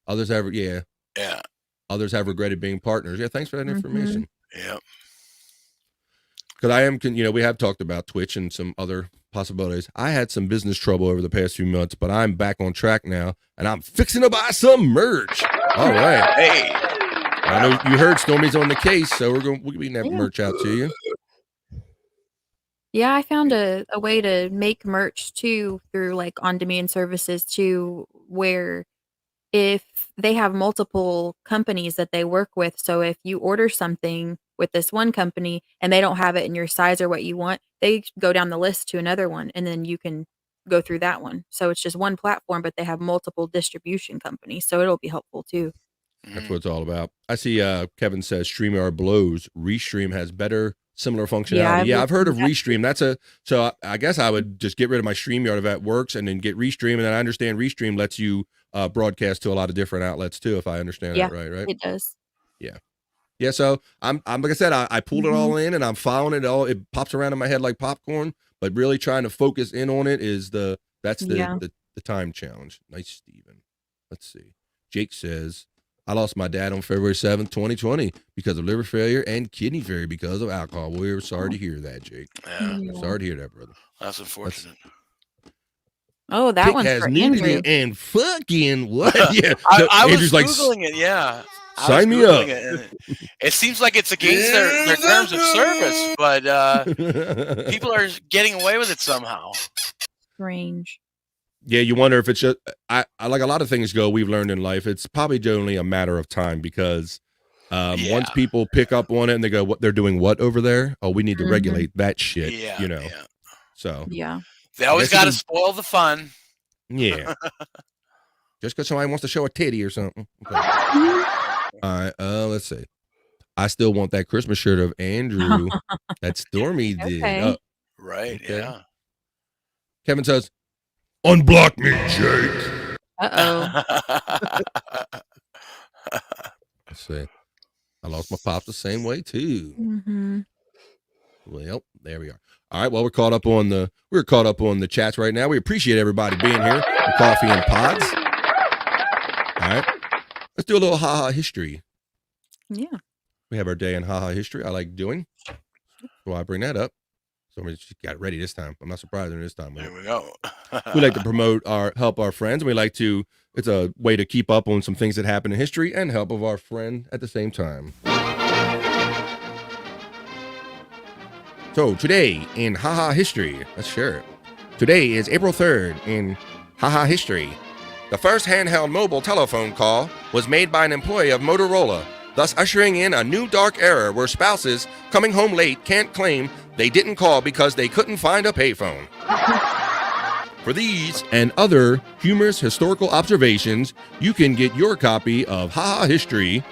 Others have, Others have regretted being partners. Yeah, thanks for that information. Yeah. Because we have talked about Twitch and some other possibilities. I had some business trouble over the past few months, but I'm back on track now, and I'm fixing to buy some merch. All right. Hey. I know you heard Stormy's on the case, so we'll be getting that merch out to you. Yeah, I found a way to make merch too through like on-demand services too, where if they have multiple companies that they work with, so if you order something with this one company and they don't have it in your size or what you want, they go down the list to another one and then you can go through that one. So it's just one platform, but they have multiple distribution companies, so it'll be helpful too. That's what it's all about. I see Kevin says StreamYard blows. Restream has better similar functionality. Yeah, I've heard of Restream. So I guess I would just get rid of my StreamYard if that works and then get Restream. And then I understand Restream lets you broadcast to a lot of different outlets too, if I understand that right? It does. Yeah. Yeah, so I'm like I said, I pulled it all in and I'm following it all. It pops around in my head like popcorn, but really trying to focus in on it is the time challenge. Nice, Steven. Let's see. Jake says, I lost my dad on February 7th, 2020 because of liver failure and kidney failure because of alcohol. We're sorry to hear that, Jake. Yeah. Sorry to hear that, brother. That's unfortunate. That one's for Andrew. And fucking what? Yeah. I was Andrew's like, Googling it, yeah. Sign me up. It seems like it's against their terms of service, but people are getting away with it somehow. Strange. Yeah, you wonder if it's just, I like a lot of things we've learned in life. It's probably only a matter of time because once people pick up on it and they go, what they're doing what over there? Oh, we need to regulate that shit, So. Yeah. They always got to spoil the fun. Yeah. Just because somebody wants to show a titty or something. Okay. All right, let's see. I still want that Christmas shirt of Andrew that Stormy did. Right, yeah. Kevin says, unblock me, Jake. Let's see. I lost my pops the same way too. Mm-hmm. Well, there we are. All right. Well, we're caught up on the chats right now. We appreciate everybody being here. The coffee and pods. All right. Let's do a little haha history. Yeah. We have our day in haha history. I like doing. So I bring that up. So we just got it ready this time. I'm not surprised this time. There we go. We like to help our friends. We like to, it's a way to keep up on some things that happen in history and help of our friend at the same time. So today in haha history, let's share it. Today is April 3rd in haha history. The first handheld mobile telephone call was made by an employee of Motorola, thus ushering in a new dark era where spouses coming home late can't claim they didn't call because they couldn't find a payphone. For these and other humorous historical observations, you can get your copy of Haha History.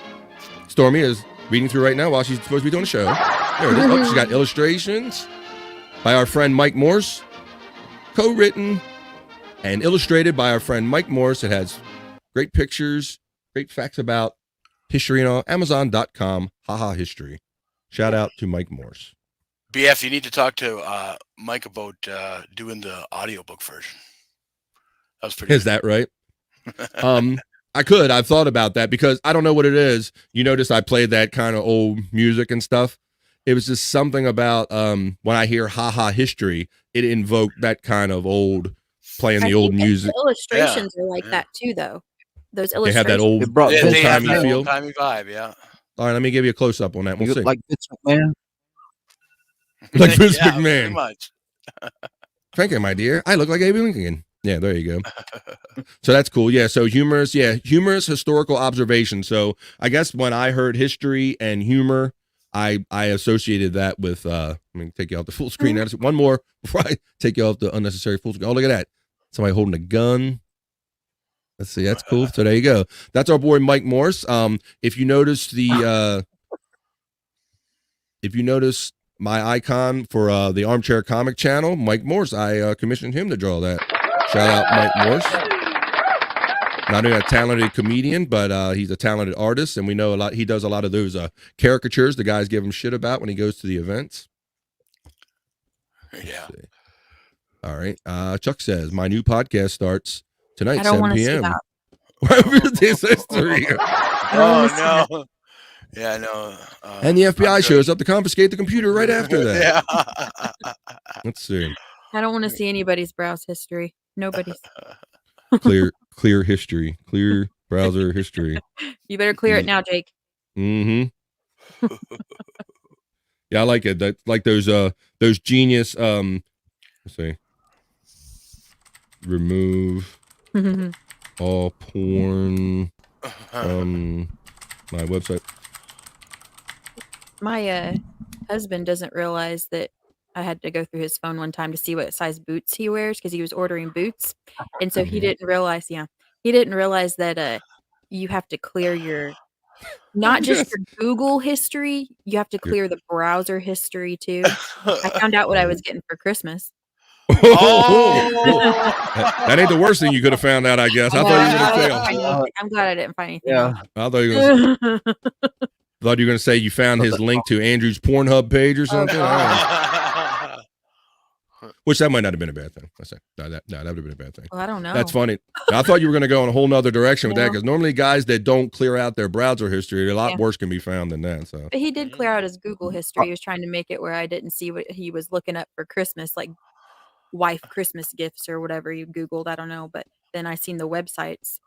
Stormy is reading through right now while she's supposed to be doing the show. There it is. Oh, she's got illustrations by our friend Mike Morse, co-written and illustrated by our friend Mike Morse. It has great pictures, great facts about history and all. Amazon.com, Haha History. Shout out to Mike Morse. BF, you need to talk to Mike about doing the audiobook version. That was pretty Is that right? I've thought about that because I don't know what it is. You notice I played that kind of old music and stuff. It was just something about when I hear Haha History, it invoked that kind of old, playing the old music. The illustrations are like that too, though. Those illustrations. They have that old, old-timey feel. Old-timey vibe, yeah. All right, let me give you a close-up on that. We'll see. Like Vince McMahon? Like Vince Yeah, McMahon. pretty much. Frankly, my dear, I look like Abe Lincoln. Yeah, there you go. So that's cool. Yeah, so humorous historical observation. So I guess when I heard history and humor, I associated that with let me take you off the full screen. One more before I take you off the unnecessary full screen. Oh, look at that. Somebody holding a gun. Let's see, that's cool. So there you go. That's our boy Mike Morse. If you notice my icon for the Armchair Comic channel, Mike Morse, I commissioned him to draw that. Shout out Mike Morse. Not only a talented comedian, but he's a talented artist, and we know a lot. He does a lot of those caricatures the guys give him shit about when he goes to the events. Yeah. All right. Chuck says, my new podcast starts tonight, I don't 7 want to see p.m. that. This history. I don't wanna see that. no. Yeah, no. And the I'm FBI good. shows up to confiscate the computer right after that. Yeah. Let's see. I don't want to see anybody's browse history. Nobody's. Clear history. Clear browser history. You better clear it now, Jake. Mm-hmm. Yeah, I like it. That like those genius let's see. Remove all porn from my website. My husband doesn't realize that I had to go through his phone one time to see what size boots he wears because he was ordering boots. And so he didn't realize, that you have to clear your not just your Google history, you have to clear the browser history too. I found out what I was getting for Christmas. That ain't the worst thing you could have found out, I guess. I thought you were gonna fail. I'm glad I didn't find anything. Yeah. I thought you were gonna say you found his link to Andrew's Pornhub page or something. Which that might not have been a bad thing. I say no, that would have been a bad thing. Well, I don't know. That's funny. I thought you were going to go in a whole nother direction with that because normally guys that don't clear out their browser history, a lot worse can be found than that. So, but he did clear out his Google history. He was trying to make it where I didn't see what he was looking up for Christmas, like wife Christmas gifts or whatever you Googled. I don't know, but then I seen the websites.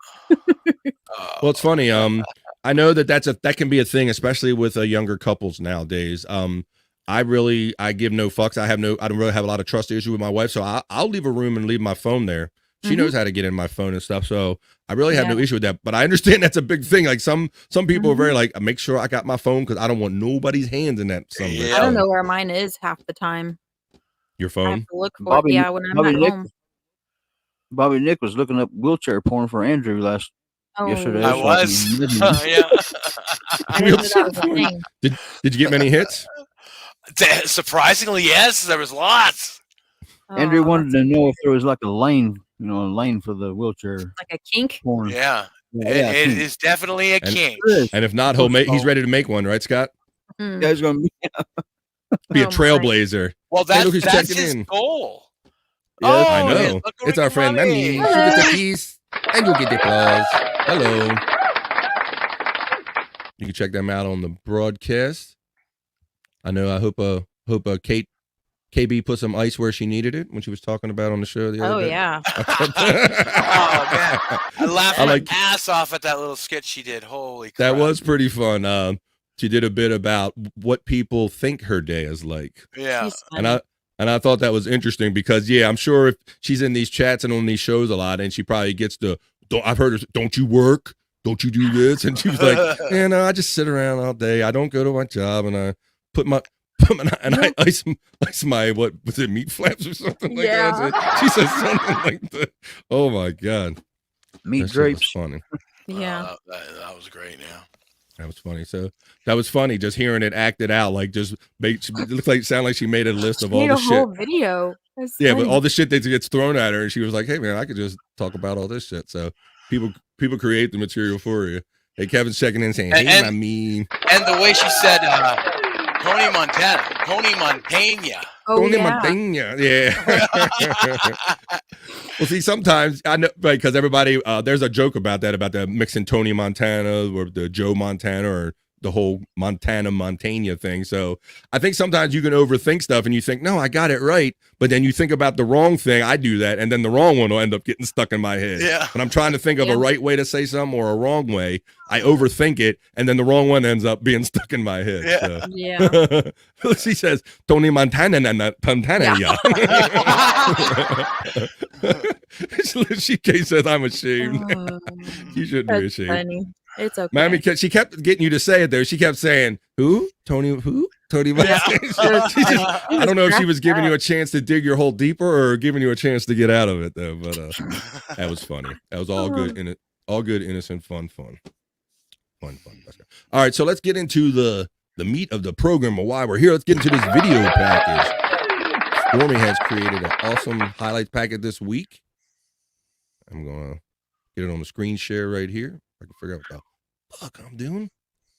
Well, it's funny. I know that can be a thing, especially with younger couples nowadays. I give no fucks. I don't really have a lot of trust issue with my wife, so I'll leave a room and leave my phone there. She knows how to get in my phone and stuff, so I really have no issue with that. But I understand that's a big thing. Like some people are very like, make sure I got my phone because I don't want nobody's hands in that. I don't know where mine is half the time. Your I phone? have to look for it. Yeah, when I'm at home. Bobby Nick was looking up wheelchair porn for Andrew yesterday. I was. Yeah. I didn't know that was a thing. Did you get many hits? Surprisingly, yes. There was lots. Andrew wanted to know if there was like a lane for the wheelchair. Like a kink? Porn. Yeah. It is definitely a kink. And if not, he's ready to make one, right, Scott? You guys gonna be a trailblazer. Well, that's his goal. Yeah, I know. It's our friend Mammy. She gets a piece, and you'll get the applause. Hello. You can check them out on the broadcast. I know. I hope KB put some ice where she needed it when she was talking about on the show the other day. Yeah. Oh man, I laughed my ass off at that little skit she did. Holy crap. That was pretty fun. She did a bit about what people think her day is like. Yeah. And I thought that was interesting because I'm sure if she's in these chats and on these shows a lot, and she probably gets I've heard her say, "Don't you work? Don't you do this?" And she was like, I just sit around all day. I don't go to my job, and I I ice my what was it, meat flaps or something like that. She said something like that. Oh my god, meat drapes. Funny. Yeah, that was great. Yeah, that was funny. So that was funny just hearing it acted out. Like it sounded like she made a list of all the shit. Whole video. Yeah, but all the shit that gets thrown at her, and she was like, "Hey man, I could just talk about all this shit." So people create the material for you. Hey, Kevin's checking in saying, "Hey, I mean," and the way she said, Tony Montana. Oh, Tony Montana, yeah. Well, see, sometimes I know because everybody there's a joke about the mixing Tony Montana or the Joe Montana or the whole Montana thing. So I think sometimes you can overthink stuff and you think, no, I got it right, but then you think about the wrong thing. I do that, and then the wrong one will end up getting stuck in my head. Yeah. And I'm trying to think of a right way to say something or a wrong way. I overthink it, and then the wrong one ends up being stuck in my head. Yeah. So. Yeah. She says Tony Montana. Yeah. She says I'm ashamed. You shouldn't be ashamed. Funny. It's okay. Mammy, she kept getting you to say it there. She kept saying, who? Tony Montana. I don't know if she was giving you a chance to dig your hole deeper or giving you a chance to get out of it though, but that was funny. That was all good in it. All good, innocent, fun. All right, so let's get into the meat of the program of why we're here. Let's get into this video package. Stormy has created an awesome highlights packet this week. I'm gonna get it on the screen share right here. I can figure out what the fuck I'm doing.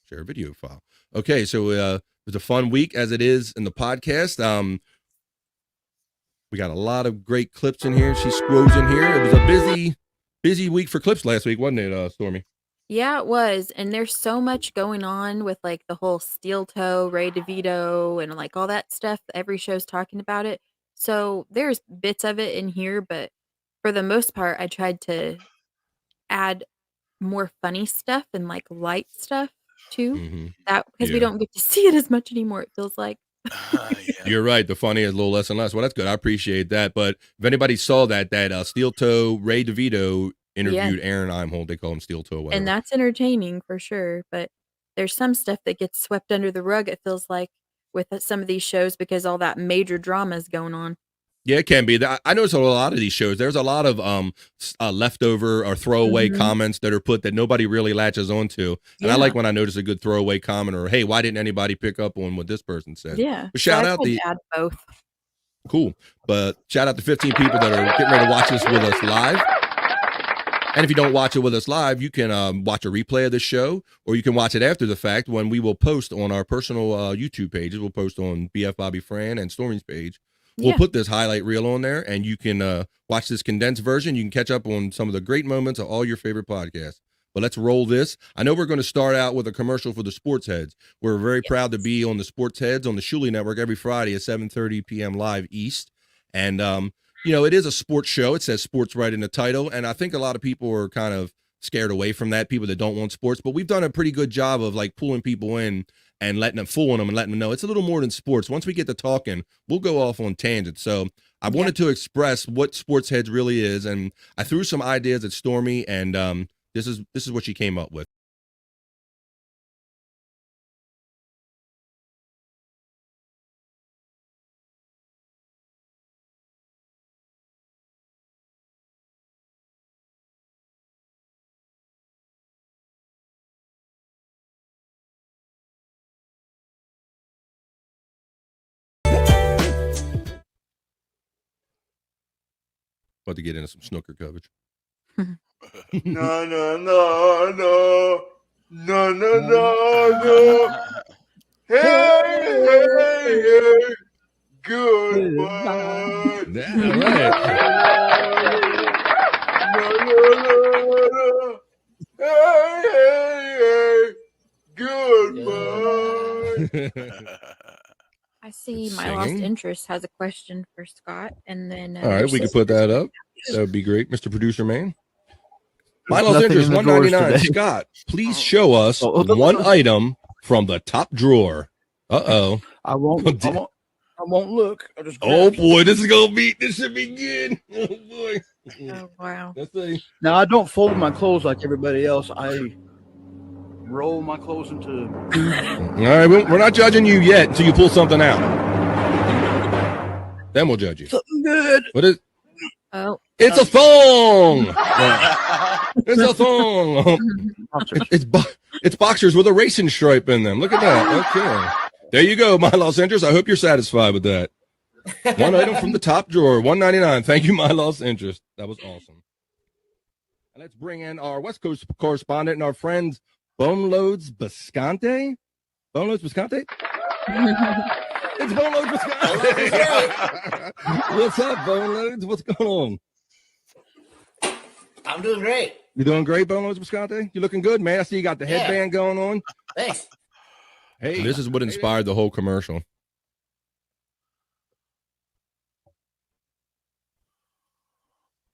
Share a video file. Okay, so it was a fun week as it is in the podcast. We got a lot of great clips in here. She scrolls in here. It was a busy week for clips last week, wasn't it, Stormy? Yeah, it was. And there's so much going on with like the whole steel toe, Ray DeVito, and like all that stuff. Every show's talking about it. So there's bits of it in here, but for the most part, I tried to add more funny stuff and like light stuff too. Mm-hmm. That because we Yeah. don't get to see it as much anymore, it feels like. Yeah. You're right. The funny is a little less and less. Well, that's good. I appreciate that. But if anybody saw that Steel Toe Ray DeVito interviewed Aaron Imholt, they call him Steel Toe. Whatever. And that's entertaining for sure. But there's some stuff that gets swept under the rug, it feels like, with some of these shows because all that major drama is going on. Yeah, it can be. I notice a lot of these shows, there's a lot of leftover or throwaway comments that are put that nobody really latches onto. And I like when I notice a good throwaway comment or, hey, why didn't anybody pick up on what this person said? Yeah. But shout out to add both. Cool. But shout out to 15 people that are getting ready to watch this with us live. And if you don't watch it with us live, you can watch a replay of the show, or you can watch it after the fact when we will post on our personal YouTube pages. We'll post on BF Bobby Fran and Stormy's page. We'll put this highlight reel on there, and you can watch this condensed version. You can catch up on some of the great moments of all your favorite podcasts. But let's roll this. I know we're going to start out with a commercial for the Sports Heads. We're very proud to be on the Sports Heads on the Shuli Network every Friday at 7:30 p.m. live East. And, it is a sports show. It says sports right in the title, and I think a lot of people are kind of scared away from that, people that don't want sports. But we've done a pretty good job of, like, pulling people in and letting them fool them and letting them know it's a little more than sports. Once we get to talking, we'll go off on tangents. So I wanted to express what Sports Heads really is, and I threw some ideas at Stormy, and this is what she came up with. About to get into some snooker coverage. No. Hey, goodbye. Yeah, right. No. Hey, goodbye. I see My Lost Interest has a question for Scott, and then all right, we can put that up. That would be great, Mr. Producer Man. My Lost Interest, $1.99. Scott, please show us one item from the top drawer. I won't look. Oh boy, this should be good. Oh boy. Oh wow. Let's see. Now I don't fold my clothes like everybody else. I roll my clothes into. All right, we're not judging you yet until you pull something out. Then we'll judge you. Something good. What is? Oh. It's a thong. It's a thong. It's boxers with a racing stripe in them. Look at that. Okay. There you go, My Lost Interest. I hope you're satisfied with that. One item from the top drawer, $1.99. Thank you, My Lost Interest. That was awesome. And let's bring in our West Coast correspondent and our friends, Boneloads Bisconte. Boneloads Bisconte? It's Boneloads Bisconte. What's up, Boneloads? What's going on? I'm doing great. You doing great, Boneloads Bisconte? You looking good, man. I see you got the headband going on. Thanks. Hey, this is what inspired the whole commercial.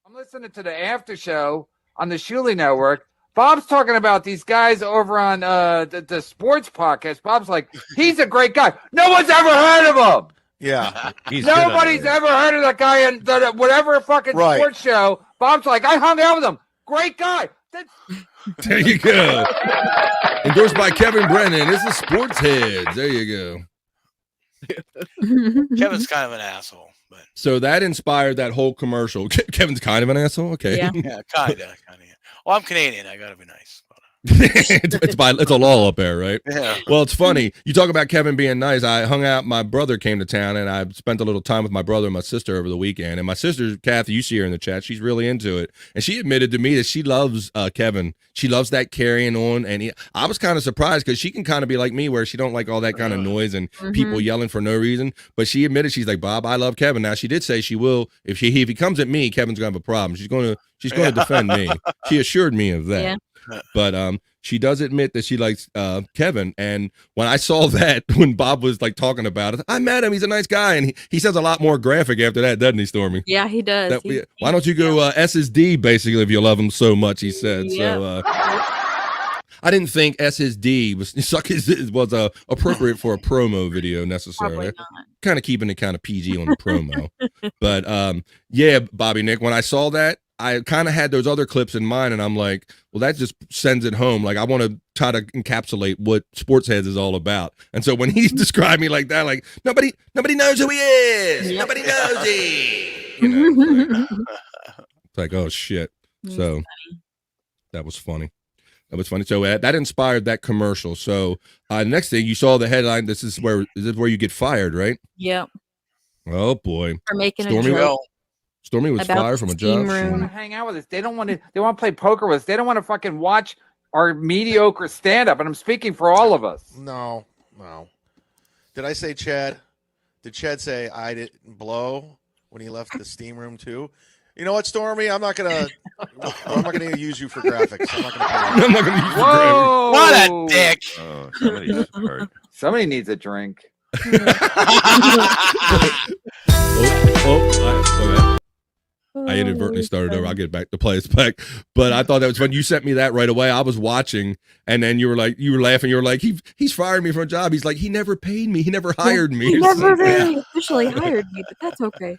I'm listening to the after show on the Shuli Network. Bob's talking about these guys over on the sports podcast. Bob's like, he's a great guy. No one's ever heard of him. Yeah. Nobody's ever heard of that guy in whatever fucking sports show. Bob's like, I hung out with him. Great guy. There you go. Endorsed by Kevin Brennan. This is Sports Heads. There you go. Kevin's kind of an asshole, but so that inspired that whole commercial. Kevin's kind of an asshole. Okay. Yeah, kind of. Well, I'm Canadian. I gotta be nice. it's a law up there, right? Yeah. Well, it's funny. You talk about Kevin being nice. I hung out. My brother came to town, and I spent a little time with my brother and my sister over the weekend. And my sister, Kathy, you see her in the chat. She's really into it, and she admitted to me that she loves Kevin. She loves that carrying on. And I was kind of surprised because she can kind of be like me, where she don't like all that kind of noise and people yelling for no reason. But she admitted, she's like, Bob, I love Kevin. Now she did say she will if he comes at me, Kevin's gonna have a problem. She's gonna defend me. She assured me of that. Yeah. But she does admit that she likes Kevin. And when I saw that, when Bob was like talking about it, I met him. He's a nice guy. And he says a lot more graphic after that, doesn't he, Stormy? Yeah, he does. Why don't you go SSD, basically, if you love him so much, he said. Yeah. So I didn't think SSD was appropriate for a promo video necessarily. Kind of keeping it kind of PG on the promo. But yeah, Bobby Nick, when I saw that, I kind of had those other clips in mind, and I'm like, well, that just sends it home. Like, I want to try to encapsulate what Sports Heads is all about. And so when he described me like that, like, nobody knows who he is. Yep. Nobody knows him. You know, it's like, oh, shit. So that was funny. That was funny. So that inspired that commercial. So next thing, you saw the headline. This is where you get fired, right? Yep. Oh, boy. For making Stormy, a joke. Stormy was fired from a job. They want to hang out with us. They don't want to. They want to play poker with us. They don't want to fucking watch our mediocre stand-up. And I'm speaking for all of us. No. Did I say Chad? Did Chad say I didn't blow when he left the steam room too? You know what, Stormy? I'm not gonna use you for graphics. I'm not gonna use you for graphics. What a dick! Oh, somebody needs a drink. I inadvertently started over. I'll get back to play this back. But I thought that was when you sent me that right away. I was watching, and then you were laughing. You were like, he's fired me from a job. He's like, he never paid me. He never hired me. He never really officially hired me, but that's okay.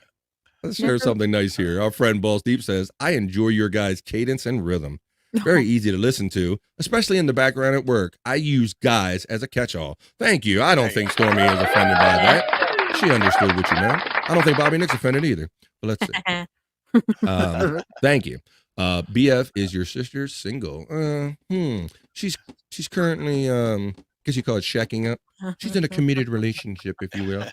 Let's share something nice here. Our friend Balls Deep says, I enjoy your guys' cadence and rhythm. Very easy to listen to, especially in the background at work. I use guys as a catch-all. Thank you. I don't think Stormy is offended by that. She understood what you meant. I don't think Bobby Nick's offended either. But let's see. Thank you. BF, is your sister single? She's currently guess you call it shacking up. She's in a committed relationship, if you will.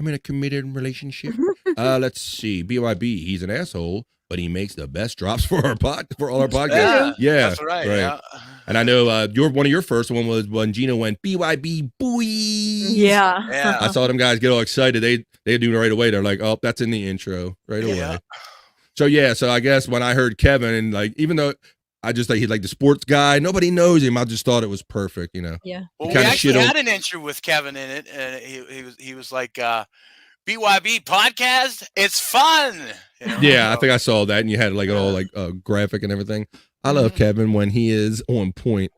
I'm in a committed relationship. Let's see. BYB, he's an asshole, but he makes the best drops for all our podcasts. Yeah, that's right. Yeah. And I know one of your first one was when Gino went BYB boy. Yeah. I saw them guys get all excited. They do it right away. They're like, oh, that's in the intro right away. So I guess when I heard Kevin, and like, even though I just like he's like the sports guy, nobody knows him. I just thought it was perfect, you know. Yeah. Well, we actually had an intro with Kevin in it, and he was like, BYB podcast, it's fun. You know? Yeah, I think I saw that, and you had like all like graphic and everything. I love Kevin when he is on point.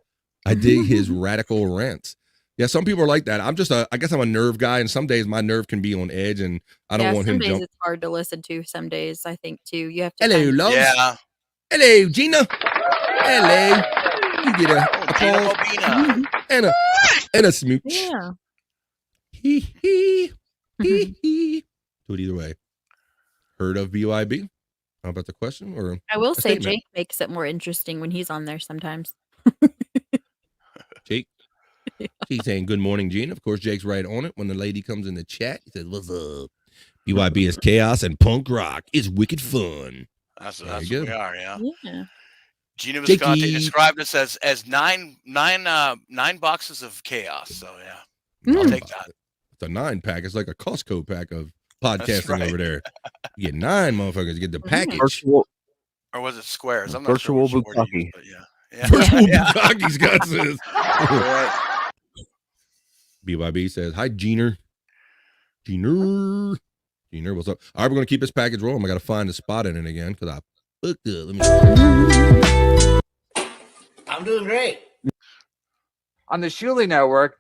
I dig his radical rants. Yeah, some people are like that. I guess I'm a nerve guy, and some days my nerve can be on edge, and I don't want him. Some days it's hard to listen to. Some days I think too. You have to. Hello, love. Yeah. Hello, Gina. Hello. You get a applause and a smooch. Yeah. Hee hee. Hee hee. Do it either way. Heard of BYB? How about the question? Or I will say Jake makes it more interesting when he's on there sometimes. Jake? She's saying good morning, Gene. Of course, Jake's right on it. When the lady comes in the chat, he says, what's up? BYB is chaos and punk rock. It's wicked fun. That's what we are, yeah. Gina Visconti described us as nine boxes of chaos. So yeah. I'll take that. It's a 9-pack. It's like a Costco pack of podcasting over there. You get 9 motherfuckers. You get the package. Or was it squares? I'm not virtual sure bukkake. Yeah. Virtual bukkake, Scott says. BYB says, hi, Jeaner. Jeaner, what's up? All right, we're going to keep this package rolling. I got to find a spot in it again because I booked it. Let me. I'm doing great. On the Shuli Network.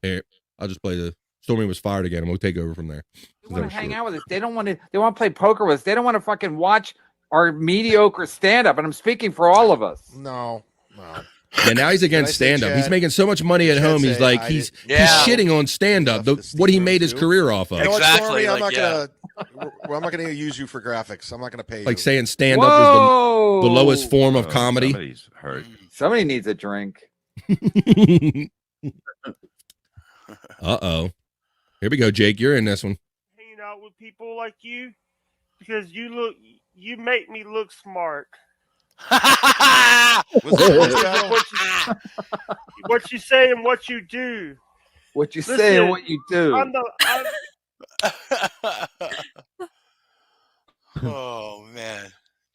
Here, I'll just play the Stormy was fired again, and we'll take over from there. They want to hang out with us. They don't want to. They want to play poker with us. They don't want to fucking watch our mediocre stand-up. And I'm speaking for all of us. No. Yeah, now he's against stand-up. He's making so much money at home. He's like he's shitting on stand-up. What he made his career off of. You know what, Stormy? I'm not I'm not going to use you for graphics. I'm not going to pay you. Like saying stand up is the lowest form of comedy. Somebody's hurt. Somebody needs a drink. Uh-oh. Here we go, Jake. You're in this one. Hanging out with people like you because you make me look smart. What you say and what you do. What you say and what you do. Oh man,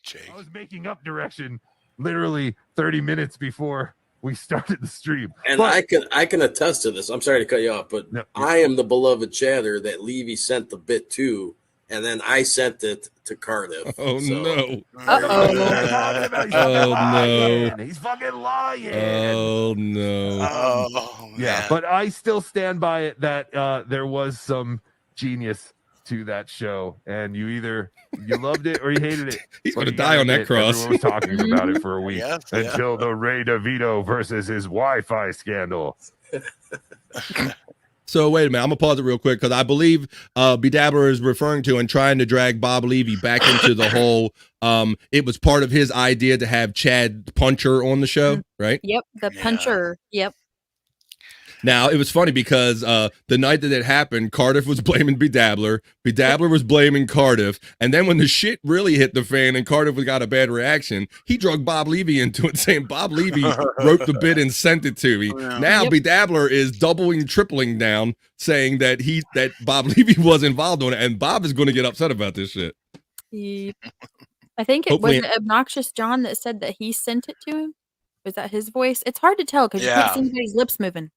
Jake. I was making up direction literally 30 minutes before we started the stream. And but, I can attest to this. I'm sorry to cut you off, but no, I am the beloved chatter that Levy sent the bit to, and then I sent it to Cardiff. Oh so. No. Oh no. He's fucking lying. Oh no. Oh man. Yeah, but I still stand by it that there was some genius to that show, and you loved it or you hated it. He's going to die on that cross. Everyone was talking about it for a week until the Ray DeVito versus his Wi-Fi scandal. So wait a minute, I'm gonna pause it real quick because I believe Bedabbler is referring to and trying to drag Bob Levy back into the whole. It was part of his idea to have Chad Puncher on the show, right? Yep, the Puncher. Yep. Now, it was funny because the night that it happened, Cardiff was blaming Bedabbler. Bedabbler was blaming Cardiff. And then when the shit really hit the fan and Cardiff got a bad reaction, he drug Bob Levy into it, saying Bob Levy wrote the bit and sent it to me. Now, Bedabbler is doubling, tripling down, saying that Bob Levy was involved on it. And Bob is going to get upset about this shit. I think it was Obnoxious John that said that he sent it to him. Was that his voice? It's hard to tell because you can't see anybody's lips moving.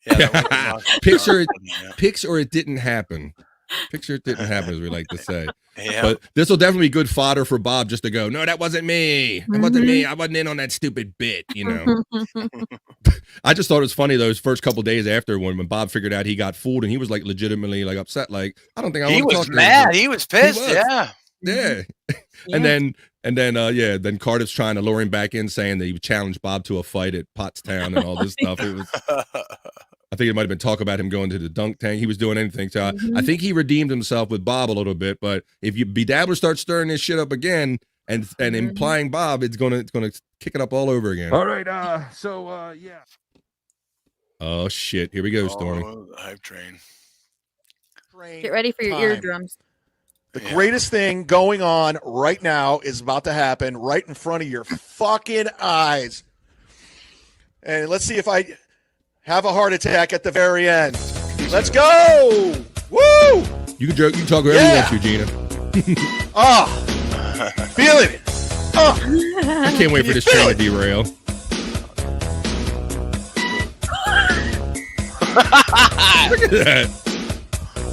Yeah, picture it didn't happen. Picture it didn't happen, as we like to say. Yeah. But this will definitely be good fodder for Bob just to go, no, that wasn't me. That wasn't me. I wasn't in on that stupid bit, you know. I just thought it was funny those first couple days after when Bob figured out he got fooled and he was like legitimately like upset. Like, I don't think I want to talk to him. He was mad. He was pissed. Yeah. And then Cardiff's trying to lure him back in, saying that he challenged Bob to a fight at Pottstown and all this stuff. It was, I think it might have been talk about him going to the dunk tank. He was doing anything. So I think he redeemed himself with Bob a little bit. But if you Bedabbler starts stirring this shit up again and implying Bob, it's gonna kick it up all over again. All right. Yeah. Oh shit! Here we go, Stormy. Hype train. Get ready for your eardrums. The greatest thing going on right now is about to happen right in front of your fucking eyes. And let's see if I have a heart attack at the very end. Let's go! Woo! You can joke. You can talk wherever you want to, Gina. Feeling it. I can't wait for this train to derail. Look at that.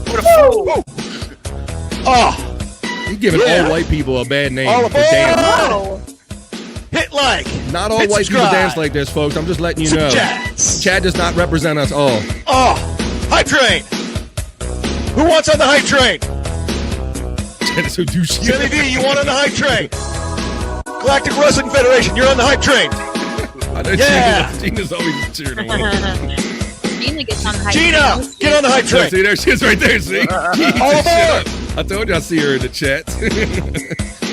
What a fool. You're giving all white people a bad name for dancing. Hit like. Not all white people dance like this, folks. I'm just letting you know. Chad does not represent us all. Hype train. Who wants on the hype train? Chad is so douchey. Jenny V, you want on the hype train? Galactic Wrestling Federation, you're on the hype train. I know Gina's always cheering. Gina gets on the hype train. Gina, get on the hype train. See, there she is right there. See? All aboard. I told you I see her in the chat.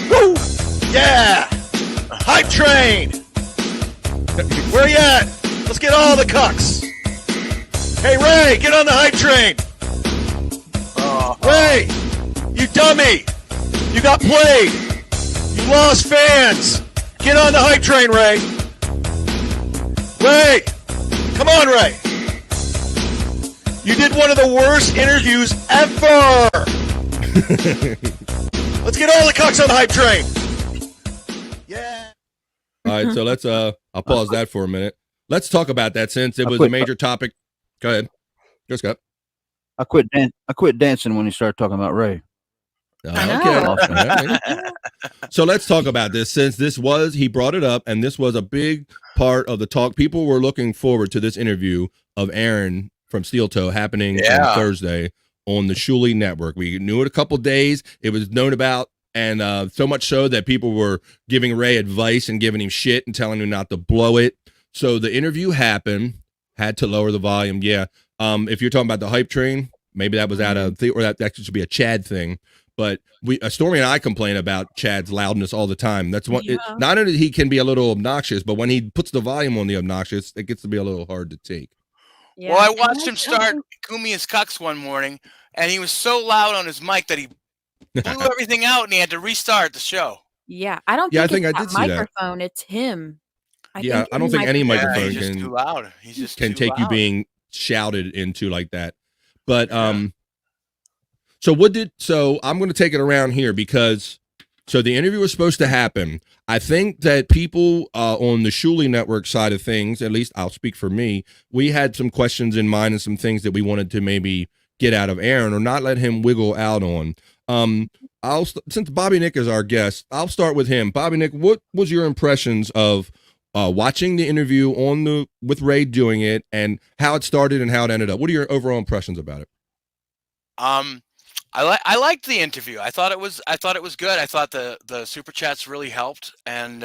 Woo! Yeah! Hype train! Where you at? Let's get all the cucks. Hey, Ray, get on the hype train. Ray, you dummy. You got played. You lost fans. Get on the hype train, Ray. Ray, come on, Ray. You did one of the worst interviews ever. Let's get all the cucks on the hype train. Yeah. All right, so let's I'll pause that for a minute. Let's talk about that since it was a major topic. Go ahead. Go, Scott. I quit dancing when he started talking about Ray. Okay. So let's talk about this since he brought it up and this was a big part of the talk. People were looking forward to this interview of Aaron from Steel Toe happening on Thursday on the Shuli Network. We knew it a couple days. It was known about, and so much so that people were giving Ray advice and giving him shit and telling him not to blow it. So the interview happened, had to lower the volume. Yeah. If you're talking about the hype train, maybe that was out of or that should be a Chad thing. But Stormy and I complain about Chad's loudness all the time. That's one. Yeah. Not only he can be a little obnoxious, but when he puts the volume on the obnoxious, it gets to be a little hard to take. Yeah. Well, I And watched I him don't start think Kumi as Cucks one morning, and he was so loud on his mic that he blew everything out, and he had to restart the show. Yeah, I don't Yeah, I think think it's I that did see that. microphone, it's him. Yeah, I don't think any Yeah, microphone he's just too loud. He's just can too take you loud. being shouted into like that. But so I'm going to take it around here because the interview was supposed to happen. I think that people on the Shuli Network side of things, at least I'll speak for me, we had some questions in mind and some things that we wanted to maybe get out of Aaron or not let him wiggle out on. Since Bobby Nick is our guest, I'll start with him. Bobby Nick, what was your impressions of watching the interview with Ray doing it and how it started and how it ended up? What are your overall impressions about it? I liked the interview. I thought it was good. I thought the super chats really helped, and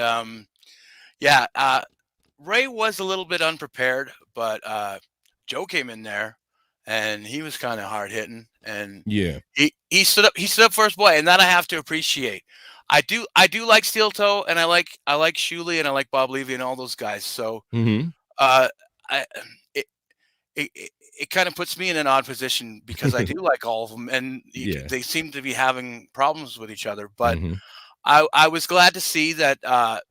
Ray was a little bit unprepared, but Joe came in there and he was kind of hard hitting, and he stood up for his boy, and that I have to appreciate. I do like Steel Toe, and I like Shuli, and I like Bob Levy and all those guys. So it kind of puts me in an odd position because I do like all of them, and they seem to be having problems with each other. But I was glad to see that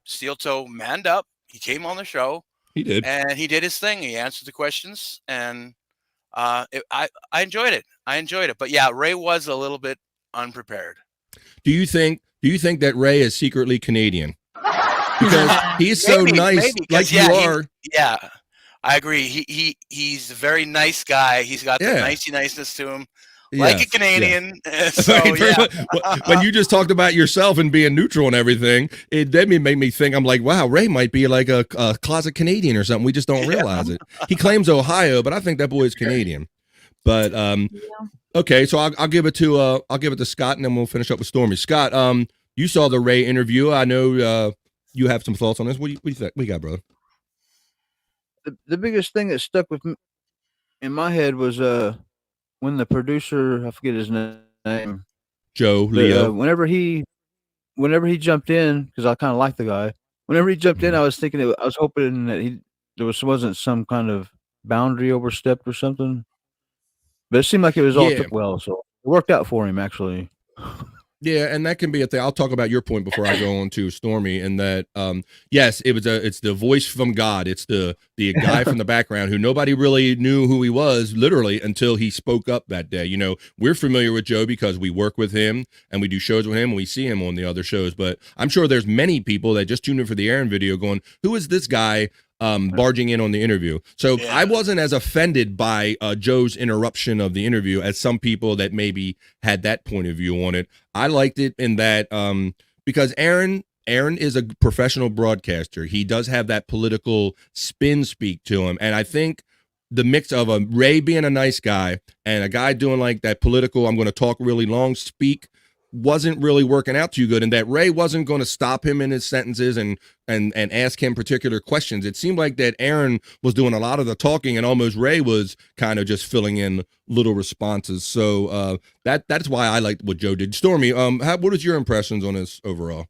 Steel Toe manned up. He came on the show. He did, and he did his thing. He answered the questions, and I enjoyed it. But yeah, Ray was a little bit unprepared. Do you think that Ray is secretly Canadian? Because he's so nice, like you are. Yeah, I agree. He's a very nice guy. He's got the niceness to him, like a Canadian. So when you just talked about yourself and being neutral and everything, it made me think. I'm like, wow, Ray might be like a closet Canadian or something. We just don't realize it. He claims Ohio, but I think that boy is Canadian. But okay, so I'll give it to Scott, and then we'll finish up with Stormy. Scott, you saw the Ray interview. I know you have some thoughts on this. What do you think? What you got, brother? The biggest thing that stuck with me in my head was when the producer, I forget his name, Joe Leo. Whenever he jumped in, because I kind of like the guy. Whenever he jumped in, I was hoping that there wasn't some kind of boundary overstepped or something. But it seemed like it was all took well, so it worked out for him actually. Yeah, and that can be a thing. I'll talk about your point before I go on to Stormy, and that yes, it's the voice from God. It's the guy from the background who nobody really knew who he was, literally, until he spoke up that day. You know, we're familiar with Joe because we work with him and we do shows with him and we see him on the other shows. But I'm sure there's many people that just tuned in for the Aaron video going, who is this guy barging in on the interview? So I wasn't as offended by Joe's interruption of the interview as some people that maybe had that point of view on it. I liked it in that because Aaron is a professional broadcaster. He does have that political spin speak to him, and I think the mix of a Ray being a nice guy and a guy doing like that political, I'm going to talk really long speak, wasn't really working out too good, and that Ray wasn't going to stop him in his sentences and ask him particular questions. It seemed like that Aaron was doing a lot of the talking and almost Ray was kind of just filling in little responses. So that's why I liked what Joe did. Stormy, what was your impressions on this overall?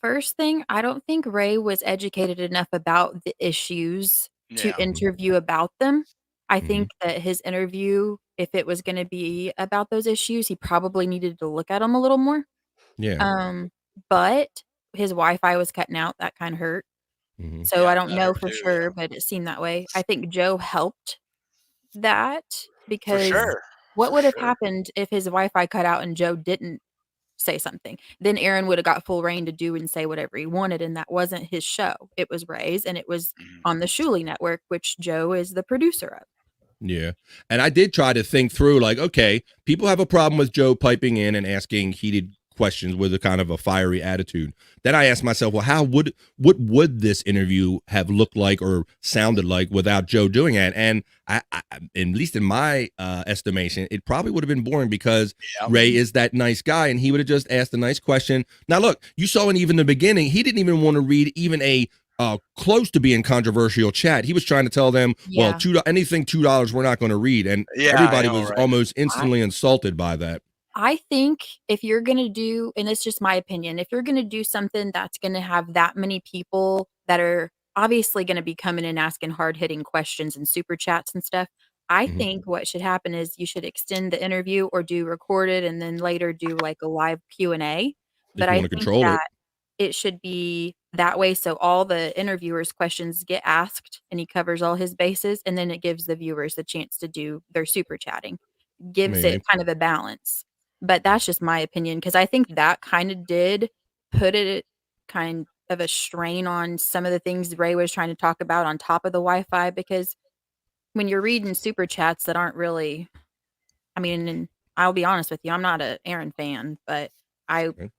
First thing, I don't think Ray was educated enough about the issues to interview about them. I think that his interview, if it was going to be about those issues, he probably needed to look at them a little more. Yeah. But his Wi-Fi was cutting out. That kind of hurt. So I don't know for sure, but it seemed that way. I think Joe helped that because what would have happened if his Wi-Fi cut out and Joe didn't say something? Then Aaron would have got full reign to do and say whatever he wanted, and that wasn't his show. It was Ray's, and it was on the Shuli Network, which Joe is the producer of. Yeah. And I did try to think through, like, okay, people have a problem with Joe piping in and asking heated questions with a kind of a fiery attitude. Then I asked myself, well, what would this interview have looked like or sounded like without Joe doing it? And I at least in my estimation, it probably would have been boring because Ray is that nice guy and he would have just asked a nice question. Now, look, you saw in even the beginning, he didn't even want to read even a close to being controversial chat. He was trying to tell them, well, anything $2 we're not going to read. And everybody was almost instantly insulted by that. I think if you're gonna do, and it's just my opinion, if you're gonna do something that's gonna have that many people that are obviously gonna be coming in asking hard-hitting questions and super chats and stuff, I Mhm. think what should happen is you should extend the interview or do recorded and then later do, like, a live Q&A, If but you I wanna think control it. that it should be that way so all the interviewers' questions get asked and he covers all his bases, and then it gives the viewers the chance to do their super chatting. Gives it Maybe. kind of a balance. But that's just my opinion because I think that kinda did put it kind of a strain on some of the things Ray was trying to talk about on top of the Wi-Fi because when you're reading super chats that aren't really I mean, and I'll be honest with you, I'm not a Aaron fan, but I Okay.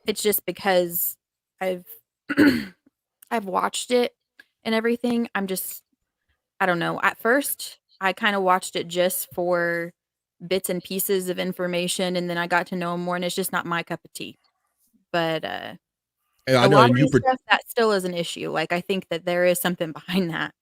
it's just because I've I've watched it and everything. I don't know. At first, I kinda watched it just for bits and pieces of information, and then I got to know him more, and it's just not my cup of tea. But, And I the know, and lottery you stuff, that still is an issue. Like, I think that there is something behind that.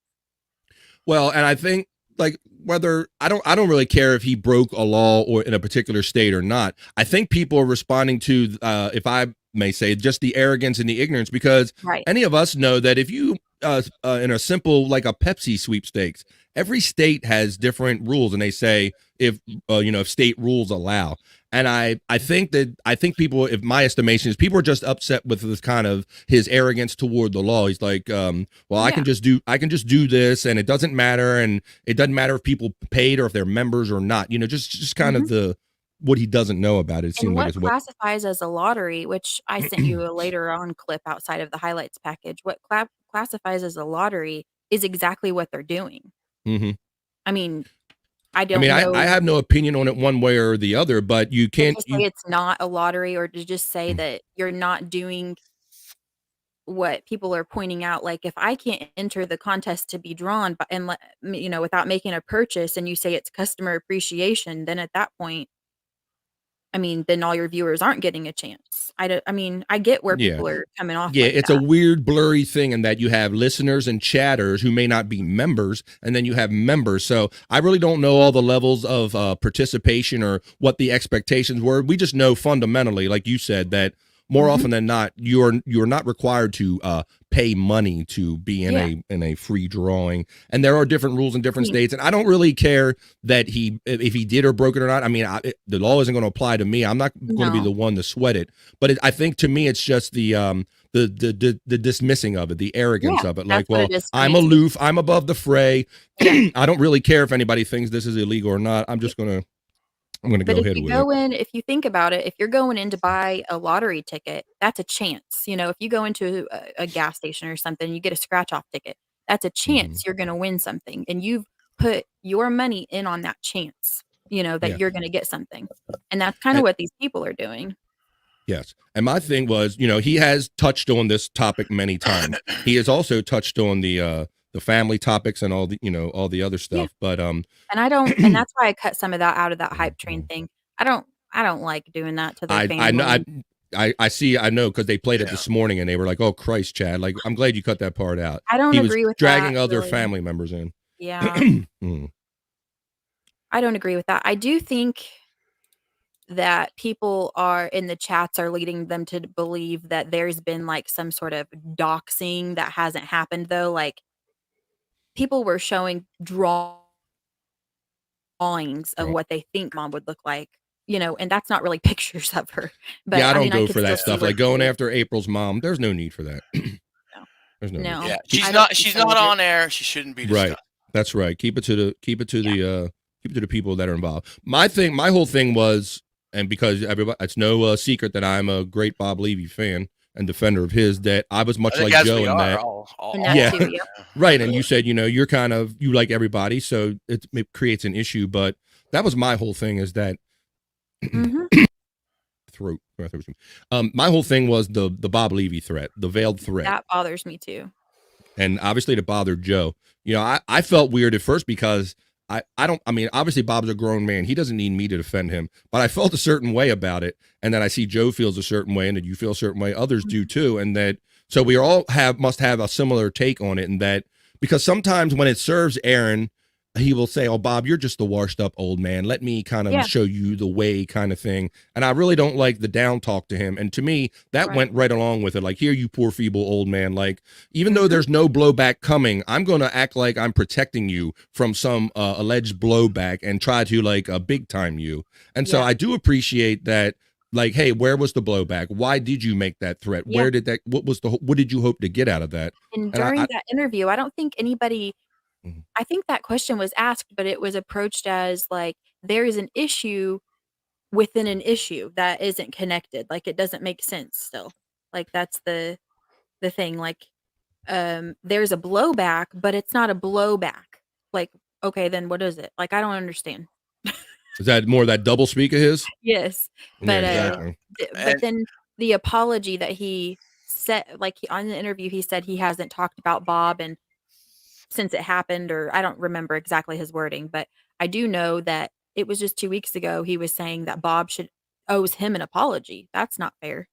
Well, and I think like whether I don't really care if he broke a law or in a particular state or not. I think people are responding to if I may say just the arrogance and the ignorance because Right. any of us know that if you in a simple like a Pepsi sweepstakes, every state has different rules and they say if if state rules allow. And I think people, if my estimation is people are just upset with this kind of his arrogance toward the law. He's like, well, I can just do this and it doesn't matter. And it doesn't matter if people paid or if they're members or not, just kind of what he doesn't know about it. It And seems like what it's what. classifies as a lottery, which I sent you a later on clip outside of the highlights package, what classifies as a lottery is exactly what they're doing. Mm-hmm. I mean, I I mean, don't I know have no opinion on it one way or the other, but you but can't, to say it's not a lottery or to just say that you're not doing what people are pointing out, like, if I can't enter the contest to be drawn but and let without making a purchase and you say it's customer appreciation, then at that point, I mean, then all your viewers aren't getting a chance. I mean, I get where yeah. people are coming off Yeah, like it's a that. weird, blurry thing in that you have listeners and chatters who may not be members, and then you have members. So I really don't know all the levels of participation or what the expectations were. We just know fundamentally, like you said, that more often than not, you're not required to pay money to be in a free drawing, and there are different rules in different states. And I don't really care that if he did or broke it or not. I mean, the law isn't going to apply to me. I'm not going to be the one to sweat it. But I think to me, it's just the dismissing of it, the arrogance of it. Like, well, I'm aloof, I'm above the fray. I don't really care if anybody thinks this is illegal or not. I'm gonna But go ahead with it. if you think about it, if you're going in to buy a lottery ticket, that's a chance. If you go into a gas station or something, you get a scratch off ticket. That's a chance you're going to win something, and you've put your money in on that chance. That you're going to get something, and that's kind of what these people are doing. Yes. And my thing was, he has touched on this topic many times. He has also touched on the family topics and all the other stuff. But and that's why I cut some of that out of that hype train thing. I don't like doing that to their family. I know because they played it this morning and they were like, "Oh Christ, Chad!" Like, I'm glad you cut that part out. I don't agree with dragging that, other really. family members in. Yeah. I don't agree with that. I do think that people in the chats are leading them to believe that there's been like some sort of doxing that hasn't happened though. Like people were showing drawings of what they think mom would look like, and that's not really pictures of her. But I don't go could for that still stuff. see Like going after April's mom. There's no need for that. There's no need. Yeah, she's not on air. She shouldn't be discussed. Right. That's right. Keep it to the people that are involved. My whole thing was, and because everybody, it's no secret that I'm a great Bob Levy fan and defender of his, that I was much like Joe in that. Right. And you said, you're you like everybody, so it creates an issue. But that was my whole thing is that my whole thing was the Bob Levy threat, the veiled threat. That bothers me too. And obviously it bothered Joe. I felt weird at first because obviously Bob's a grown man. He doesn't need me to defend him, but I felt a certain way about it. And then I see Joe feels a certain way and that you feel a certain way. Others do too. And that, so we all must have a similar take on it. And that, because sometimes when it serves Aaron, he will say, "Oh, Bob, you're just the washed up old man. Let me kind of Yeah. show you the way," kind of thing. And I really don't like the down talk to him. And to me, that went right along with it. Like, here, you poor feeble old man. Like, even though there's no blowback coming, I'm going to act like I'm protecting you from some alleged blowback and try to like big time you. And so I do appreciate that. Like, hey, where was the blowback? Why did you make that threat? Yeah. Where did that? What did you hope to get out of that? And And during that interview, I don't think anybody, I think that question was asked, but it was approached as like, there is an issue within an issue that isn't connected. Like, it doesn't make sense still. Like, that's the thing. Like, there's a blowback, but it's not a blowback. Like, okay, then what is it? Like, I don't understand. Is that more that double speak of his? Yes. Yeah, But exactly. but then the apology that he said, like, on the interview, he said he hasn't talked about Bob and since it happened, or I don't remember exactly his wording, but I do know that it was just 2 weeks ago he was saying that Bob owes him an apology. That's not fair.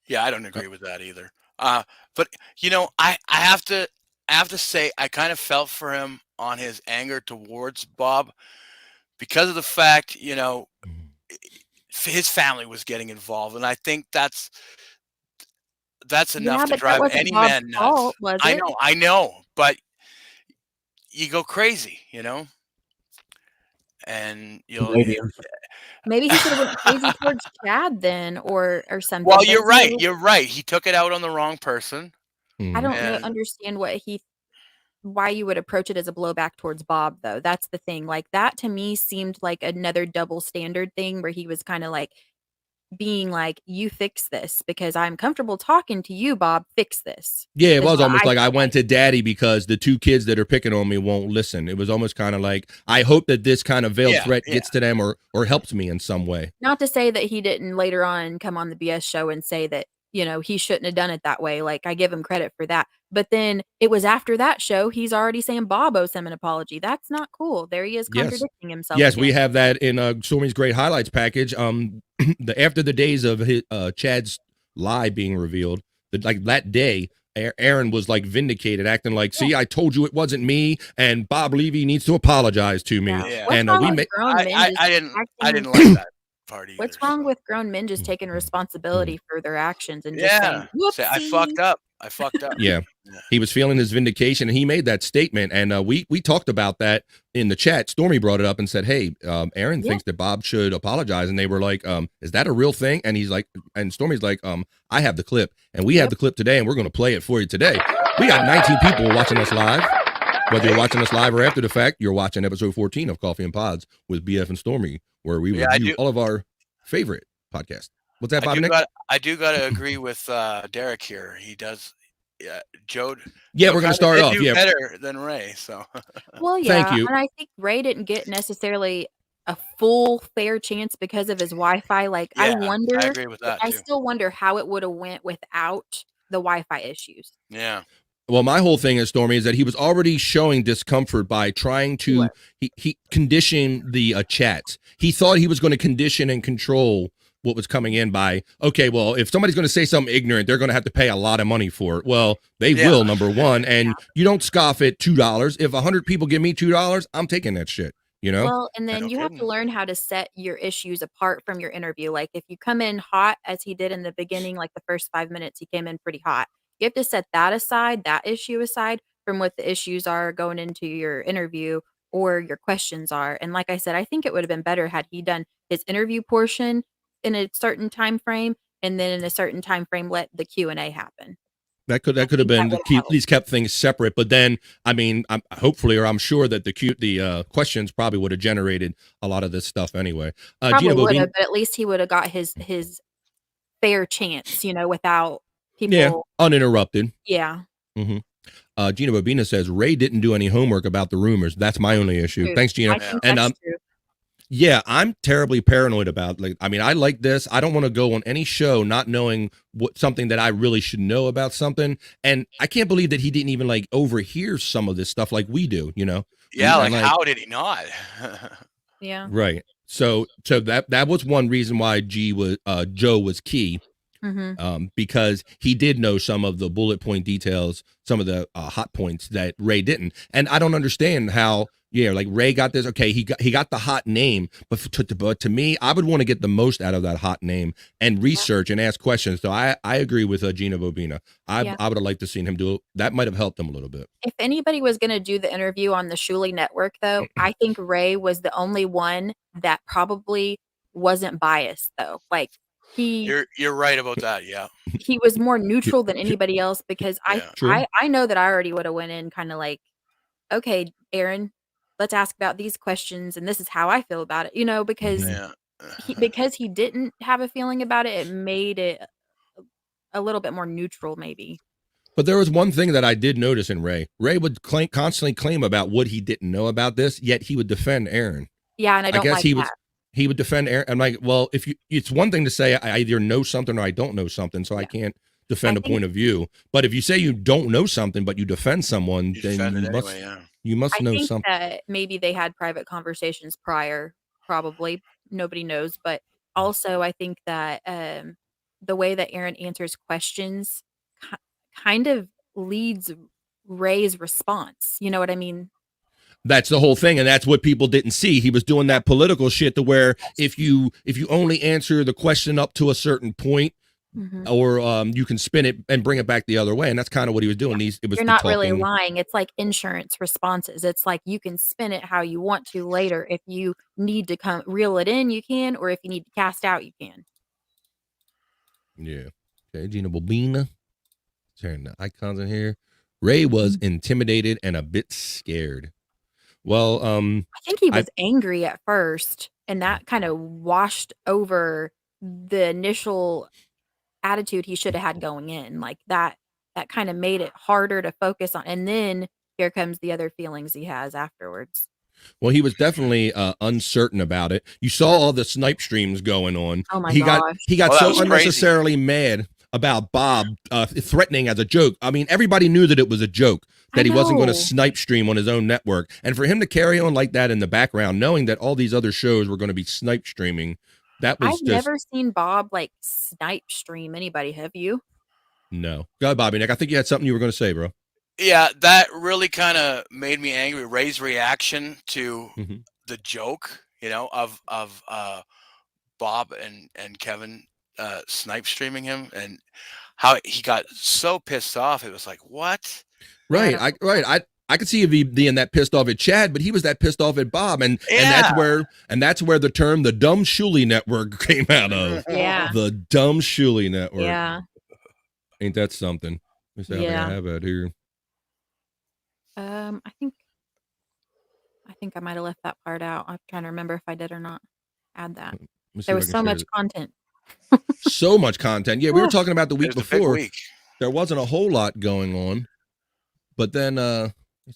Yeah, I don't agree with that either. But you know, I have to say I kind of felt for him on his anger towards Bob because of the fact, you know, his family was getting involved, and I think that's enough to drive any man nuts. Fault, was it? I know, but you go crazy, you know, and you'll. Maybe he should have went crazy towards Chad then, or something. Well, you're right. You're right. He took it out on the wrong person. I don't understand why you would approach it as a blowback towards Bob, though. That's the thing. Like, that to me seemed like another double standard thing where he was kind of like being like, you fix this because I'm comfortable talking to you, Bob, fix this. Yeah, it was almost like I went to daddy because the two kids that are picking on me won't listen. It was almost kind of like, I hope that this kind of veiled threat gets to them or helps me in some way. Not to say that he didn't later on come on the BS show and say that, you know, he shouldn't have done it that way. Like, I give him credit for that. But then it was after that show, he's already saying Bob owes him an apology. That's not cool. There he is contradicting himself. Yes, again. we have that in Stormy's great highlights package. After the days of his, Chad's lie being revealed, like that day, Aaron was like vindicated, acting like, "See, I told you it wasn't me, and Bob Levy needs to apologize to me." Yeah. And I didn't like that part either. What's wrong with grown men just taking responsibility for their actions and just saying, Say, I fucked up. I fucked up. Yeah. He was feeling his vindication, and he made that statement. And we talked about that in the chat. Stormy brought it up and said, "Hey, Aaron thinks that Bob should apologize." And they were like, "Is that a real thing?" And he's like, and Stormy's like, "I have the clip, and we have the clip today, and we're going to play it for you today." We got 19 people watching us live. Whether you're watching us live or after the fact, you're watching episode 14 of Coffee and Pods with BF and Stormy, where we review all of our favorite podcasts. What's that, Bob? I do got to agree with Derek here. He does. Yeah, Joe. Yeah, we're going to start off. Yeah, better than Ray. So. Well, yeah, thank you. And I think Ray didn't get necessarily a full fair chance because of his Wi-Fi. Like, I wonder. I agree with that. I still wonder how it would have went without the Wi-Fi issues. Yeah. Well, my whole thing is, Stormy, is that he was already showing discomfort by trying to he condition the chats. He thought he was going to condition and control what was coming in by, okay, well, if somebody's going to say something ignorant, they're going to have to pay a lot of money for it. Well, they will, number one, and you don't scoff at $2. If 100 people give me $2, I'm taking that shit. You know? Well, and then you have to learn how to set your issues apart from your interview. Like, if you come in hot, as he did in the beginning, like the first 5 minutes, he came in pretty hot. You have to set that aside, that issue aside, from what the issues are going into your interview or your questions are. And like I said, I think it would have been better had he done his interview portion in a certain time frame, and then in a certain time frame let the Q&A happen. That could have been at least kept things separate. But then, I mean, I'm sure that the questions probably would have generated a lot of this stuff anyway. Probably would have, but at least he would have got his fair chance, you know, without people uninterrupted. Yeah. Mm-hmm. Gina Bobina says Ray didn't do any homework about the rumors. That's my only issue. True. Thanks, Gina. And true. Yeah, I'm terribly paranoid about, like, I mean, I like this. I don't want to go on any show not knowing something that I really should know about something. And I can't believe that he didn't even like overhear some of this stuff like we do, you know? Yeah, like how did he not? Yeah. Right. So that was one reason why Joe was key. because he did know some of the bullet point details, some of the hot points that Ray didn't. And I don't understand how, like Ray got this. Okay, he got the hot name, but to me, I would want to get the most out of that hot name and research and ask questions. So I agree with Gina Bobina. I would have liked to seen him do it. That might have helped him a little bit. If anybody was going to do the interview on the Shuli Network, though, I think Ray was the only one that probably wasn't biased, though. Like You're right about that. Yeah. He was more neutral than anybody else because I know that I already would have went in kind of like, okay, Aaron, let's ask about these questions and this is how I feel about it, because he didn't have a feeling about it, it made it a little bit more neutral maybe. But there was one thing that I did notice in Ray. Ray would constantly claim about what he didn't know about this, yet he would defend Aaron. Yeah, and I don't like that. He would defend Aaron. I'm like, well, it's one thing to say I either know something or I don't know something, so I can't defend a point of view. But if you say you don't know something, but you defend someone, then you must know something. I think that maybe they had private conversations prior, probably. Nobody knows. But also, I think that the way that Aaron answers questions kind of leads Ray's response. You know what I mean? That's the whole thing, and that's what people didn't see. He was doing that political shit to where if you only answer the question up to a certain point, or you can spin it and bring it back the other way, and that's kind of what he was doing. You're not really lying. It's like insurance responses. It's like you can spin it how you want to later. If you need to reel it in, you can, or if you need to cast out, you can. Yeah. Okay, Gina Bobina. Turn the icons in here. Ray was intimidated and a bit scared. Well, I think he was angry at first, and that kind of washed over the initial attitude he should have had going in. Like that kind of made it harder to focus on. And then here comes the other feelings he has afterwards. Well, he was definitely uncertain about it. You saw all the snipe streams going on. Oh my gosh. He got so unnecessarily mad about Bob threatening as a joke. I mean, everybody knew that it was a joke, that he wasn't going to snipe stream on his own network. And for him to carry on like that in the background, knowing that all these other shows were going to be snipe streaming, that was I've never seen Bob like snipe stream anybody. Have you? No. Go ahead, Bobby Nick. I think you had something you were going to say, bro. Yeah, that really kind of made me angry. Ray's reaction to the joke, of Bob and Kevin snipe streaming him, and how he got so pissed off. It was like, what? Right. I could see if he being that pissed off at Chad, but he was that pissed off at Bob, and that's where the term the dumb Shuli Network came out of. Yeah. The dumb Shuli Network. Yeah. Ain't that something? Let me see how I have that here. I think I might have left that part out. I'm trying to remember if I did or not add that. There was so much content. So much content. Yeah, we were talking about the week before. There wasn't a whole lot going on. But then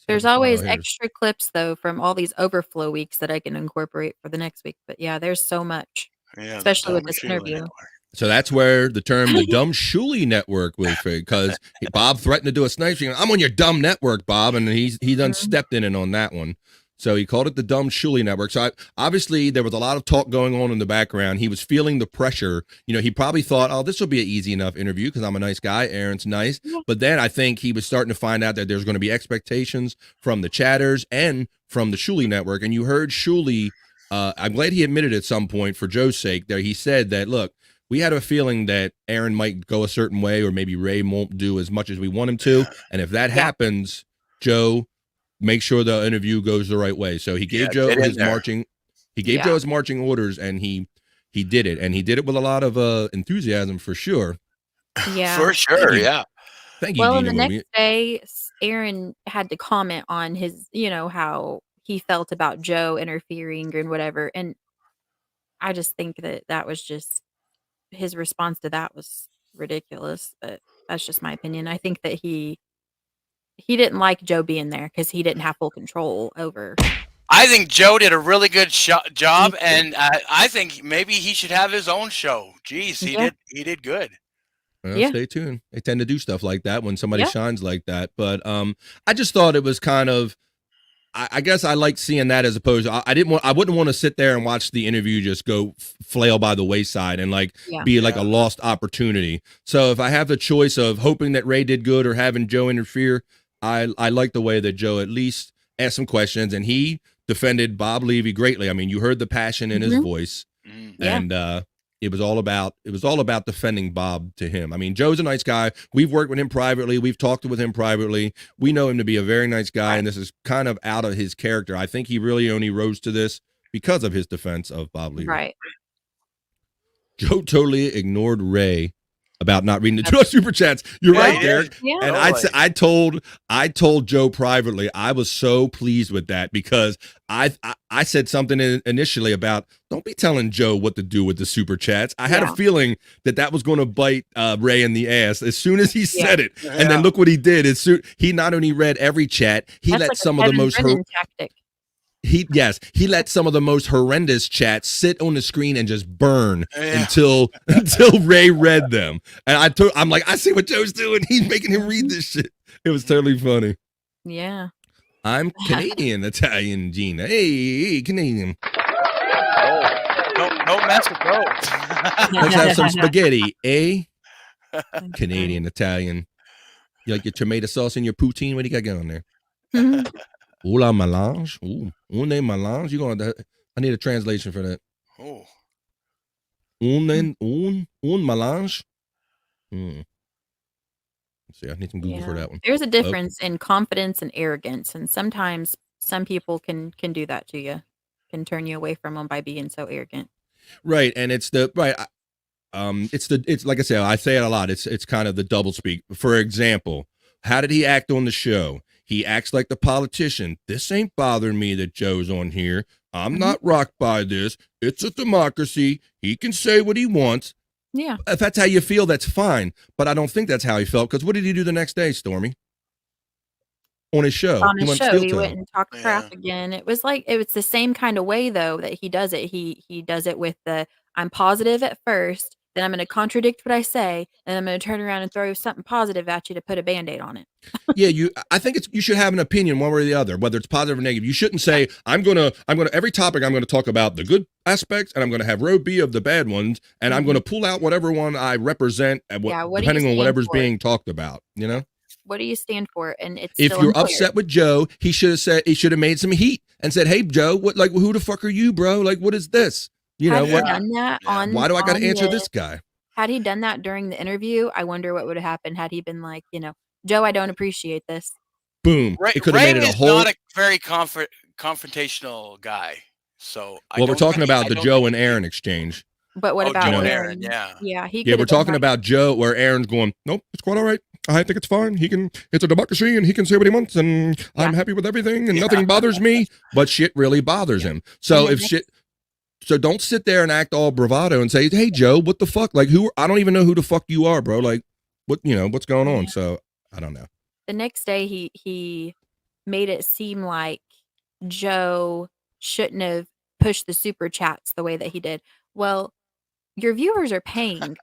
there's always extra clips though from all these overflow weeks that I can incorporate for the next week. But yeah, there's so much. Yeah, especially with this interview. So that's where the term the dumb Shuli Network was, because Bob threatened to do a snipe stream. I'm on your dumb network, Bob, and he done stepped in on that one. So he called it the dumb Shuli Network. So obviously there was a lot of talk going on in the background. He was feeling the pressure. He probably thought, oh, this will be an easy enough interview because I'm a nice guy. Aaron's nice. Yeah. But then I think he was starting to find out that there's going to be expectations from the chatters and from the Shuli Network. And you heard Shuli, I'm glad he admitted at some point for Joe's sake there. He said that, look, we had a feeling that Aaron might go a certain way, or maybe Ray won't do as much as we want him to. And if that happens, Joe, make sure the interview goes the right way. So he gave Joe his marching. He gave Joe his marching orders, and he did it, and he did it with a lot of enthusiasm for sure. Yeah, for sure. Yeah. Thank you. Well, Gina, and the next day, Aaron had to comment on his, how he felt about Joe interfering and whatever, and I just think that was just his response to that was ridiculous. But that's just my opinion. I think that he didn't like Joe being there because he didn't have full control over. I think Joe did a really good job, and I think maybe he should have his own show. Jeez, he did good. Well, stay tuned. They tend to do stuff like that when somebody shines like that. But I just thought it was kind of, I guess I like seeing that as opposed to I wouldn't want to sit there and watch the interview just go flail by the wayside and like be like a lost opportunity. So if I have the choice of hoping that Ray did good or having Joe interfere, I like the way that Joe at least asked some questions and he defended Bob Levy greatly. I mean, you heard the passion in his voice, and it was all about defending Bob to him. I mean, Joe's a nice guy. We've worked with him privately. We've talked with him privately. We know him to be a very nice guy, and this is kind of out of his character. I think he really only rose to this because of his defense of Bob Levy. Right. Joe totally ignored Ray about not reading the super chats. You're right, Derek. Yeah. And I told Joe privately, I was so pleased with that because I said something initially about don't be telling Joe what to do with the super chats. I had a feeling that was going to bite Ray in the ass as soon as he said it. And then look what he did. He not only read every chat, he let like some of the most tactic. He let some of the most horrendous chats sit on the screen and just burn until Ray read them. And I'm like, I see what Joe's doing. He's making him read this shit. It was totally funny. Yeah. I'm Canadian, Italian, Gina. Hey, Canadian. No mess with those. Let's have some spaghetti, eh? Canadian, Italian. You like your tomato sauce and your poutine? What do you got going there? Ooh la melange. Ooh, une melange. I need a translation for that. Oh. Un melange. Let's see, I need some Google for that one. There's a difference in confidence and arrogance, and sometimes some people can do that to you, can turn you away from them by being so arrogant. Right, and it's like I said, I say it a lot. It's kind of the double speak. For example, how did he act on the show? He acts like the politician. This ain't bothering me that Joe's on here. I'm not rocked by this. It's a democracy. He can say what he wants. Yeah. If that's how you feel, that's fine. But I don't think that's how he felt. Because what did he do the next day, Stormy? On his show. On his show, he went and talked crap again. It was the same kind of way, though, that he does it. He does it with I'm positive at first, then I'm going to contradict what I say, and I'm going to turn around and throw something positive at you to put a Band-Aid on it. I think you should have an opinion one way or the other, whether it's positive or negative. You shouldn't say, every topic I'm going to talk about the good aspects, and I'm going to have row B of the bad ones, and I'm going to pull out whatever one I represent, depending on whatever's being talked about, you know? What do you stand for? And it's if you're upset with Joe, he should have made some heat and said, "Hey, Joe, who the fuck are you, bro? Like, what is this? You know what? Why do I got to answer this guy?" Had he done that during the interview, I wonder what would have happened had he been like, Joe, I don't appreciate this. Boom. Ray, it could have made it a whole. Not a very confrontational guy. So we're talking about the Joe and Aaron exchange. But what about Joe and Aaron? Yeah. We're talking about Joe, where Aaron's going, nope, it's quite all right. I think it's fine. It's a democracy, and he can say what he wants, and I'm happy with everything, and nothing bothers me. But shit really bothers him. So So don't sit there and act all bravado and say, "Hey, Joe, what the fuck? Like, I don't even know who the fuck you are, bro. Like, what's going on?" So I don't know. The next day, he made it seem like Joe shouldn't have pushed the super chats the way that he did. Well, your viewers are paying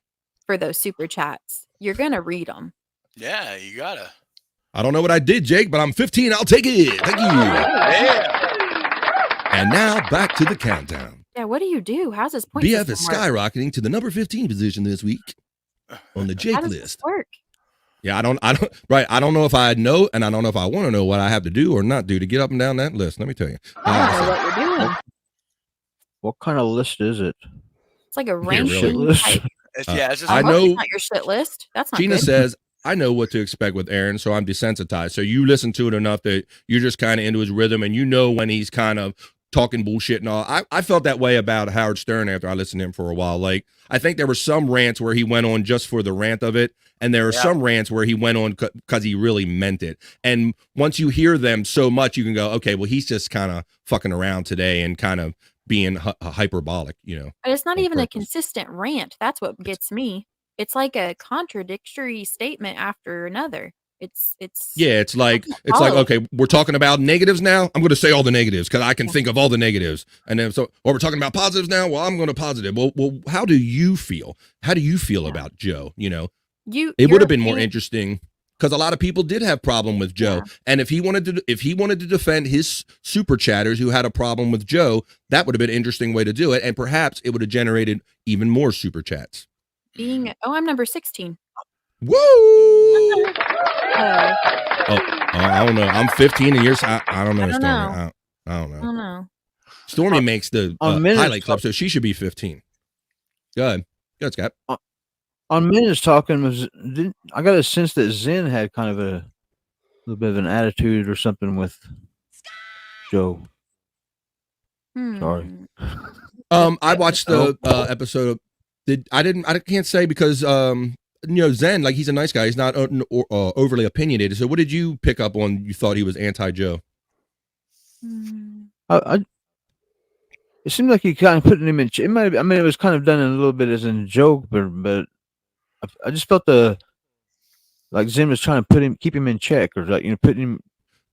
for those super chats. You're gonna read them. Yeah, you gotta. I don't know what I did, Jake, but I'm 15. I'll take it. Thank you. Yeah. And now back to the countdown. Yeah, what do you do? How's this point? BF is skyrocketing to the number 15 position this week on the Jake How does list. this work? Yeah, I don't know if I know, and I don't know if I want to know what I have to do or not do to get up and down that list. Let me tell you. I don't know what you're doing. What kind of list is it? It's like a ranking really? type. It's just I know. It's not your shit list. That's not Gina good. says, I know what to expect with Aaron, so I'm desensitized. So you listen to it enough that you're just kind of into his rhythm, and you know when he's kind of talking bullshit and all. I felt that way about Howard Stern after I listened to him for a while. Like, I think there were some rants where he went on just for the rant of it, and there are some rants where he went on because he really meant it. And once you hear them so much, you can go, okay, well, he's just kind of fucking around today and kind of being hyperbolic, you know. But it's not even a consistent rant. That's what gets me. It's like a contradictory statement after another. It's like okay, we're talking about negatives now. I'm going to say all the negatives because I can think of all the negatives, and then or we're talking about positives now. Well, I'm going to positive. Well, how do you feel? How do you feel about Joe? You know, it would have been more interesting because a lot of people did have problem with Joe, and if he wanted to defend his super chatters who had a problem with Joe, that would have been an interesting way to do it, and perhaps it would have generated even more super chats. I'm number 16. Woo! I don't know. I'm 15 and you're. I don't know, Stormy. I don't know. I don't know. Stormy makes the highlight clip, so she should be 15. Go ahead. Go ahead, Scott. On Minutes talking, I got a sense that Zen had kind of a little bit of an attitude or something with Joe. Sorry. I watched the episode. I can't say because Zen, like, he's a nice guy. He's not overly opinionated. So what did you pick up on? You thought he was anti-Joe? It seemed like he kind of put him in. It might. I mean, it was kind of done in a little bit as a joke, but I just felt like Zen was trying to keep him in check, or like putting him.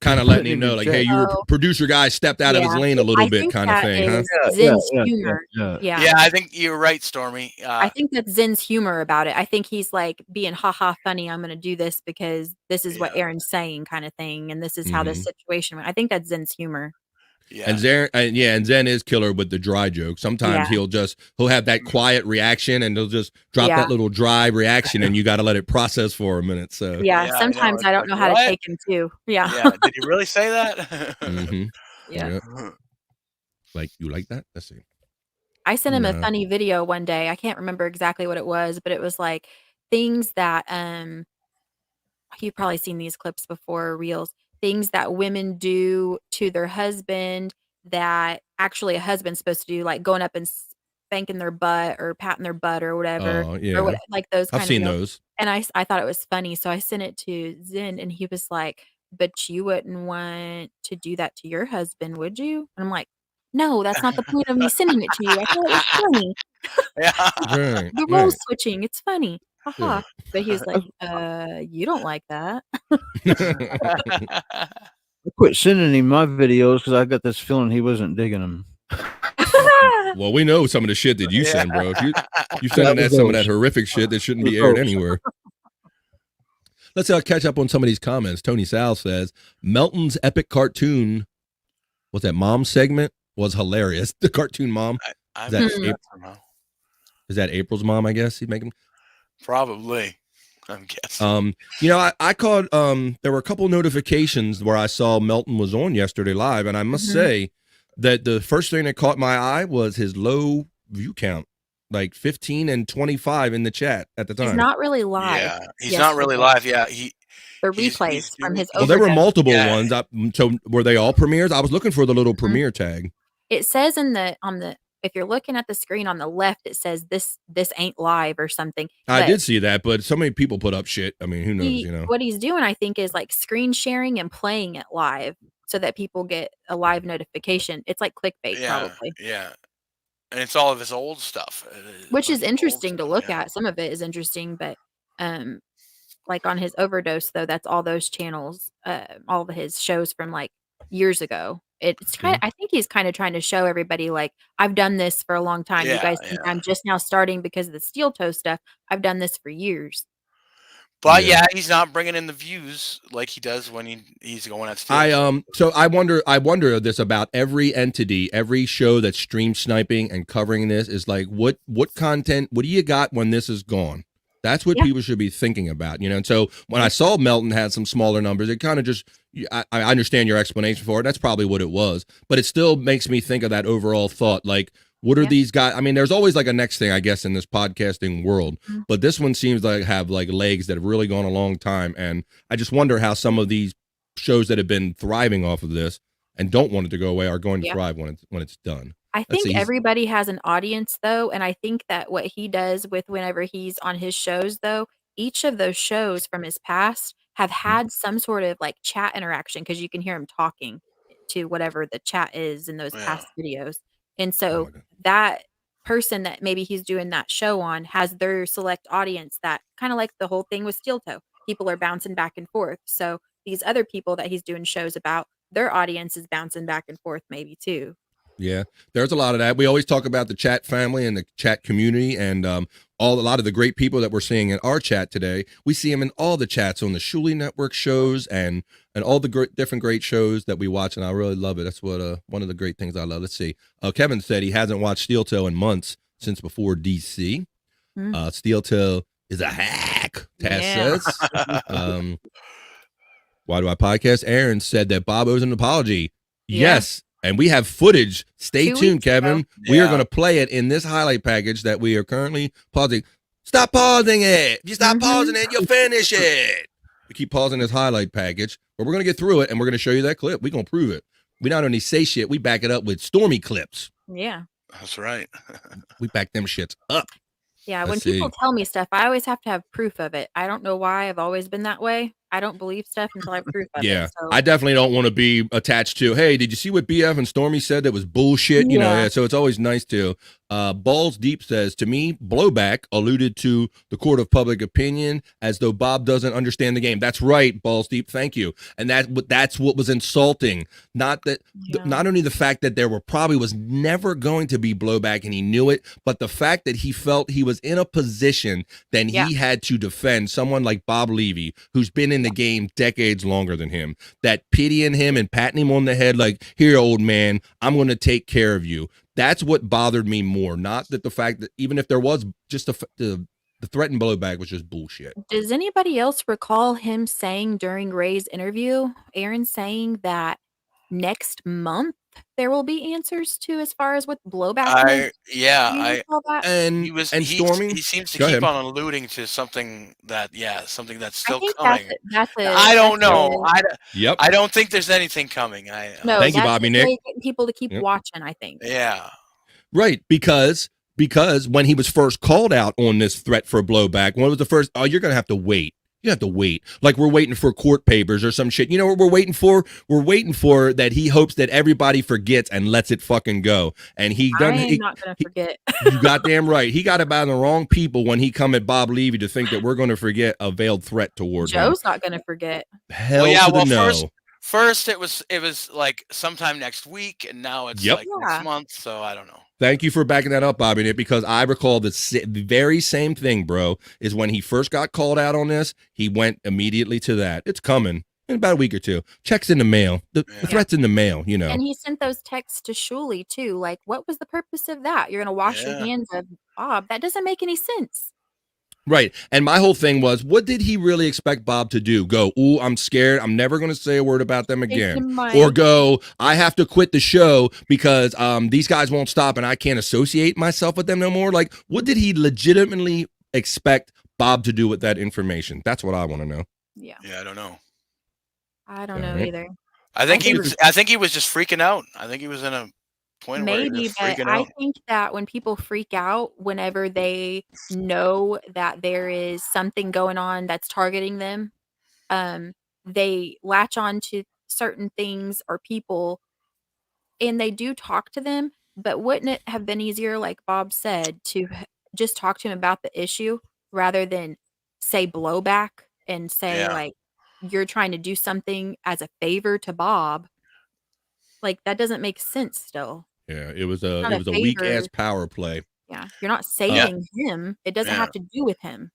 Kind of letting him know, like, hey, your producer guy stepped out of his lane a little bit, kind of thing, huh? Zen's humor. Yeah, I think you're right, Stormy. I think that's Zen's humor about it. I think he's like being haha funny. I'm going to do this because this is what Aaron's saying, kind of thing, and this is how this situation went. I think that's Zen's humor. Yeah. And Zen is killer with the dry joke. Sometimes he'll have that quiet reaction and he'll just drop that little dry reaction and you got to let it process for a minute. So sometimes I don't know how to take him too. Yeah. Did you really say that? Mm-hmm. Yeah. Like, you like that? Let's see. I sent him a funny video one day. I can't remember exactly what it was, but it was like things that you've probably seen these clips before, reels. Things that women do to their husband that actually a husband's supposed to do, like going up and spanking their butt or patting their butt or whatever. Oh, yeah. Or like those kind I've seen of those. And I thought it was funny. So I sent it to Zen and he was like, but you wouldn't want to do that to your husband, would you? And I'm like, no, that's not the point of me sending it to you. I thought it was funny. Right, The role switching. It's funny. Haha. But he was like, you don't like that. I quit sending him my videos because I got this feeling he wasn't digging them. Well, we know some of the shit that you send, bro. If you sending some of that horrific shit that shouldn't be aired anywhere. Let's catch up on some of these comments. Tony Sal says, Melton's epic cartoon, what's that, mom segment, was hilarious. The cartoon mom. Is that April's mom, I guess? He's making. Probably. I'm guessing. I caught there were a couple notifications where I saw Melton was on yesterday live, and I must say that the first thing that caught my eye was his low view count, like 15 and 25 in the chat at the time. He's not really live. Yeah, he's not really live. Yeah, the replays from his. Well, there were multiple ones. So were they all premieres? I was looking for the little premiere tag. It says if you're looking at the screen on the left, it says this ain't live or something. I did see that, but so many people put up shit. I mean, who knows, What he's doing, I think, is like screen sharing and playing it live so that people get a live notification. It's like clickbait, probably. Yeah. And it's all of his old stuff. Which is interesting to look at. Some of it is interesting, but like on his Overdose, though, that's all those channels, all of his shows from like years ago. It's kind of, I think he's kind of trying to show everybody, like, I've done this for a long time. You guys think I'm just now starting because of the steel toe stuff. I've done this for years. But he's not bringing in the views like he does when he's going at steel. So I wonder this about every entity, every show that's stream sniping and covering this is like, what content, what do you got when this is gone? That's what people should be thinking about, And so when I saw Melton had some smaller numbers, it kind of just, I understand your explanation for it. That's probably what it was, but it still makes me think of that overall thought. Like, what are these guys? I mean, there's always like a next thing, I guess, in this podcasting world, but this one seems like have like legs that have really gone a long time. And I just wonder how some of these shows that have been thriving off of this and don't want it to go away are going to thrive when it's done. I think everybody has an audience, though, and I think that what he does with whenever he's on his shows, though, each of those shows from his past have had some sort of like chat interaction because you can hear him talking to whatever the chat is in those past videos. And so that person that maybe he's doing that show on has their select audience that kind of like the whole thing with Steel Toe. People are bouncing back and forth. So these other people that he's doing shows about, their audience is bouncing back and forth maybe too. Yeah, there's a lot of that. We always talk about the chat family and the chat community. And a lot of the great people that we're seeing in our chat today, we see them in all the chats on the Shuli Network shows and all the different great shows that we watch, and I really love it. That's what one of the great things I love. Let's see. Kevin said he hasn't watched Steel Toe in months since before DC. Steel Toe is a hack, Taz says. Why do I podcast? Aaron said that Bob owes an apology. Yes. And we have footage. Stay tuned, Kevin. We are going to play it in this highlight package that we are currently pausing. Stop pausing it. If you stop pausing it, you'll finish it. We keep pausing this highlight package, but we're going to get through it, and we're going to show you that clip. We're going to prove it. We not only say shit, we back it up with Stormy clips. Yeah. That's right. We back them shits up. Yeah, when people tell me stuff, I always have to have proof of it. I don't know why. I've always been that way. I don't believe stuff until I have proof of it. So. I definitely don't want to be attached to, hey, did you see what BF and Stormy said that was bullshit? You know, so it's always nice to. Balls Deep says, to me, blowback alluded to the court of public opinion as though Bob doesn't understand the game. That's right, Balls Deep. Thank you. And that's what was insulting. Not that, not only the fact that there was never going to be blowback and he knew it, but the fact that he felt he was in a position then he had to defend someone like Bob Levy, who's been in the game decades longer than him, that pitying him and patting him on the head like, here, old man, I'm going to take care of you. That's what bothered me more. Not that the fact that even if there was just the threat and blowback was just bullshit. Does anybody else recall him saying during Ray's interview, Aaron saying that next month there will be answers to as far as what blowback meant? And he Stormy, he seems to go keep ahead. on alluding to something that's still think coming. that's I don't know. Yep. I don't think there's anything coming. No, Thank you, Bobby Nick. Getting people to keep watching, I think. Yeah. Right, because when he was first called out on this threat for blowback, when it was the first, oh, you're going to have to wait. You have to wait. Like we're waiting for court papers or some shit. You know what we're waiting for? We're waiting for that he hopes that everybody forgets and lets it fucking go. And I'm not going to forget. You goddamn right. He got about the wrong people when he come at Bob Levy to think that we're going to forget a veiled threat toward him. Joe's not going to forget. Hell to the no. First it was like sometime next week, and now it's like next month. So I don't know. Thank you for backing that up, Bobby Nick, because I recall the very same thing, bro, is when he first got called out on this, he went immediately to that. It's coming in about a week or two. Check's in the mail. The threat's in the mail, you know. And he sent those texts to Shuli, too. Like, what was the purpose of that? You're going to wash your hands of Bob. That doesn't make any sense. Right. And my whole thing was, what did he really expect Bob to do? Go, ooh, I'm scared. I'm never going to say a word about them again. Or go, I have to quit the show because these guys won't stop and I can't associate myself with them no more. Like, what did he legitimately expect Bob to do with that information? That's what I want to know. Yeah. Yeah, I don't know. I don't know either. I think he was just freaking out. I think he was in a point where he was freaking out. I think that when people freak out, whenever they know that there is something going on that's targeting them, they latch on to certain things or people, and they do talk to them. But wouldn't it have been easier, like Bob said, to just talk to him about the issue rather than say blowback and say like you're trying to do something as a favor to Bob? Like that doesn't make sense still. Yeah, it was a weak ass power play. Yeah, you're not saving him. It doesn't have to do with him.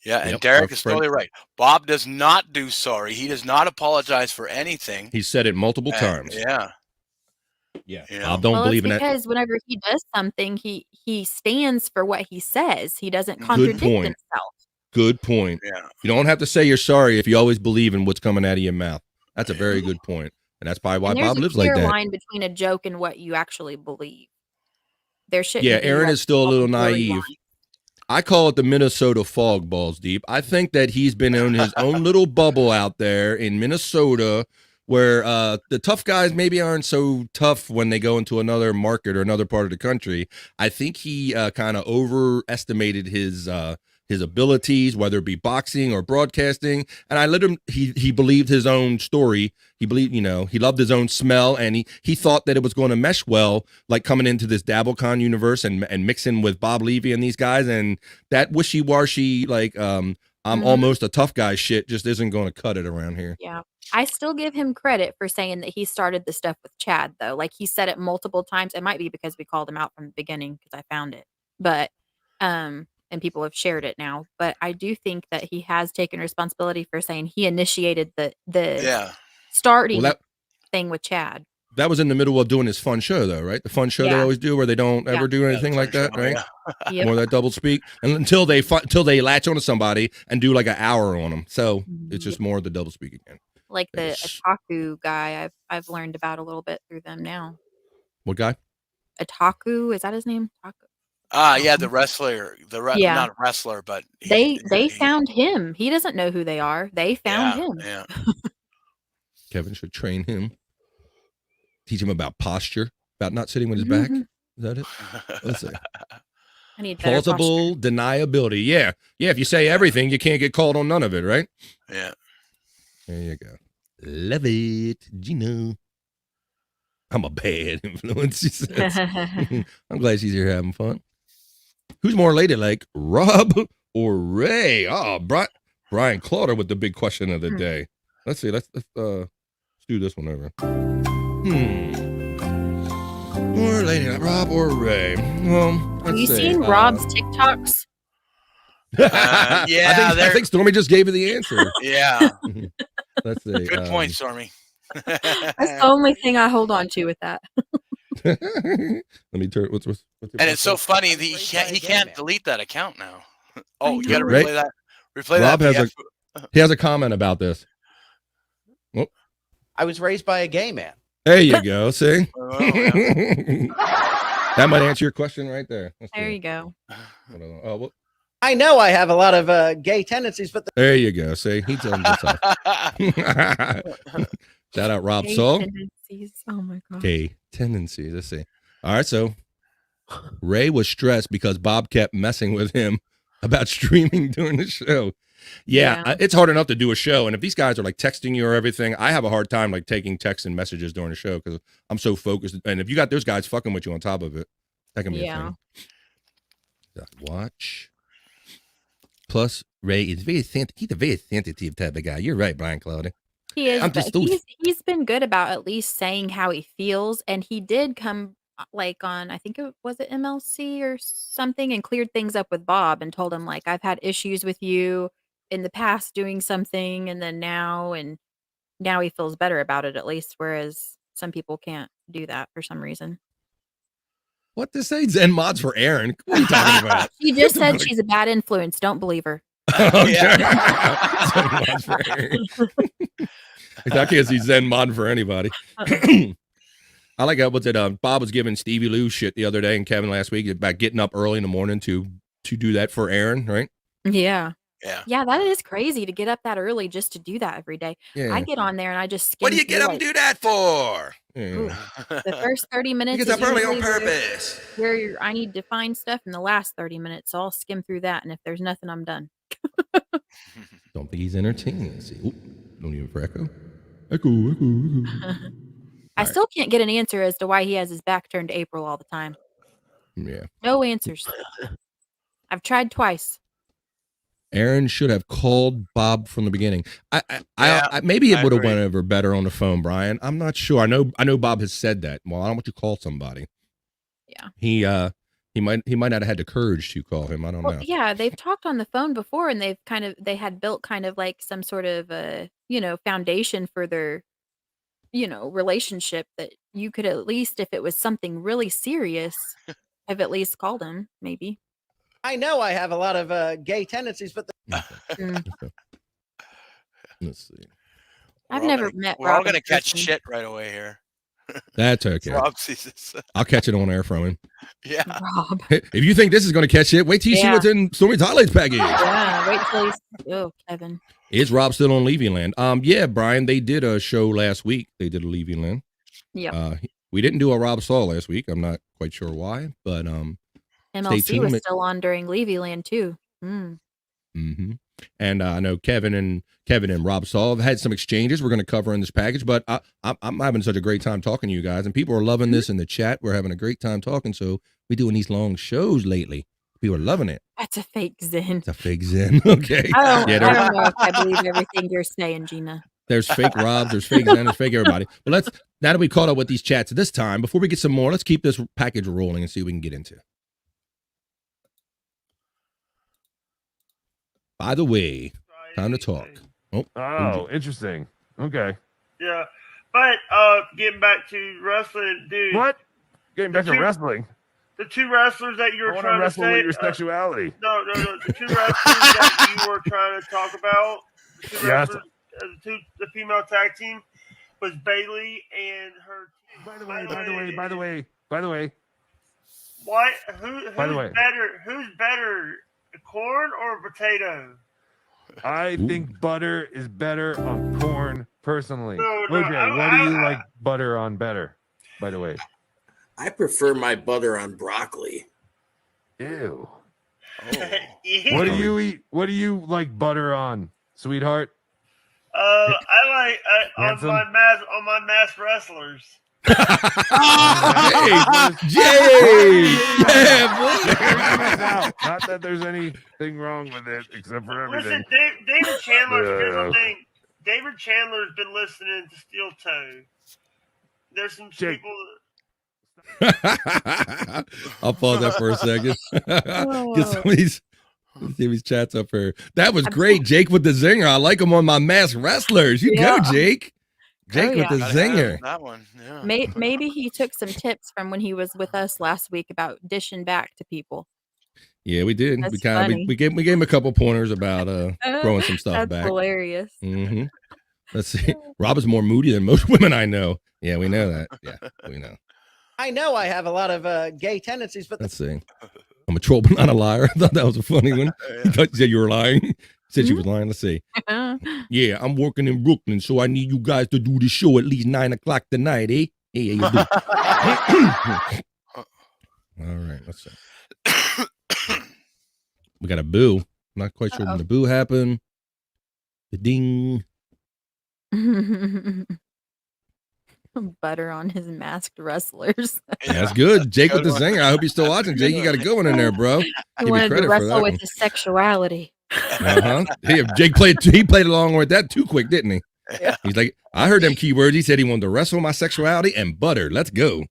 Yeah, and Derek is totally right. Bob does not do sorry. He does not apologize for anything. He said it multiple times. Yeah. Yeah. You know? Bob don't believe in that. Because whenever he does something, he stands for what he says. He doesn't contradict himself. Good point. Yeah. You don't have to say you're sorry if you always believe in what's coming out of your mouth. That's a very good point. And that's probably why Bob lives like that. There's a clear line between a joke and what you actually believe. There shouldn't be Aaron is still a little naive. I call it the Minnesota fog, Balls Deep. I think that he's been in his own little bubble out there in Minnesota where the tough guys maybe aren't so tough when they go into another market or another part of the country. I think he kind of overestimated his abilities, whether it be boxing or broadcasting. And I let him, he believed his own story. He believed, he loved his own smell, and he thought that it was going to mesh well, like coming into this Dabblecon universe and mixing with Bob Levy and these guys. And that wishy-washy, like, I'm almost a tough guy shit just isn't going to cut it around here. Yeah. I still give him credit for saying that he started the stuff with Chad, though. Like, he said it multiple times. It might be because we called him out from the beginning because I found it. But, and people have shared it now. But I do think that he has taken responsibility for saying he initiated the Yeah. starting thing with Chad. That was in the middle of doing this fun show, though, right? The fun show they always do, where they don't ever do anything like that, right? Yep. More of that double speak, and until they latch onto somebody and do like an hour on them. So it's just more of the double speak again. Like the Otaku guy, I've learned about a little bit through them now. What guy? Otaku, is that his name? Yeah, the wrestler, not a wrestler, but they found him. He doesn't know who they are. They found him. Yeah. Kevin should train him. Teach him about posture, about not sitting with his back. Is that it? Let's see. I need better plausible deniability. Yeah. If you say everything, you can't get called on none of it, right? Yeah. There you go. Love it, Gino. I'm a bad influence, she says. I'm glad she's here having fun. Who's more ladylike, Rob or Ray? Oh, Brian Clauder with the big question of the day. Let's see. Let's do this one over. More ladylike, Rob or Ray? Well, have you seen Rob's TikToks? I think Stormy just gave you the answer. Yeah. Let's see. Good point, Stormy. That's the only thing I hold on to with that. Let me turn. What's and it's so funny that he can't delete that account now. Oh, you got to replay that. Replay Rob that. He has a comment about this. Oh. I was raised by a gay man. There you go. See, Oh, yeah. that might answer your question right there. There you go. Oh, well. I know I have a lot of gay tendencies, but There you go. See, he told himself. Shout out Rob Saul. Oh my god. Gay tendencies. Let's see. All right, so Ray was stressed because Bob kept messing with him about streaming during the show. Yeah, it's hard enough to do a show, and if these guys are like texting you or everything, I have a hard time like taking texts and messages during the show because I'm so focused. And if you got those guys fucking with you on top of it, that can be a thing. Watch. Plus, Ray is he's a very sensitive type of guy. You're right, Brian Claudia. He is. He's been good about at least saying how he feels, and he did come like on, I think it was MLC or something, and cleared things up with Bob and told him like, I've had issues with you in the past doing something, and then now he feels better about it at least, whereas some people can't do that for some reason. What to say? Zen mods for Aaron? What are you talking about? She just said she's a bad influence. Don't believe her. Zen mods for Aaron. I can't see Zen mod for anybody. I like Bob was giving Stevie Lou shit the other day and Kevin last week about getting up early in the morning to do that for Aaron, right? Yeah, that is crazy to get up that early just to do that every day. I get on there and I just skim. What do you get up and do that for? The first 30 minutes. You get up early on purpose. Where I need to find stuff in the last 30 minutes, so I'll skim through that, and if there's nothing, I'm done. Don't think he's entertaining. Let's see. Ooh, don't even for echo. Echo. I still can't get an answer as to why he has his back turned to April all the time. Yeah. No answers. I've tried twice. Aaron should have called Bob from the beginning. I maybe it would have went over better on the phone, Brian. I'm not sure. I know Bob has said that. Well, I don't want you to call somebody. Yeah. He might not have had the courage to call him. I don't know. Yeah, they've talked on the phone before, and they had built kind of like some sort of foundation for their relationship that you could at least, if it was something really serious, have at least called him, maybe. I know I have a lot of gay tendencies, but Let's see. I've never met We're Rob all going to in catch person. shit right away here. That's okay. Rob sees this. I'll catch it on air from him. Yeah. Rob. If you think this is going to catch it, wait till you see what's in Stormy's highlights package. Yeah, wait till he's Kevin. Is Rob still on Levy Land? Yeah, Brian, they did a show last week. They did a Levy Land. Yeah. We didn't do a Rob Saul last week. I'm not quite sure why, but MLC was still on during Levy Land too. Mm-hmm. And I know Kevin and Rob Saul have had some exchanges we're going to cover in this package, but I'm having such a great time talking to you guys, and people are loving this in the chat. We're having a great time talking, so we're doing these long shows lately. People are loving it. That's a fake Zen. It's a fake Zen. Okay. I don't know if I believe everything you're saying, Gina. There's fake Robs, there's fake Zen, there's fake everybody. But now that we caught up with these chats this time, before we get some more, let's keep this package rolling and see what we can get into. By the way, time to talk. Oh, interesting. Okay. Yeah, but getting back to wrestling, dude. What? Getting back to wrestling. The two wrestlers that you were trying to wrestle say. with your sexuality. No. The two wrestlers that you were trying to talk about. The two wrestlers, the female tag team was Bailey and her. By the way. What? Who's By the way. better? Who's better, corn or potato? I think butter is better on corn, personally. No, OJ, what do you like butter on better, by the way? I prefer my butter on broccoli. Ew. Ew. What do you eat? What do you like butter on, sweetheart? I like Handsome? on my masked wrestlers. Jay! Yeah, boy. Not that there's anything wrong with it, except for everything. Listen, David Chandler. Here's the thing. David Chandler's been listening to Steel Toe. There's some people. I'll pause that for a second. Get some of these. Let's see if these chats up here. That was great, Jake with the zinger. I like him on my masked wrestlers. You go, Jake. Jake with the zinger. That one, yeah. Maybe he took some tips from when he was with us last week about dishing back to people. Yeah, we did. That's We kind of funny. we gave him a couple pointers about throwing some stuff That's back. hilarious. Mm-hmm. Let's see. Rob is more moody than most women I know. Yeah, we know that. Yeah, we know. I know I have a lot of gay tendencies, but Let's see. I'm a troll, but not a liar. I thought that was a funny one. I thought you said you were lying. Said she was lying. Let's see. Yeah, I'm working in Brooklyn, so I need you guys to do the show at least 9 o'clock tonight, eh? Hey, how you doing? All right, let's see. We got a boo. I'm not quite sure when the boo happened. The ding. Butter on his masked wrestlers. That's good. Jake with the zinger. I hope you're still watching. Jake, you got a good one in there, bro. He Give you wanted to credit for wrestle that with one. his sexuality. Uh-huh. Hey, Jake he played along with that too quick, didn't he? Yeah. He's like, I heard them keywords. He said he wanted to wrestle my sexuality and butter. Let's go.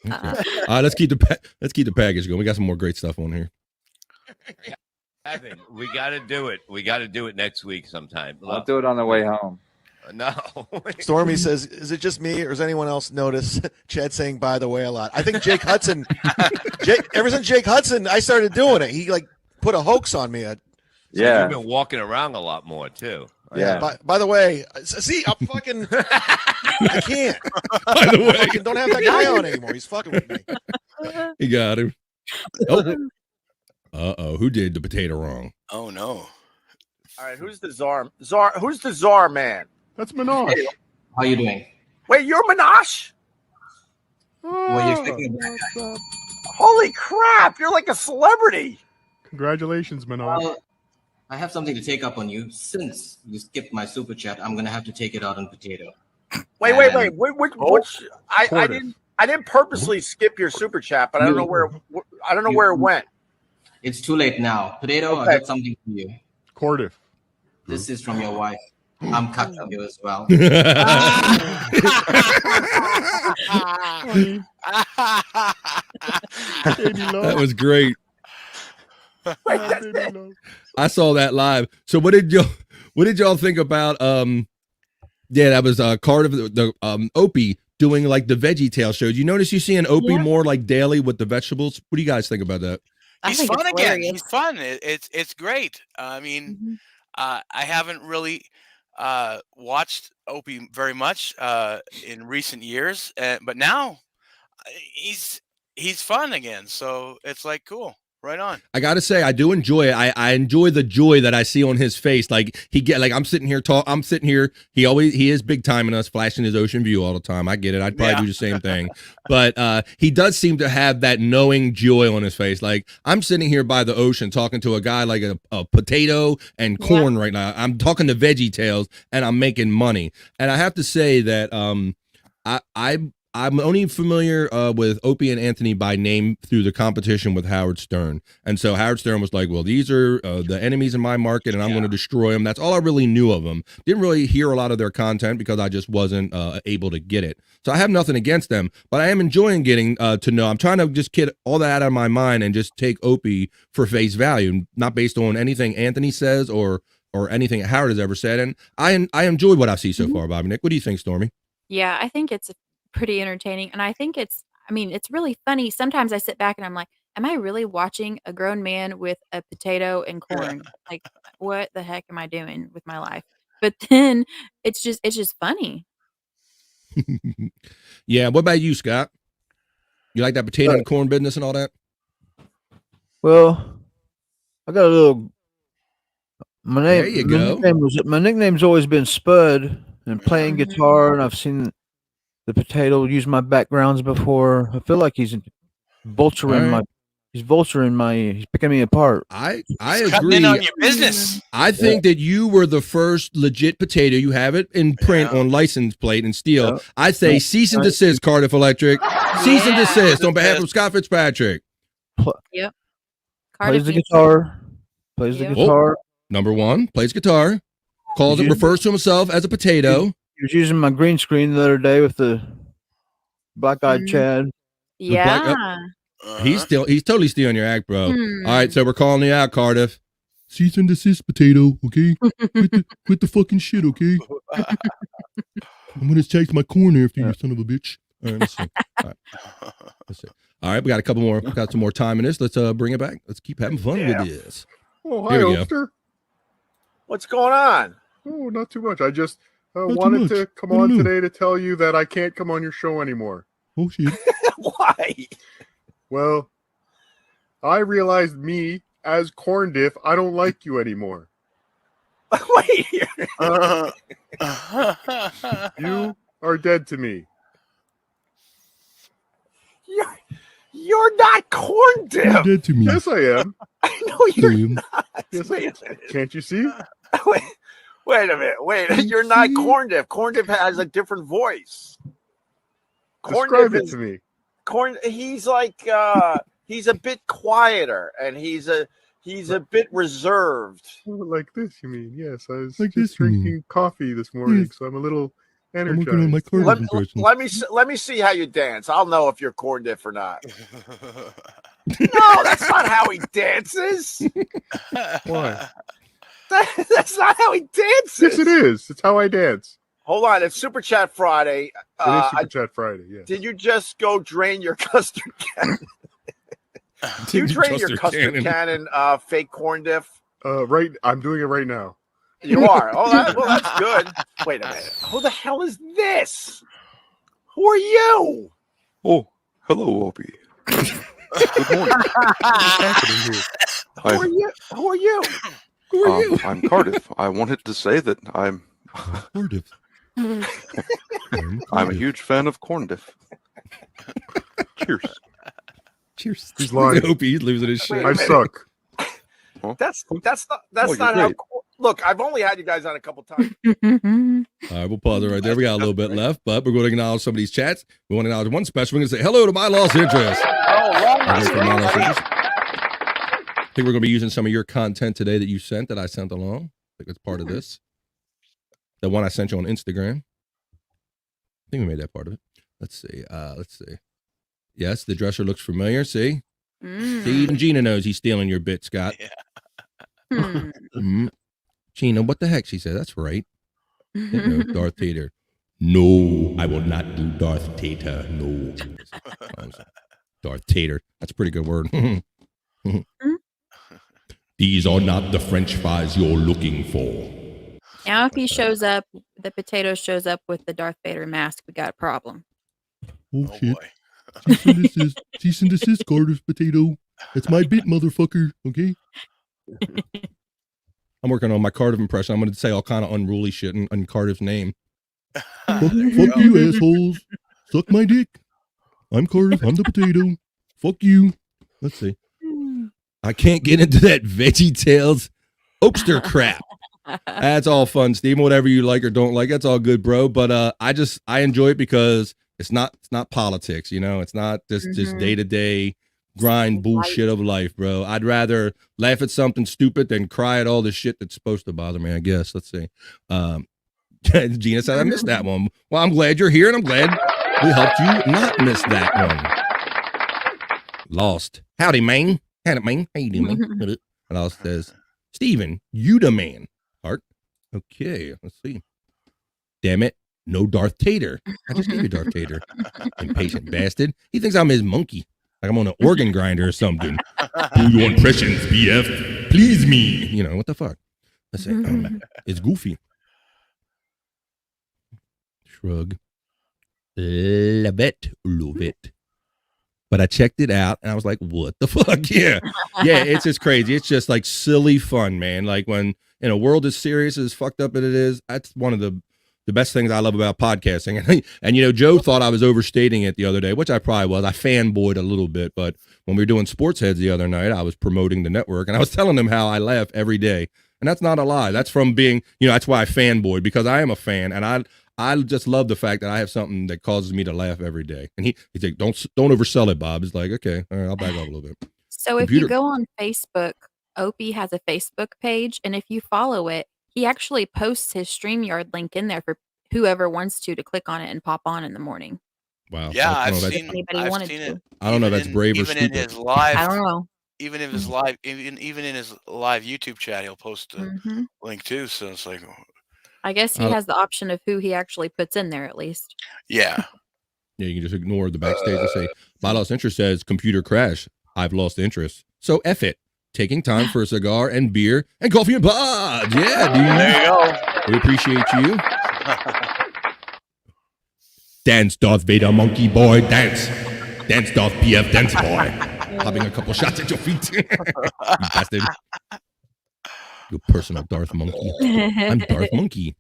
Okay. Let's keep the package going. We got some more great stuff on here. Evan, we got to do it. We got to do it next week sometime. I'll do it on the way home. No. Stormy says, is it just me or does anyone else notice Chad saying by the way a lot? I think Jake Hudson, ever since Jake Hudson, I started doing it. He like put a hoax on me. Yeah. You've been walking around a lot more too. Yeah. By the way, see, I'm fucking, I can't. By the way, I don't have that guy on anymore. He's fucking with me. He got him. Oh. Who did the potato wrong? Oh no. All right, who's the czar? Who's the czar man? That's Minaj. Hey, how you doing? Wait, you're Minaj? Were you expecting a black guy? Holy crap! You're like a celebrity. Congratulations, Minaj. Well, I have something to take up on you. Since you skipped my super chat, I'm gonna have to take it out on Potato. Wait. Which, I didn't purposely skip your super chat, but I don't know where it went. It's too late now. Potato, Okay. I got something for you. Cordiff. This is from your wife. I'm cutting you as well. That was great. I saw that live. So what did y'all think about that was Cardiff the Opie doing like the Veggie Tale shows. You notice you see an Opie more like daily with the vegetables. What do you guys think about that? He's fun again. He's fun. It's great. I mean, I haven't really watched Opie very much in recent years, but now he's fun again. So it's like cool. Right on. I gotta say, I do enjoy it. I enjoy the joy that I see on his face. Like I'm sitting here. He is big time in us, flashing his ocean view all the time. I get it. I'd probably do the same thing. But he does seem to have that knowing joy on his face. Like I'm sitting here by the ocean talking to a guy like a potato and corn right now. I'm talking to Veggie Tales and I'm making money. And I have to say that I I'm only familiar with Opie and Anthony by name through the competition with Howard Stern. And so Howard Stern was like, well, these are the enemies in my market and I'm going to destroy them. That's all I really knew of them. Didn't really hear a lot of their content because I just wasn't able to get it. So I have nothing against them, but I am enjoying getting to know. I'm trying to just get all that out of my mind and just take Opie for face value, not based on anything Anthony says or anything Howard has ever said. And I enjoy what I see so far, Bobby Nick. What do you think, Stormy? Yeah, I think it's pretty entertaining, and I think it's really funny. Sometimes I sit back and I'm like, "Am I really watching a grown man with a potato and corn? Like, what the heck am I doing with my life?" But then it's just funny. Yeah. What about you, Scott? You like that potato and corn business and all that? Well, I got a little. There you go. My nickname's always been Spud, and playing guitar, and I've seen the potato use my backgrounds before. I feel like he's vulturing he's picking me apart. I He's agree. cutting in on your business. I think that you were the first legit potato. You have it in print on license plate and steel. Yeah. I say cease and desist, Cardiff Electric. Cease and desist on behalf of Scott Fitzpatrick. Yep. Plays the guitar. Plays the guitar. Number one, plays guitar. Refers to himself as a potato. He was using my green screen the other day with the black-eyed Chad. Yeah. He's totally stealing your act, bro. All right, so we're calling you out, Cardiff. Cease and desist, potato. Okay, quit the fucking shit. Okay, I'm gonna take my corn after you, son of a bitch. All right, let's see. All right, we got a couple more. Got some more time in this. Let's bring it back. Let's keep having fun with this. Oh, hi, Here we go. Oster. What's going on? Oh, not too much. I just wanted to come on today to tell you that I can't come on your show anymore. Oh, shit. Why? Well, I realized me, as Corn Diff, I don't like you anymore. Wait. You are dead to me. You're not Corn Diff. You're dead to me. Yes, I am. I know you're not. Yes, Wait a minute. Can't you see? Wait a minute. Wait, you're not Corn Diff. Corn Diff has a different voice. Describe it to me. He's like he's a bit quieter and he's a bit reserved. Like this, you mean? Yes, I was just drinking coffee this morning, so I'm a little energized. I'm working on my Let me see how you dance. I'll know if you're Corn Diff or not. No, that's not how he dances. Why? That's not how he dances. Yes, it is. It's how I dance. Hold on, it's Super Chat Friday. It is Super Chat Friday, yeah. Did you just go drain your custard cannon? Do you drain your custard cannon, fake Corn Diff? Right, I'm doing it right now. You are? Oh, that's good. Wait a minute. Who the hell is this? Who are you? Oh, hello, Opie. Good morning. What's happening here? Who are you? Who are you? Who are you? I'm Cardiff. I wanted to say that I'm Cardiff. I'm a huge fan of Corn Diff. Cheers. Cheers. He's lying. I hope he's losing his shit. I suck. That's not how. Look, I've only had you guys on a couple times. All right, we'll pause it right there. We got a little bit left, but we're going to acknowledge some of these chats. We want to acknowledge one special. We're going to say hello to my lost interest. I think we're going to be using some of your content today that you sent, that I sent along. I think it's part of this. The one I sent you on Instagram. I think we made that part of it. Let's see. Yes, the dresser looks familiar. See? See, even Gina knows he's stealing your bit, Scott. Yeah. Gina, what the heck? She said, that's right. Darth Tater. No, I will not do Darth Tater. No. Darth Tater. That's a pretty good word. These are not the French fries you're looking for. Now, if he shows up, the potato shows up with the Darth Vader mask, we got a problem. Oh shit. Cease and desist, Carter's potato. That's my bit, motherfucker. Okay? I'm working on my Cardiff impression. I'm going to say all kind of unruly shit in Cardiff's name. Fuck you, assholes. Suck my dick. I'm Cardiff. I'm the potato. Fuck you. Let's see. I can't get into that Veggie Tales Oakster crap. That's all fun, Steven. Whatever you like or don't like, that's all good, bro. But I enjoy it because It's not politics, you know. It's not just Mhm. day-to-day grind bullshit of life, bro. I'd rather laugh at something stupid than cry at all the shit that's supposed to bother me, I guess. Let's see. Gina said I missed that one. Well, I'm glad you're here, and I'm glad we helped you not miss that one. Lost. Howdy, man. Howdy, man. How you doing, man? And Lost says, Steven, you the man. Heart. Okay, let's see. Damn it. No Darth Tater. I just gave you Darth Tater. Impatient bastard. He thinks I'm his monkey. Like I'm on an organ grinder or something. Do your impressions, BF. Please me. You know, what the fuck? Let's say, it's Goofy. Shrug. Love it. But I checked it out and I was like, what the fuck? Yeah. Yeah, it's just crazy. It's just like silly fun, man. Like when in a world as serious as fucked up as it is, that's one of the best things I love about podcasting. And you know, Joe thought I was overstating it the other day, which I probably was. I fanboyed a little bit, but when we were doing Sports Heads the other night, I was promoting the network and I was telling them how I laugh every day. And that's not a lie. That's from being, you know, that's why I fanboyed, because I am a fan and I just love the fact that I have something that causes me to laugh every day. And he's like, don't oversell it, Bob. It's like, okay, all right, I'll back off a little bit. So if you go on Facebook, Opie has a Facebook page, and if you follow it, he actually posts his StreamYard link in there for whoever wants to click on it and pop on in the morning. Wow. Yeah, I've seen it. I don't know if that's brave or even stupid. in his live. I don't know. Even in his live, even in his live YouTube chat, he'll post a Mhm. link too. So it's like, I guess he has the option of who he actually puts in there at least. yeah. Yeah, you can just ignore the backstage and say, my lost interest says computer crash. I've lost interest. So F it. Taking time for a cigar and beer and coffee and pod. Yeah, dude. There you go. We appreciate you. Dance, Darth Vader, monkey boy, dance. Dance, Darth PF, dance boy. Popping a couple shots at your feet. You bastard. Your personal Darth Monkey. I'm Darth Monkey.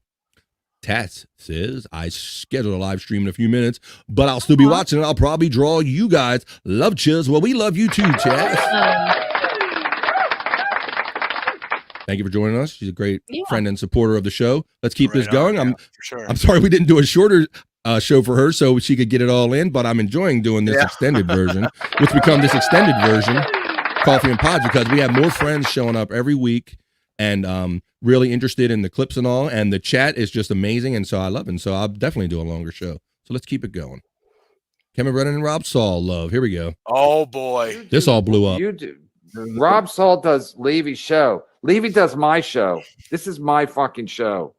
Tats says, I scheduled a live stream in a few minutes, but I'll still be watching it. I'll probably draw you guys. Love Chiz. Well, we love you too, Chaz. Thank you for joining us. She's a great friend and supporter of the show. Let's keep this going. I'm sorry we didn't do a shorter show for her so she could get it all in, but I'm enjoying doing this extended version, which become this extended version, Coffee and Pods, because we have more friends showing up every week and really interested in the clips and all, and the chat is just amazing, and so I love it, and so I'll definitely do a longer show. So let's keep it going. Kevin Brennan and Rob Saul, love. Here we go. Oh, boy. This all blew up. You do. Rob Saul does Levy's show. Levy does my show. This is my fucking show.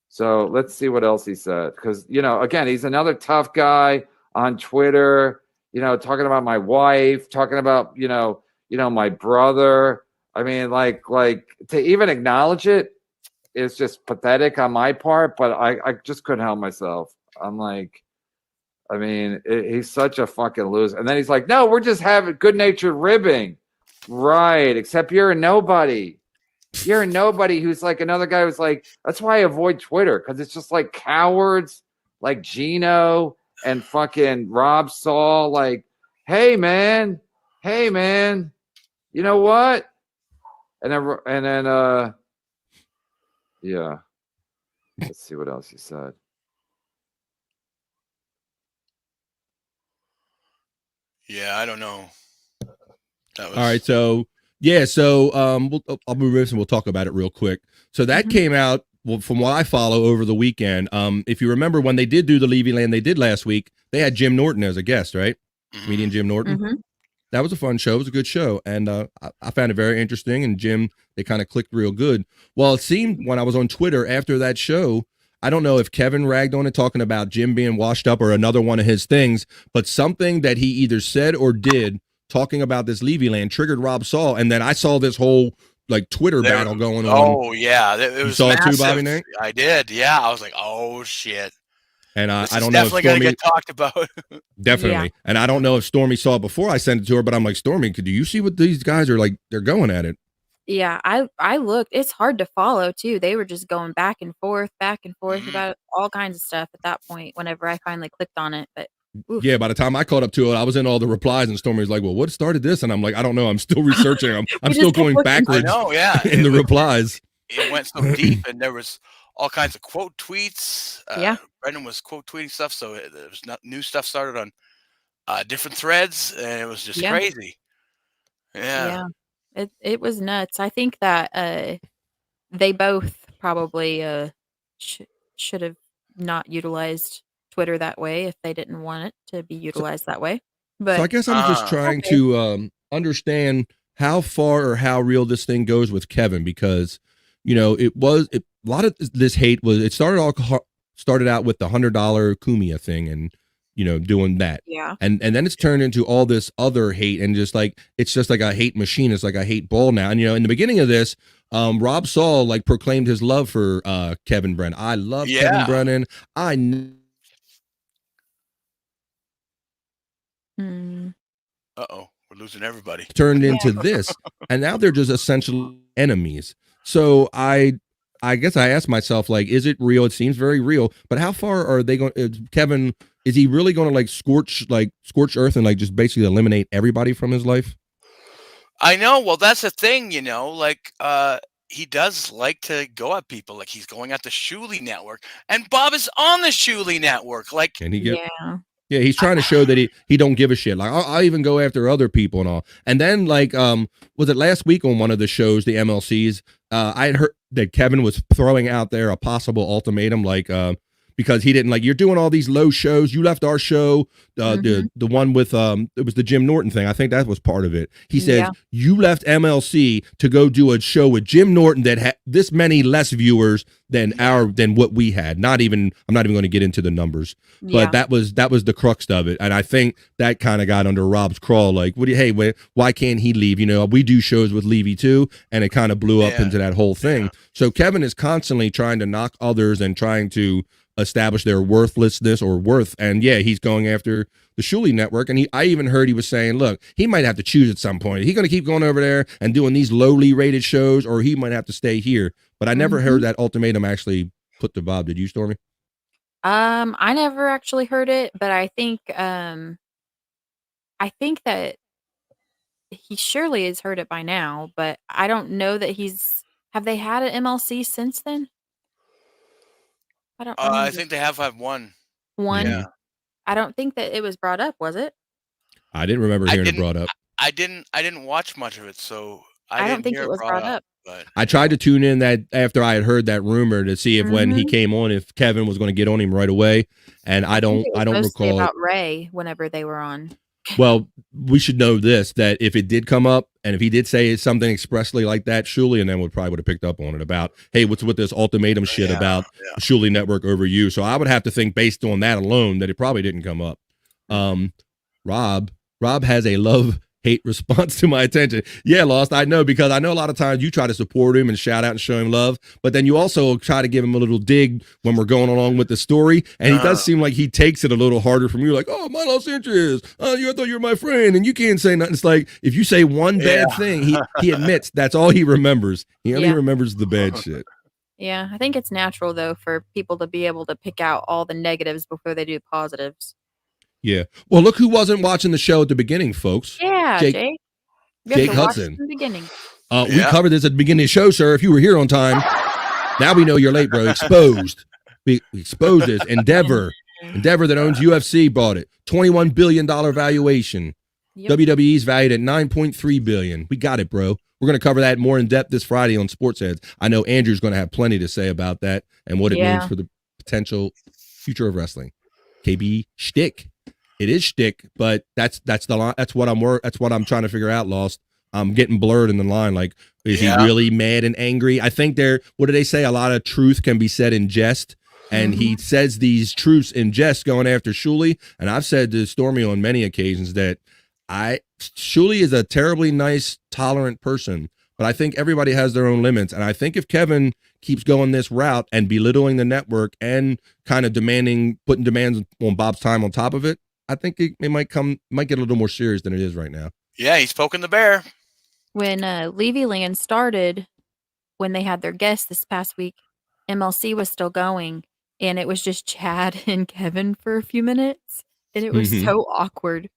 So let's see what else he said. Because, you know, again, he's another tough guy on Twitter, you know, talking about my wife, talking about, you know, my brother. I mean, like to even acknowledge it is just pathetic on my part, but I just couldn't help myself. I'm like, I mean, he's such a fucking loser. And then he's like, no, we're just having good-natured ribbing. Right, except you're a nobody. You're a nobody who's like another guy who's like, that's why I avoid Twitter, because it's just like cowards like Gino and fucking Rob Saul, like, hey man, you know what? And then yeah. Let's see what else he said. Yeah, I don't know. All right, so yeah, so I'll be remiss and we'll talk about it real quick. So that came out from what I follow over the weekend. If you remember when they did do the Levy Land they did last week, they had Jim Norton as a guest, right? Comedian Jim Norton. That was a fun show. It was a good show, and I found it very interesting. And Jim, they kind of clicked real good. Well, it seemed when I was on Twitter after that show, I don't know if Kevin ragged on it talking about Jim being washed up or another one of his things, but something that he either said or did talking about this Levy Land triggered Rob Saul, and then I saw this whole like Twitter battle going on. Oh yeah, it was you saw massive. it too, Bobby Nate? I did. Yeah, I was like, oh shit. And I don't know if definitely Stormy gonna get talked about. Definitely, Yeah. and I don't know if Stormy saw it before I sent it to her, but I'm like, Stormy, do you see what these guys are like? They're going at it. Yeah, I looked. It's hard to follow too. They were just going back and forth about all kinds of stuff at that point. Whenever I finally clicked on it, but oof. Yeah, by the time I caught up to it, I was in all the replies, and Stormy was like, "Well, what started this?" And I'm like, "I don't know. I'm still researching. I'm still going backwards." I know, yeah. in the replies. It went so deep, and there was all kinds of quote tweets. Yeah. Brendan was quote tweeting stuff, so there was new stuff started on different threads, and it was just Yeah. crazy. Yeah. Yeah. It was nuts. I think that they both probably should have not utilized Twitter that way if they didn't want it to be utilized that way. But So I guess I'm just trying okay. to understand how far or how real this thing goes with Kevin, because a lot of this hate was, it started out with the $100 Kumia thing and doing that. Yeah. And then it's turned into all this other hate, and just like it's just like a hate machine. It's like a hate ball now. And in the beginning of this, Rob Saul like proclaimed his love for Kevin Brennan. I love Kevin Brennan. Uh-oh, we're losing everybody. Turned into this, and now they're just essential enemies. So I guess I asked myself, like, is it real? It seems very real, but how far are they going? Kevin, is he really going to like scorch earth and like just basically eliminate everybody from his life? I know. Well, that's the thing, like he does like to go at people. Like he's going at the Shuli Network, and Bob is on the Shuli Network. Like, Can he get? Yeah, he's trying to show that he don't give a shit. Like I'll even go after other people and all. And then like was it last week on one of the shows, the MLCs? I had heard that Kevin was throwing out there a possible ultimatum, like because he didn't like, you're doing all these low shows. You left our show, the one with it was the Jim Norton thing. I think that was part of it. He said you left MLC to go do a show with Jim Norton that had this many less viewers than what we had. I'm not even going to get into the numbers, but that was the crux of it. And I think that kind of got under Rob's crawl. Like, why can't he leave? We do shows with Levy too, and it kind of blew up into that whole thing. So Kevin is constantly trying to knock others and trying to establish their worthlessness or worth. And he's going after the Shuli Network. And I even heard he was saying, look, he might have to choose at some point. He's going to keep going over there and doing these lowly rated shows, or he might have to stay here. But I never heard that ultimatum actually put to Bob. Did you, Stormy? I never actually heard it, but I think that he surely has heard it by now, but I don't know that have they had an MLC since then? I don't remember. I think they have had one. One? Yeah. I don't think that it was brought up, was it? I didn't remember hearing it brought up. I didn't watch much of it, so I don't think it was brought up. But I tried to tune in that after I had heard that rumor to see if when he came on, if Kevin was going to get on him right away. And I don't recall about Ray whenever they were on. Well, we should know this, that if it did come up and if he did say something expressly like that, Shuli and then would have picked up on it about, hey, what's with this ultimatum shit about Shuli Network over you? So I would have to think based on that alone that it probably didn't come up. Rob has a love-hate response to my attention. Yeah, Lost, I know, because I know a lot of times you try to support him and shout out and show him love, but then you also try to give him a little dig when we're going along with the story, and he does seem like he takes it a little harder from you, like, oh, my lost interest, I thought you were my friend, and you can't say nothing. It's like, if you say one bad thing, he admits that's all he remembers. He only remembers the bad shit. Yeah, I think it's natural, though, for people to be able to pick out all the negatives before they do positives. Yeah. Well, look who wasn't watching the show at the beginning, folks. Yeah, Jake. Jake Hudson. The beginning. We covered this at the beginning of the show, sir. If you were here on time, now we know you're late, bro. Exposed. We exposed this. Endeavor that owns UFC bought it. $21 billion valuation. Yep. WWE's valued at $9.3 billion. We got it, bro. We're going to cover that more in depth this Friday on Sports Heads. I know Andrew's going to have plenty to say about that and what it means for the potential future of wrestling. KB shtick. It is shtick, but that's the line. That's what I'm trying to figure out. Lost. I'm getting blurred in the line. Like, is he really mad and angry? I think what do they say? A lot of truth can be said in jest, and he says these truths in jest, going after Shuli. And I've said to Stormy on many occasions that Shuli is a terribly nice, tolerant person, but I think everybody has their own limits. And I think if Kevin keeps going this route and belittling the network and kind of putting demands on Bob's time on top of it, I think it might get a little more serious than it is right now. Yeah, he's poking the bear. When Levy Land started, when they had their guests this past week, MLC was still going, and it was just Chad and Kevin for a few minutes, and it was so awkward.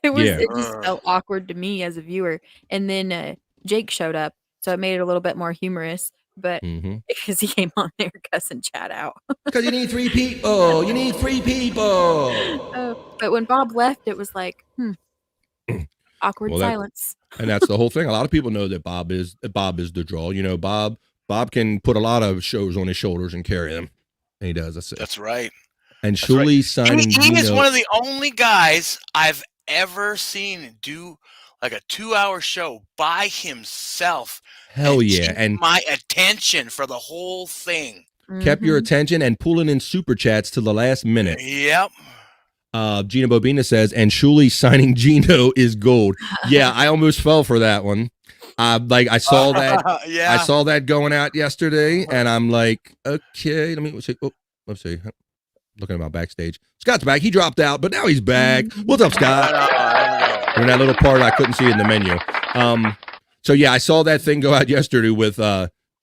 It just felt awkward to me as a viewer. And then Jake showed up, so it made it a little bit more humorous. but because he came on there cussing Chad out. Because you need 3 people. You need 3 people. But when Bob left, it was like, awkward silence. And that's the whole thing. A lot of people know that Bob is the draw. You know, Bob can put a lot of shows on his shoulders and carry them. And he does. That's right. And Shuli signing He is Gino. one of the only guys I've ever seen do like a 2-hour show by himself. Hell yeah. Keep And my attention for the whole thing. kept your attention and pulling in super chats to the last minute. Yep. Gina Bobina says, and Shuli signing Gino is gold. Yeah, I almost fell for that one. I saw that. Yeah. I saw that going out yesterday, and I'm like, okay, let me see. Oh, let's see. Looking at my backstage. Scott's back. He dropped out, but now he's back. What's up, Scott? In that little part I couldn't see in the menu. So yeah, I saw that thing go out yesterday with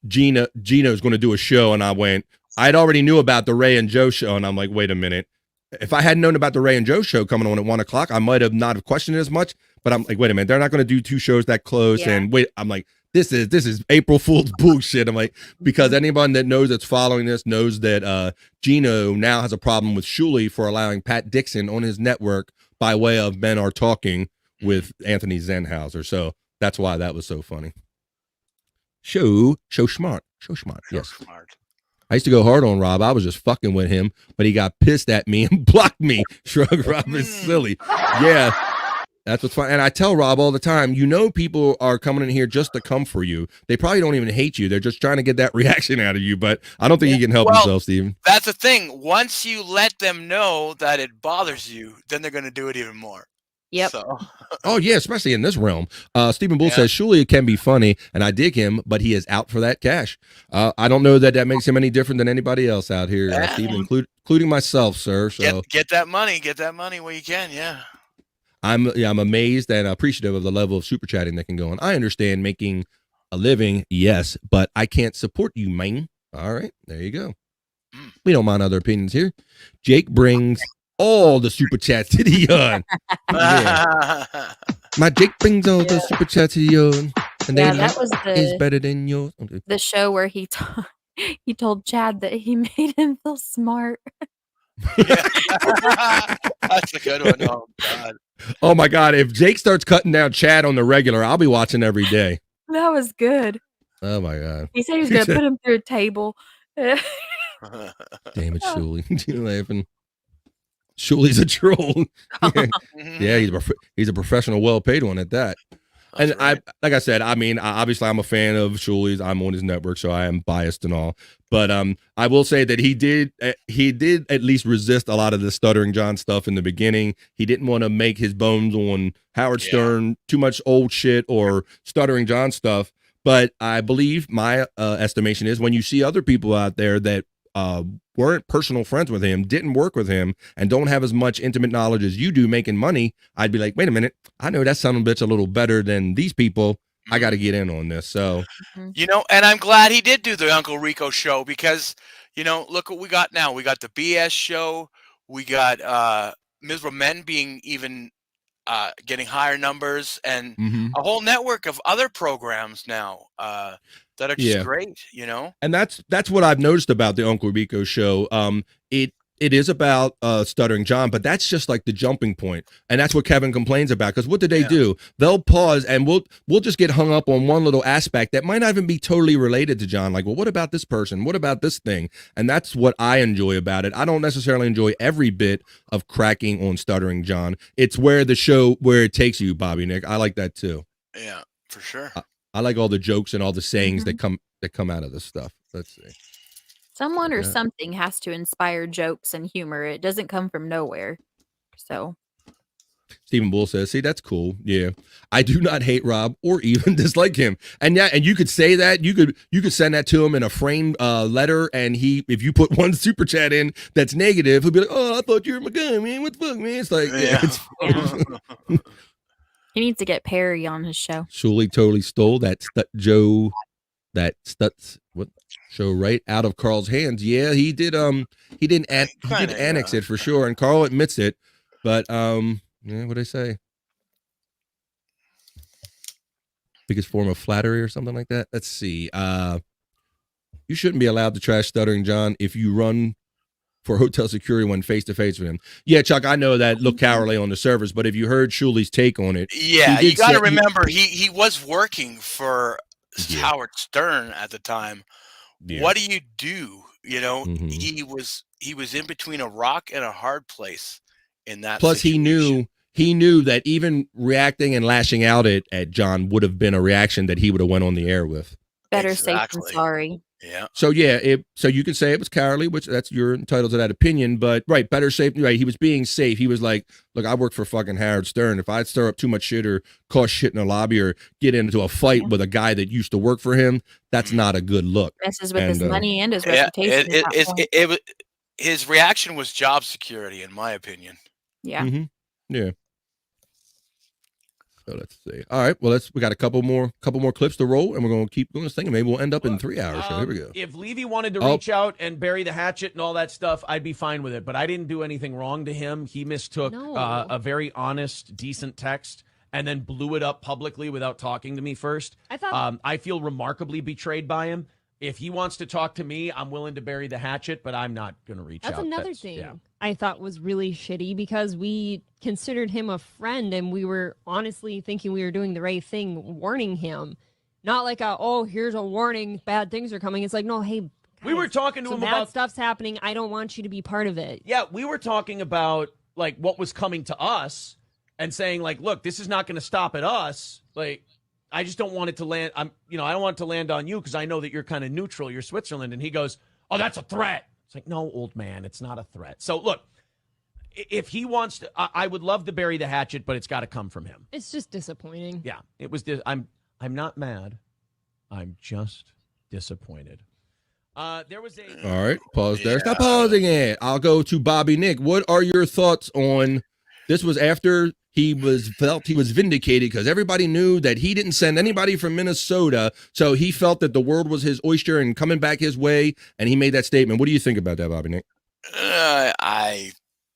Gino's going to do a show, and I'd already knew about the Ray and Joe show, and I'm like, wait a minute. If I hadn't known about the Ray and Joe show coming on at 1:00, I might have not have questioned it as much. But I'm like, wait a minute, they're not going to do 2 shows that close. Yeah. And wait, I'm like, this is April Fool's bullshit. I'm like, because anyone that knows that's following this knows that Gino now has a problem with Shuli for allowing Pat Dixon on his network by way of Men Are Talking with Anthony Zenhauser. So that's why that was so funny. Show smart. Yes. Smart. I used to go hard on Rob. I was just fucking with him, but he got pissed at me and blocked me. Shrug. Rob is silly. Yeah. That's what's fun. And I tell Rob all the time, people are coming in here just to come for you. They probably don't even hate you. They're just trying to get that reaction out of you, but I don't think he can help himself, Steven. That's the thing. Once you let them know that it bothers you, then they're going to do it even more. Yep. So. Oh, yeah, especially in this realm. Stephen Bull says, Shuli can be funny, and I dig him, but he is out for that cash. I don't know that makes him any different than anybody else out here, Stephen, including myself, sir. So Get that money. Get that money where you can, yeah. I'm amazed and appreciative of the level of super chatting that can go on. I understand making a living, yes, but I can't support you, man. All right, there you go. We don't mind other opinions here. Jake brings all the super chats to the yard. Yeah. My Jake brings all the super chats to the yard, and that was is better than yours. Okay. The show where he told Chad that he made him feel smart. That's a good one. Oh God. Oh my God! If Jake starts cutting down Chad on the regular, I'll be watching every day. That was good. Oh my God! He said he was going to put him through a table. Damn it, Shuli! You laughing? Shuli's a troll. Yeah, he's a professional, well-paid one at that. That's and right. Like I said, I mean, obviously I'm a fan of Shuli's. I'm on his network, so I am biased and all. But I will say that he did at least resist a lot of the Stuttering John stuff in the beginning. He didn't want to make his bones on Howard Stern, too much old shit or Stuttering John stuff. But I believe my estimation is when you see other people out there that weren't personal friends with him, didn't work with him, and don't have as much intimate knowledge as you do making money, I'd be like, wait a minute, I know that son of a bitch a little better than these people. I got to get in on this. So, and I'm glad he did do the Uncle Rico show because, look what we got now. We got the BS show. We got Miserable Men being even getting higher numbers and a whole network of other programs now that are just great, And that's what I've noticed about the Uncle Rico show. It is about Stuttering John, but that's just like the jumping point. And that's what Kevin complains about. Because what do they do? They'll pause and we'll just get hung up on one little aspect that might not even be totally related to John. Like, well, what about this person? What about this thing? And that's what I enjoy about it. I don't necessarily enjoy every bit of cracking on Stuttering John. It's where it takes you, Bobby Nick. I like that too. Yeah, for sure. I like all the jokes and all the sayings that come out of this stuff. Let's see. Someone or something has to inspire jokes and humor. It doesn't come from nowhere. So Stephen Bull says, see, that's cool. Yeah. I do not hate Rob or even dislike him. And you could say that. You could send that to him in a framed letter, and if you put one super chat in that's negative, he'll be like, oh, I thought you were my guy, man. What the fuck, man? It's like, he needs to get Perry on his show. Shuli totally stole that Stutz show right out of Carl's hands. Yeah, he did. He did annex it for sure, and Carl admits it. But what'd I say? Biggest form of flattery or something like that. Let's see. you shouldn't be allowed to trash Stuttering John if you run for hotel security when face to face with him. Yeah, Chuck, I know that look cowardly on the surface, but if you heard Shuli's take on it, Yeah, you got to remember he was working for Howard Stern at the time. Yeah. What do? You know, Mhm. he was in between a rock and a hard place in that. Plus, situation. he knew that even reacting and lashing out at John would have been a reaction that he would have went on the air with. Better safe than sorry. Yeah. So yeah, so you could say it was cowardly, which you're entitled to that opinion, but right, better safe. Right, he was being safe. He was like, look, I work for fucking Howard Stern. If I stir up too much shit or cause shit in a lobby or get into a fight with a guy that used to work for him, that's not a good look. Messes with his money and his reputation. His reaction was job security, in my opinion. Yeah. Mm-hmm. Yeah. So let's see. All right. Well, we got a couple more clips to roll, and we're going to keep doing this thing, and maybe we'll end up in 3 hours. So here we go. If Levy wanted to reach out and bury the hatchet and all that stuff, I'd be fine with it. But I didn't do anything wrong to him. He mistook a very honest, decent text and then blew it up publicly without talking to me first. I feel remarkably betrayed by him. If he wants to talk to me, I'm willing to bury the hatchet, but I'm not going to reach out. That's another thing I thought was really shitty because we considered him a friend and we were honestly thinking we were doing the right thing, warning him. Not like here's a warning, bad things are coming. It's like, no, hey, guys, we were talking to him bad about stuff's happening. I don't want you to be part of it. Yeah, we were talking about like what was coming to us and saying like, look, this is not going to stop at us. Like, I just don't want it to land. I don't want it to land on you because I know that you're kind of neutral. You're Switzerland. And he goes, oh, that's a threat. It's like, no, old man, it's not a threat. So look, if he wants to, I would love to bury the hatchet, but it's got to come from him. It's just disappointing. Yeah, it was. I'm not mad. I'm just disappointed. There was a. All right. Pause there. Stop pausing it. I'll go to Bobby Nick. What are your thoughts on this? Was after he felt he was vindicated because everybody knew that he didn't send anybody from Minnesota. So he felt that the world was his oyster and coming back his way. And he made that statement. What do you think about that, Bobby Nick? I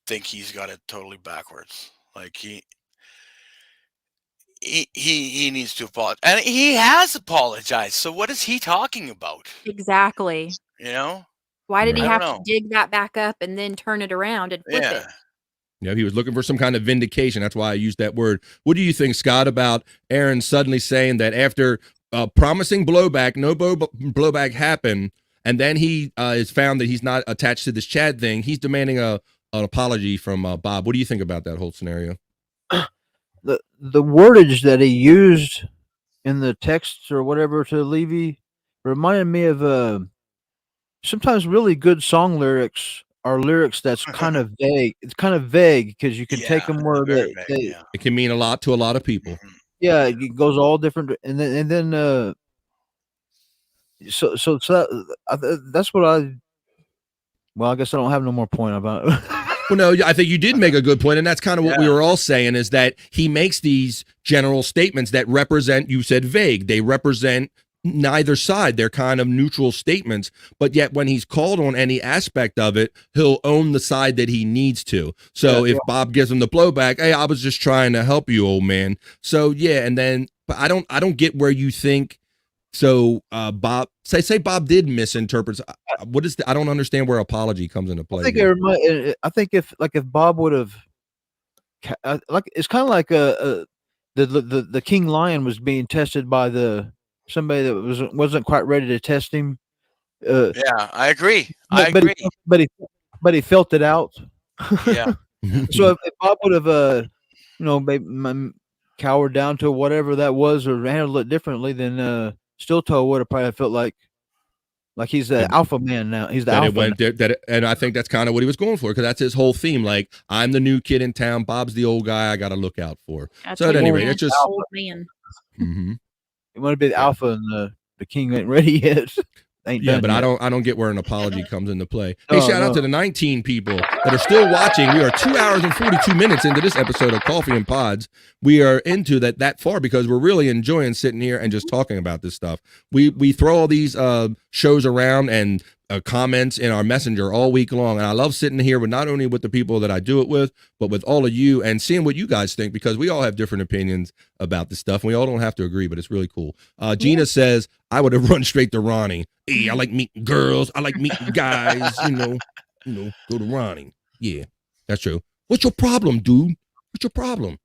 think he's got it totally backwards. Like he needs to apologize. And he has apologized. So what is he talking about? Exactly. You know? Why did he I have don't to know. dig that back up and then turn it around and flip it? Yeah, he was looking for some kind of vindication. That's why I used that word. What do you think, Scott, about Aaron suddenly saying that after promising blowback, no blowback happened, and then he is found that he's not attached to this Chad thing, he's demanding an apology from Bob. What do you think about that whole scenario? The wordage that he used in the texts or whatever to Levy reminded me of sometimes really good song lyrics are lyrics that's kind of vague. It's kind of vague because you can take them where it can mean a lot to a lot of people. Yeah, it goes all different, and then that's what I. Well, I guess I don't have no more point about it. Well, no, I think you did make a good point, and that's kind of what we were all saying is that he makes these general statements that represent, you said vague, they represent neither side. They're kind of neutral statements, but yet when he's called on any aspect of it, he'll own the side that he needs to. So if Bob gives him the blowback, hey, I was just trying to help you, old man. So yeah, and then but I don't get where you think. So Bob, say Bob did misinterpret. What is I don't understand where apology comes into play. I think if Bob would have, like it's kind of like the King Lion was being tested by somebody that wasn't quite ready to test him. Yeah, I agree. But he felt it out. Yeah. So if Bob would have, maybe cowered down to whatever that was or handled it differently, then Steel Toe would have probably felt like he's the alpha man now. He's the alpha. And I think that's kind of what he was going for because that's his whole theme. Like, I'm the new kid in town. Bob's the old guy I got to look out for. So at any rate, it's just old man. Mm-hmm. It want to be the alpha, and the king ain't ready yet. Ain't yeah, done but yet. I don't get where an apology comes into play. Hey, shout out to the 19 people that are still watching. We are 2 hours and 42 minutes into this episode of Coffee and Pods. We are into that far because we're really enjoying sitting here and just talking about this stuff. We throw all these shows around and comments in our messenger all week long, and I love sitting here with not only with the people that I do it with, but with all of you and seeing what you guys think, because we all have different opinions about this stuff. And we all don't have to agree, but it's really cool. Gina says, I would have run straight to Ronnie. Hey, I like meeting girls. I like meeting guys. Go to Ronnie. Yeah, that's true. What's your problem, dude? What's your problem?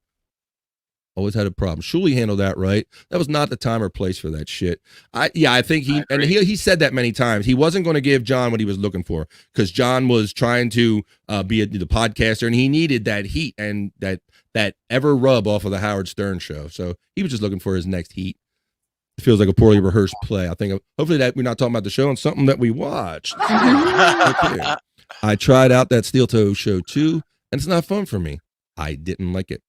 Always had a problem. Shuli handled that right. That was not the time or place for that shit. I think he said that many times. He wasn't going to give John what he was looking for, because John was trying to be the podcaster, and he needed that heat and that ever rub off of the Howard Stern show. So he was just looking for his next heat. It feels like a poorly rehearsed play. I think hopefully that we're not talking about the show and something that we watched. Okay. I tried out that Steel Toe show too, and it's not fun for me. I didn't like it.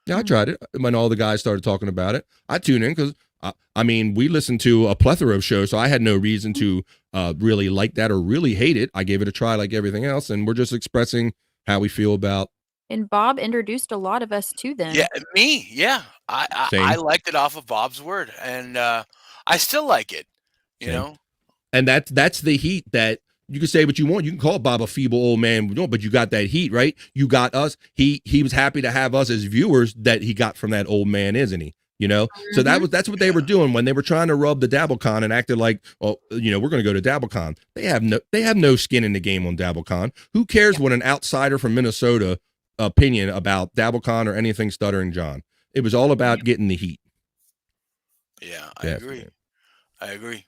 Yeah, I tried it. When all the guys started talking about it, I tuned in because, we listened to a plethora of shows, so I had no reason to really like that or really hate it. I gave it a try like everything else, and we're just expressing how we feel about. And Bob introduced a lot of us to them. Yeah, me. Yeah, I liked it off of Bob's word, and I still like it. You know, and that's the heat that. You can say what you want. You can call Bob a feeble old man, but you got that heat, right? You got us. He was happy to have us as viewers that he got from that old man, isn't he? So that's what they were doing when they were trying to rub the DabbleCon and acted like, we're going to go to DabbleCon. They have no skin in the game on DabbleCon. Who cares what an outsider from Minnesota opinion about DabbleCon or anything Stuttering John? It was all about getting the heat. Yeah, I agree. I agree.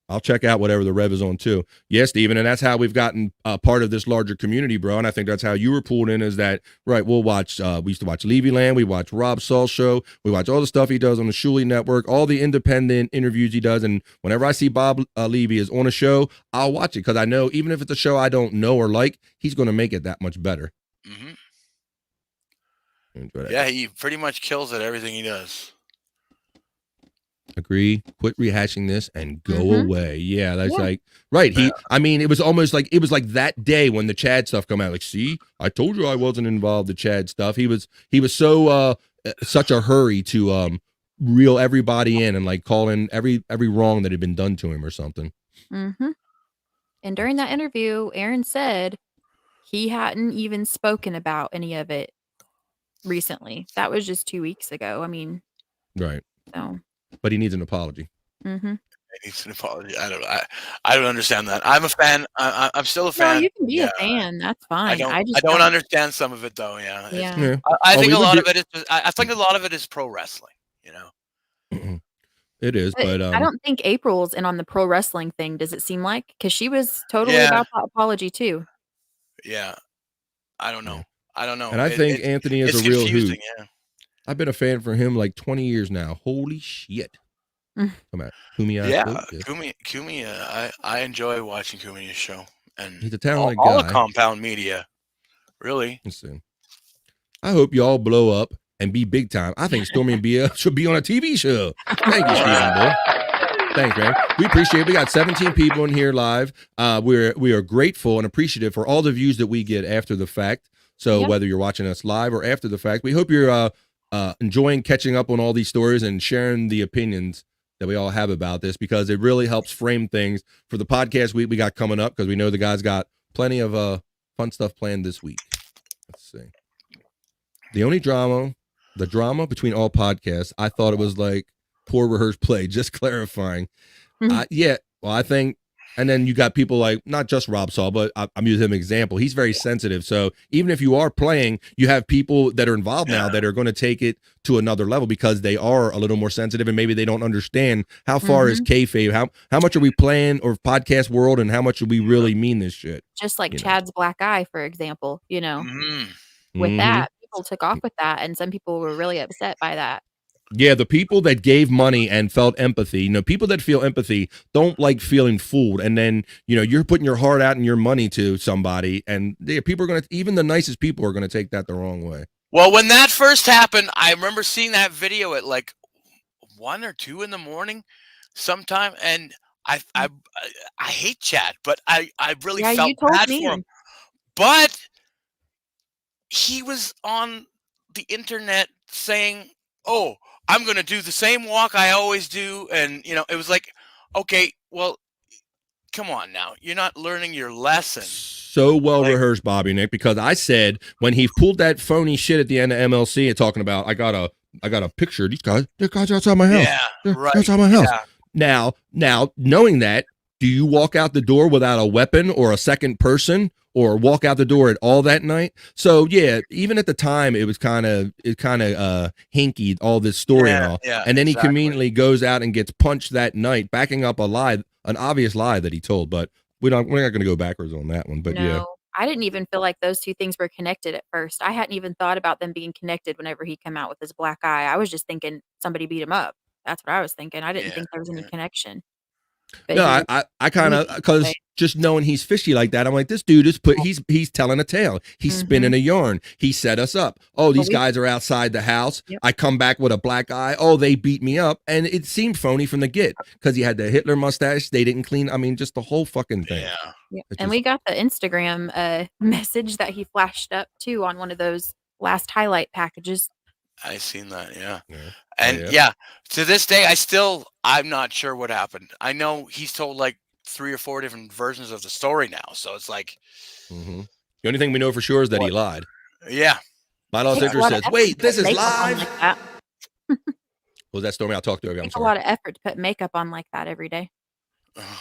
I'll check out whatever the Rev is on too. Yes, Steven, and that's how we've gotten part of this larger community, bro. And I think that's how you were pulled in, is that, right, we'll watch, we used to watch Levy Land, we watch Rob Saul's show, we watch all the stuff he does on the Shuli Network, all the independent interviews he does, and whenever I see Bob Levy is on a show, I'll watch it, because I know even if it's a show I don't know or like, he's going to make it that much better. Yeah, he pretty much kills at everything he does. Agree. Quit rehashing this and go away. Yeah, that's like right. It was almost like that day when the Chad stuff come out. Like, see, I told you I wasn't involved in the Chad stuff. He was so such a hurry to reel everybody in and like call in every wrong that had been done to him or something. And during that interview, Aaron said he hadn't even spoken about any of it recently. That was just 2 weeks ago. Right. So. But he needs an apology. He needs an apology. I don't understand that. I'm a fan. I'm still a fan. No, you can be a fan. That's fine. I don't understand some of it though. Yeah. I think a lot of it is. I think a lot of it is pro wrestling. It is, but I don't think April's in on the pro wrestling thing. Does it seem like? Because she was totally about that apology too. Yeah. I don't know. And I think Anthony is a real hoot. Yeah. I've been a fan for him like 20 years now. Holy shit. Come on. Kumi. Kumi, I enjoy watching Kumi's show. And he's a talented all guy. the Compound Media. Really. Listen, I hope y'all blow up and be big time. I think Stormy and Bia should be on a TV show. Thank you, Stephen, boy. Thanks, man. We appreciate it. We got 17 people in here live. We are grateful and appreciative for all the views that we get after the fact. So whether you're watching us live or after the fact, we hope you're enjoying catching up on all these stories and sharing the opinions that we all have about this, because it really helps frame things for the podcast we got coming up, because we know the guys got plenty of fun stuff planned this week. Let's see. The drama between all podcasts, I thought it was like poor rehearsed play, just clarifying. I think. And then you got people like, not just Rob Saul, but I'm using him as an example. He's very sensitive. So even if you are playing, you have people that are involved now that are going to take it to another level, because they are a little more sensitive and maybe they don't understand how far is kayfabe, how much are we playing, or podcast world, and how much do we really mean this shit? Just like Chad's black eye, for example, with that, people took off with that, and some people were really upset by that. Yeah, the people that gave money and felt empathy, people that feel empathy don't like feeling fooled. And then, you're putting your heart out and your money to somebody, and people are going to, even the nicest people are going to take that the wrong way. Well, when that first happened, I remember seeing that video at like 1 or 2 in the morning sometime. And I hate Chad, but I really felt bad for him. But he was on the internet saying, "Oh, I'm going to do the same walk I always do." And, it was like, okay, well, come on now. You're not learning your lesson. So well rehearsed, Bobby Nick, because I said when he pulled that phony shit at the end of MLC and talking about I got a picture. These guys, they're guys outside my house. Yeah, They're right. outside my house. Yeah. Now, knowing that, do you walk out the door without a weapon or a second person, or walk out the door at all that night? So yeah, even at the time, it kind of hinky, all this story and all. Yeah, and then he exactly. conveniently goes out and gets punched that night, backing up a lie, an obvious lie that he told. But we're not going to go backwards on that one. But No, yeah. I didn't even feel like those two things were connected at first. I hadn't even thought about them being connected whenever he came out with his black eye. I was just thinking somebody beat him up. That's what I was thinking. I didn't think there was any connection. But No, I kind of, because just knowing he's fishy like that, I'm like, this dude is he's telling a tale. He's spinning a yarn. He set us up. Oh, these guys are outside the house. Yep. I come back with a black eye. Oh, they beat me up. And it seemed phony from the get because he had the Hitler mustache. They didn't clean. I mean, just the whole fucking thing. Yeah. And we got the Instagram message that he flashed up too on one of those last highlight packages. I seen that, yeah. And yeah, to this day, I'm not sure what happened. I know he's told like 3 or 4 different versions of the story now. So it's like, The only thing we know for sure is that he lied. Yeah. My lost interest says, wait, this is live. Like that. What was that Stormy? I'll talk to her. I'm It's a sorry. lot of effort to put makeup on like that every day.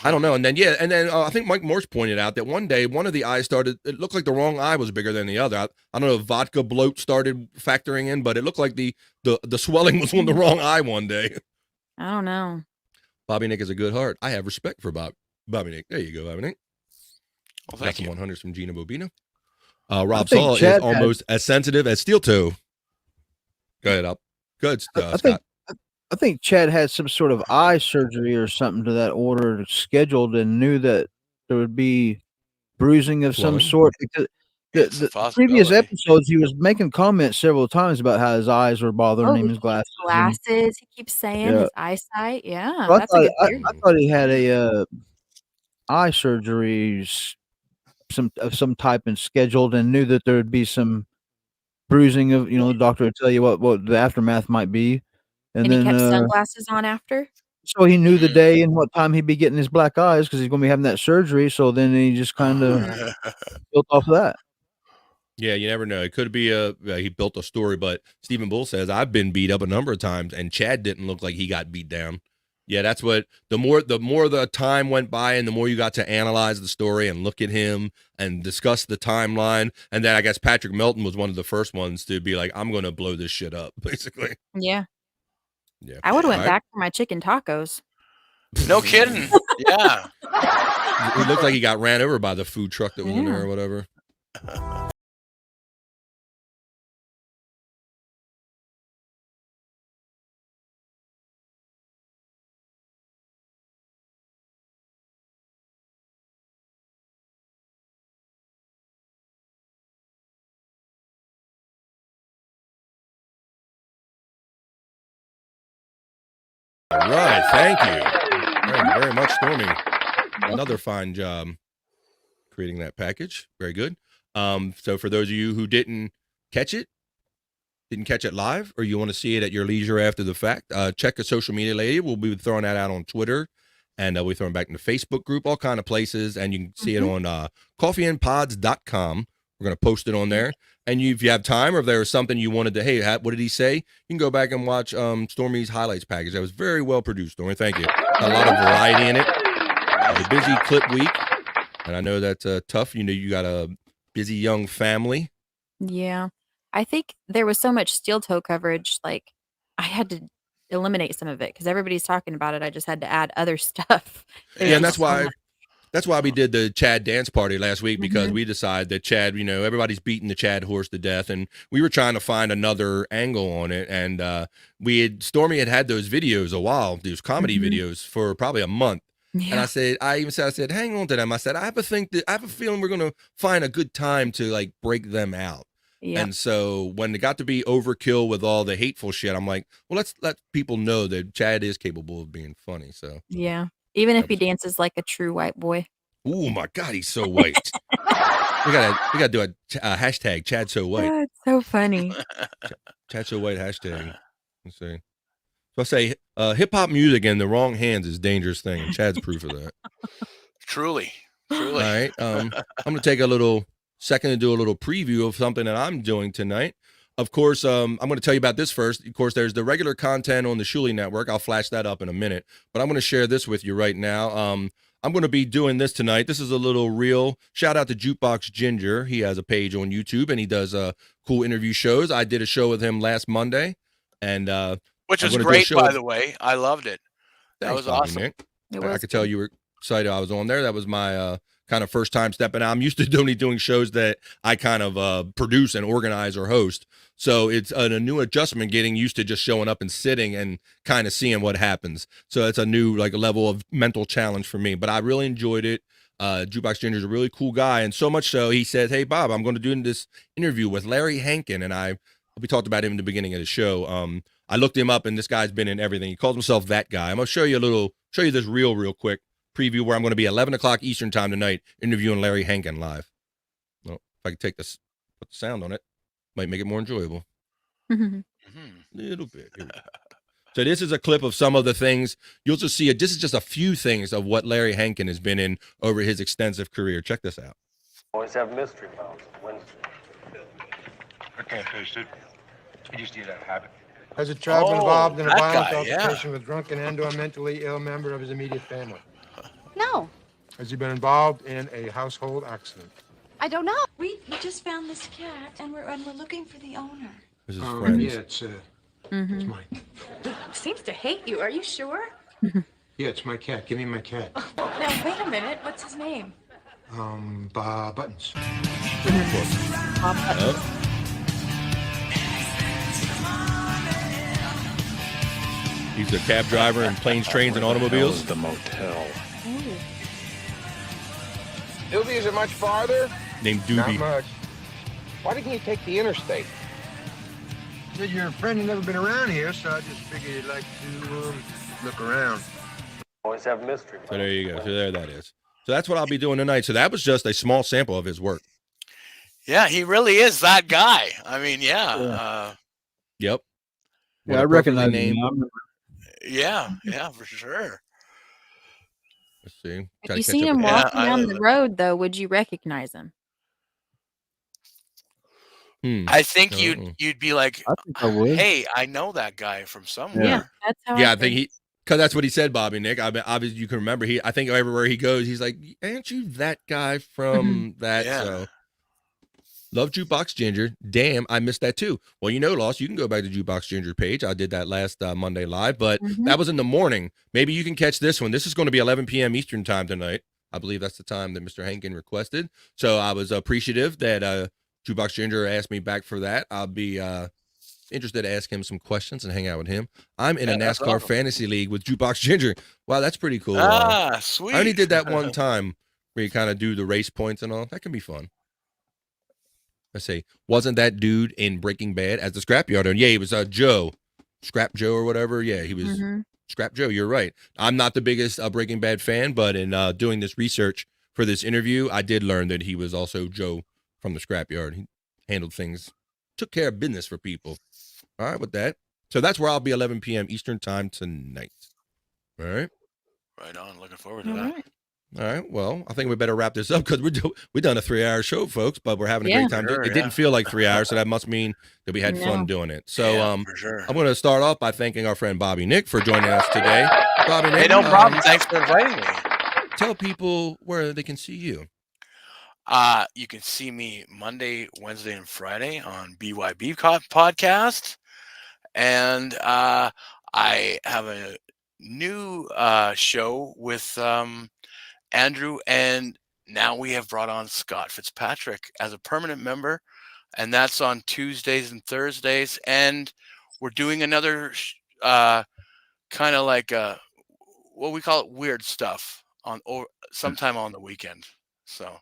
I don't know. And then, I think Mike Morse pointed out that one day, one of the eyes it looked like the wrong eye was bigger than the other. I don't know if vodka bloat started factoring in, but it looked like the swelling was on the wrong eye one day. I don't know. Bobby Nick is a good heart. I have respect for Bobby Nick. There you go, Bobby Nick. Well, got some 100s from Gina Bobino. I Rob think Saul is Chad almost as sensitive as Steel Toe. Go ahead, up. Good stuff, Scott. I think Chad had some sort of eye surgery or something to that order scheduled and knew that there would be bruising of some sort. Because the previous episodes, he was making comments several times about how his eyes were bothering him, his glasses. Glasses, he keeps saying, his eyesight. Yeah, So that's a good theory. I thought he had a eye surgery of some type and scheduled and knew that there would be some bruising of, the doctor would tell you what the aftermath might be. And he then kept sunglasses on after? so he knew the day and what time he'd be getting his black eyes because he's going to be having that surgery. So then he just kind of built off of that. Yeah, you never know. It could be he built a story, but Stephen Bull says I've been beat up a number of times, and Chad didn't look like he got beat down. Yeah, that's what the more the time went by, and the more you got to analyze the story and look at him and discuss the timeline, and then I guess Patrick Melton was one of the first ones to be like, "I'm going to blow this shit up," basically. Yeah. Yeah, I would have went back for my chicken tacos. No kidding. Yeah. It looked like he got ran over by the food truck that was in there or whatever. All right, thank you. Thank you very much, Stormy. Another fine job creating that package. Very good. So for those of you who didn't catch it live, or you want to see it at your leisure after the fact, check a social media lady. We'll be throwing that out on Twitter, and we're throwing back in the Facebook group, all kind of places, and you can see it on coffeeandpods.com. We're going to post it on there. And if you have time, or if there was something you wanted to, hey, what did he say? You can go back and watch Stormy's highlights package. That was very well produced, Stormy. Thank you. Got a lot of variety in it. It was a busy clip week, and I know that's tough. You got a busy young family. Yeah. I think there was so much steel toe coverage, like I had to eliminate some of it because everybody's talking about it. I just had to add other stuff. Yeah, and that's why we did the Chad dance party last week, because we decided that Chad, everybody's beating the Chad horse to death, and we were trying to find another angle on it. And Stormy had those videos a while, those comedy videos for probably a month. Yeah. And I said, hang on to them. I said, I have a feeling we're going to find a good time to like break them out. Yeah. And so when it got to be overkill with all the hateful shit, I'm like, well, let's let people know that Chad is capable of being funny. So yeah. Even if he dances like a true white boy. Oh my God, he's so white. we gotta do a hashtag Chad so white. Oh, it's so funny. Chad so white hashtag. Let's see. So I say hip hop music in the wrong hands is a dangerous thing, and Chad's proof of that. Truly. All right. I'm going to take a little second to do a little preview of something that I'm doing tonight. Of course, I'm going to tell you about this first. Of course, there's the regular content on the Shuli Network. I'll flash that up in a minute, but I'm going to share this with you right now. I'm going to be doing this tonight. This is a little reel. Shout out to Jukebox Ginger. He has a page on YouTube, and he does cool interview shows. I did a show with him last Monday, and which was great, by the way. I loved it. That was Bobby, awesome. Nick. I could tell you were excited I was on there. That was my kind of first time stepping out. I'm used to only doing shows that I kind of produce and organize or host. So it's a new adjustment, getting used to just showing up and sitting and kind of seeing what happens. So it's a new level of mental challenge for me. But I really enjoyed it. Jukebox Ginger is a really cool guy, and so much so he said, "Hey Bob, I'm going to do this interview with Larry Hankin," and we talked about him in the beginning of the show. I looked him up, and this guy's been in everything. He calls himself that guy. I'm going to show you this real quick preview where I'm going to be 11 o'clock Eastern time tonight interviewing Larry Hankin live. Well, if I could take this, put the sound on it, might make it more enjoyable. Little bit. Here we go. So this is a clip of some of the things you'll just see. This is just a few things of what Larry Hankin has been in over his extensive career. Check this out. Always have mystery bombs Wednesday. I can't taste it. I used to that habit. Has a child been involved in a that violent guy, altercation with drunken and/or mentally ill member of his immediate family? No, Has he been involved in a household accident? I don't know. We just found this cat, and we're looking for the owner. This is friends. Yeah, it's mine. Seems to hate you. Are you sure? Yeah, it's my cat. Give me my cat. Now wait a minute. What's his name? Buttons. He's a cab driver in planes, trains, and automobiles. The motel. Doobie, is it much farther? Named Not Doobie. much. Why didn't you take the interstate? Said your friend had never been around here, so I just figured you'd like to look around. Always have mystery. So there you go. So there that is. So that's what I'll be doing tonight. So that was just a small sample of his work. Yeah, he really is that guy. I mean, yeah. Yep. Yeah, I recognize him. Yeah, for sure. Let's see. If you see him walking down the road, though, would you recognize him? I think you'd be like, I think I would. "Hey, I know that guy from somewhere." Yeah, that's how. Yeah, I think because that's what he said, Bobby Nick. I mean, obviously you can remember. I think everywhere he goes, he's like, "Aren't you that guy from that?" Yeah. So, love Jukebox Ginger. Damn, I missed that too. Well, Loss, you can go back to Jukebox Ginger page. I did that last Monday live, but that was in the morning. Maybe you can catch this one. This is going to be 11 p.m. Eastern time tonight. I believe that's the time that Mr. Hankin requested. So I was appreciative that Jukebox Ginger asked me back for that. I'll be interested to ask him some questions and hang out with him. I'm in a NASCAR fantasy league with Jukebox Ginger. Wow, that's pretty cool. Sweet. I only did that one time where you kind of do the race points and all. That can be fun. Let's see. Wasn't that dude in Breaking Bad as the scrapyard owner? Yeah, he was Joe. Scrap Joe or whatever. Yeah, he was Scrap Joe. You're right. I'm not the biggest Breaking Bad fan, but in doing this research for this interview, I did learn that he was also Joe from the scrapyard. He handled things, took care of business for people. All right, with that. So that's where I'll be 11 p.m. Eastern time tonight. All right. Right on. Looking forward to that. All right. Well, I think we better wrap this up because we've done a 3-hour show, folks, but we're having a great time. Sure, it didn't feel like 3 hours, so that must mean that we had fun doing it. So for sure. I'm going to start off by thanking our friend Bobby Nick for joining us today. Bobby Nick, Hey, no problem. Thanks for inviting me. Tell people where they can see you. You can see me Monday, Wednesday, and Friday on BYB podcast. And I have a new show with Andrew, and now we have brought on Scott Fitzpatrick as a permanent member, and that's on Tuesdays and Thursdays. And we're doing another kind of like what we call it weird stuff sometime on the weekend. So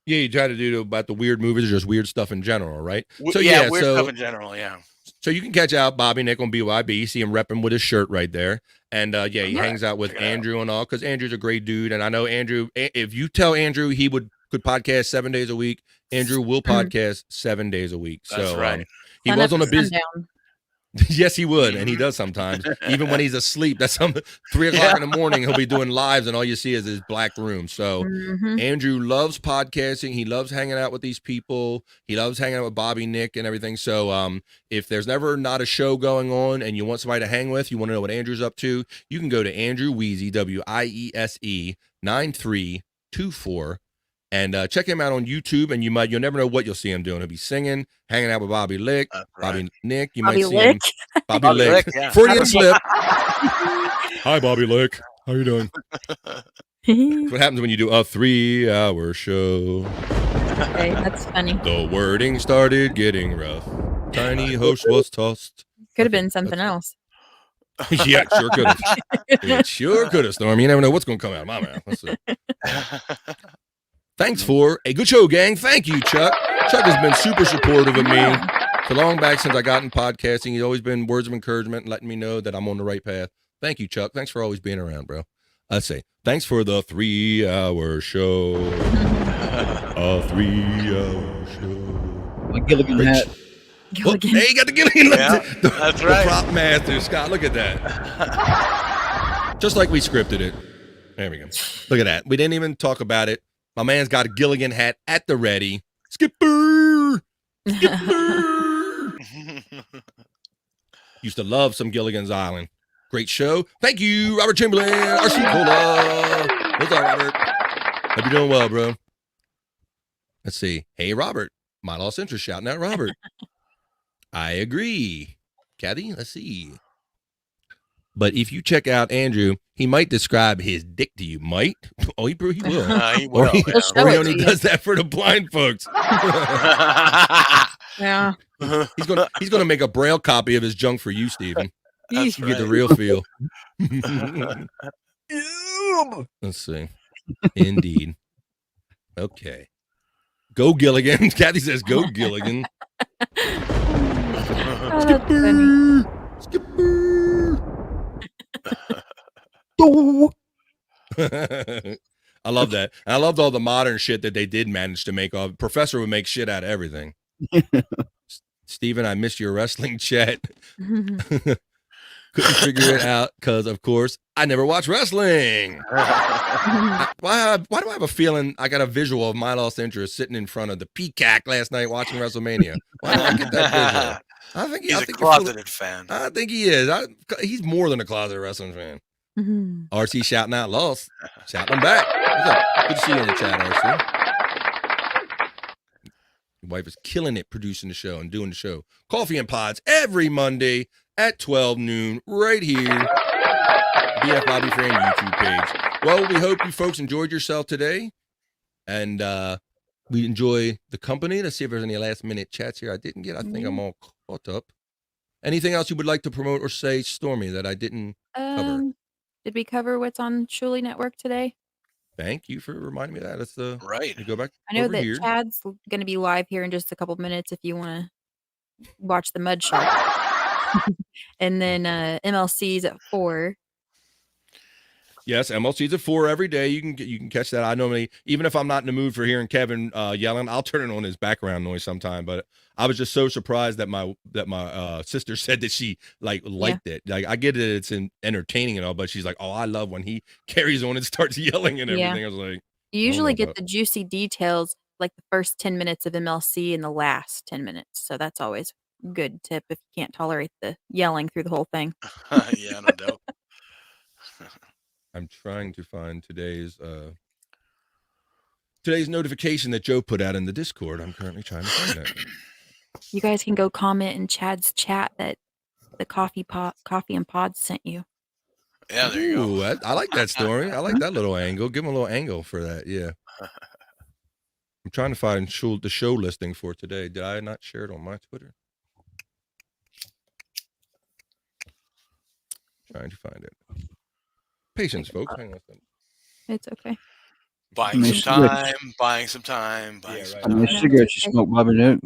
yeah, you try to do about the weird movies or just weird stuff in general, right? So weird stuff in general. Yeah. So you can catch out Bobby Nick on BYB. You see him repping with his shirt right there. And he hangs out with Andrew and all, because Andrew's a great dude. And I know Andrew, if you tell Andrew he could podcast 7 days a week, Andrew will podcast 7 days a week. That's so right. He was on a busy. Yes, he would, and he does sometimes. Even when he's asleep, that's 3 o'clock in the morning. He'll be doing lives, and all you see is his black room. So Andrew loves podcasting. He loves hanging out with these people. He loves hanging out with Bobby, Nick, and everything. So if there's never not a show going on, and you want somebody to hang with, you want to know what Andrew's up to, you can go to Andrew Wiese, WIESE 9324. And check him out on YouTube, and you'll never know what you'll see him doing. He'll be singing, hanging out with Bobby Lick, Bobby Nick. You might see him. Bobby Lick. Yeah. Freudian slip. Hi, Bobby Lick. How you doing? That's what happens when you do a 3-hour show. Okay, that's funny. The wording started getting rough. Tiny host was tossed. Could have been something else. Yeah, it sure could have. It sure could have, Storm. You never know what's going to come out of my mouth. Let's see. Thanks for a good show, gang. Thank you, Chuck. Chuck has been super supportive of me for long back since I got in podcasting. He's always been words of encouragement and letting me know that I'm on the right path. Thank you, Chuck. Thanks for always being around, bro. Let's say thanks for the 3-hour show. A 3-hour show. My Gilligan hat. Gilligan. Hey, you got the Gilligan. Yeah, that's right. The prop master, Scott. Look at that. Just like we scripted it. There we go. Look at that. We didn't even talk about it. My man's got a Gilligan hat at the ready. Skipper! Skipper! Used to love some Gilligan's Island. Great show. Thank you, Robert Chamberlain. RC Cola. What's up, Robert? Hope you're doing well, bro. Let's see. Hey, Robert. My lost interest shouting out Robert. I agree. Kathy, let's see. But if you check out Andrew, he might describe his dick to you. Might? Oh, he will. He will. Or he only does that for the blind folks. Yeah. He's gonna make a braille copy of his junk for you, Stephen. You get the real feel. Let's see. Indeed. Okay. Go Gilligan. Kathy says, "Go Gilligan." Oh, that's funny. Skipper. I love that. And I loved all the modern shit that they did manage to make. Professor would make shit out of everything. Steven, I missed your wrestling chat. Couldn't figure it out because, of course, I never watched wrestling. Why do I have a feeling I got a visual of my lost interest sitting in front of the Peacock last night watching WrestleMania? Why do I get that visual? He's a closeted fan. I think he is. He's more than a closeted wrestling fan. RC shouting out lost. Shouting him back. What's up? Good to see you in the chat, RC. Your wife is killing it producing the show and doing the show. Coffee and Pods every Monday at 12 noon right here. BF Bobby Fan YouTube page. Well, we hope you folks enjoyed yourself today. And we enjoy the company. Let's see if there's any last minute chats here I didn't get. I think I'm all caught up. Anything else you would like to promote or say, Stormy, that I didn't cover? Did we cover what's on Shuli Network today? Thank you for reminding me of that. That's the right. Go back. I know over that here. Chad's going to be live here in just a couple minutes if you want to watch the Mud Shark. And then MLC's at 4. Yes, MLC's at 4 every day. You can catch that. I normally, even if I'm not in the mood for hearing Kevin yelling, I'll turn it on his background noise sometime. But I was just so surprised that my sister said that she liked it. Like, I get it, it's entertaining and all, but she's like, oh, I love when he carries on and starts yelling and everything. I was like, you usually get the juicy details like the first 10 minutes of MLC and the last 10 minutes. So that's always a good tip if you can't tolerate the yelling through the whole thing. Yeah, no doubt. I'm trying to find today's notification that Joe put out in the Discord. I'm currently trying to find it. You guys can go comment in Chad's chat that the Coffee and Pods sent you. Yeah, there you go. I like that story. I like that little angle. Give him a little angle for that. Yeah. I'm trying to find the show listing for today. Did I not share it on my Twitter? Trying to find it. Patience, folks. Hang on a second. It's okay. Buying some time. How many cigarettes you smoke, Bobby Nick?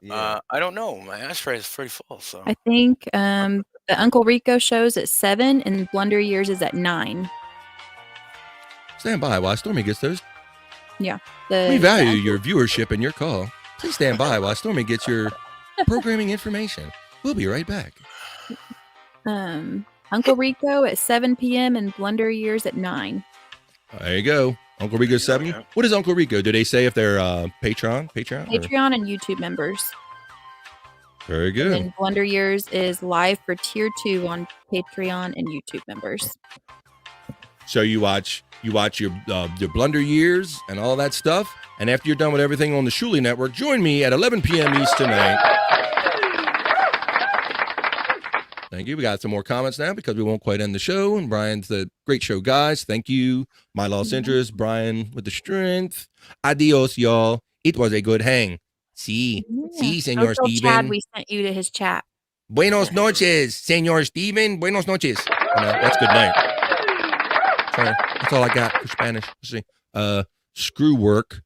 I don't know. My ashtray is pretty full. So I think the Uncle Rico show's at 7 and Blunder Years is at 9. Stand by while Stormy gets those. Yeah. We value your viewership and your call. Please stand by while Stormy gets your programming information. We'll be right back. Uncle Rico at 7 p.m. and Blunder Years at 9. There you go. Uncle Rico 7. What is Uncle Rico? Do they say if they're Patreon? Patreon and YouTube members. Very good. And Blunder Years is live for tier 2 on Patreon and YouTube members. So you watch your Blunder Years and all that stuff, and after you're done with everything on the Shuli Network, join me at 11 p.m. East tonight. Thank you. We got some more comments now because we won't quite end the show. And Brian's the great show, guys. Thank you. My lost interest, Brian with the strength. Adios, y'all. It was a good hang. Sí, Senor Steven. Chad, we sent you to his chat. Buenos noches, Senor Steven. Buenos noches. That's good night. Sorry, that's all I got for Spanish. Let's see. Screw work.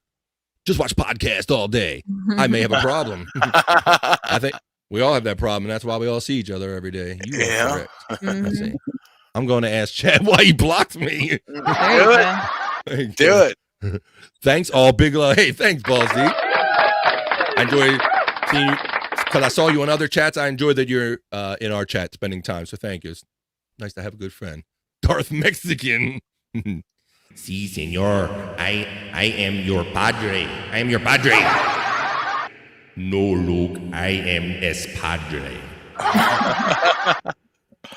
Just watch podcast all day. I may have a problem. I think we all have that problem, and that's why we all see each other every day. You are correct. Let's see. I'm going to ask Chad why he blocked me. Do it. Thanks, all big love. Hey, thanks, Ballsy. I enjoy seeing you because I saw you on other chats. I enjoy that you're in our chat spending time. So thank you. It's nice to have a good friend. Darth Mexican. Si, senor. I am your padre. I am your padre. No, Luke. I am es padre.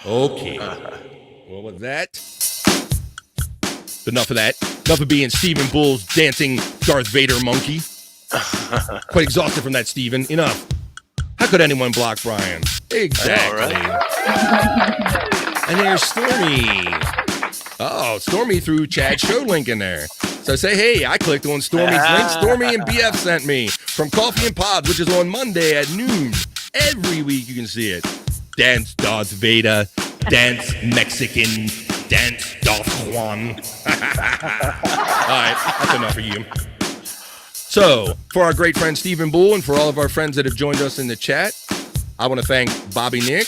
Okay. What was that? Enough of that. Enough of being Stephen Bull's dancing Darth Vader monkey. Quite exhausted from that, Stephen. Enough. How could anyone block Brian? Exactly. And there's Stormy. Oh, Stormy threw Chad's show link in there. So say, hey, I clicked on Stormy's link. Stormy and BF sent me from Coffee and Pods, which is on Monday at noon. Every week you can see it. Dance Darth Vader. Dance Mexican. Dance Darth Juan. All right, that's enough for you. So, for our great friend Stephen Bull and for all of our friends that have joined us in the chat, I want to thank Bobby Nick.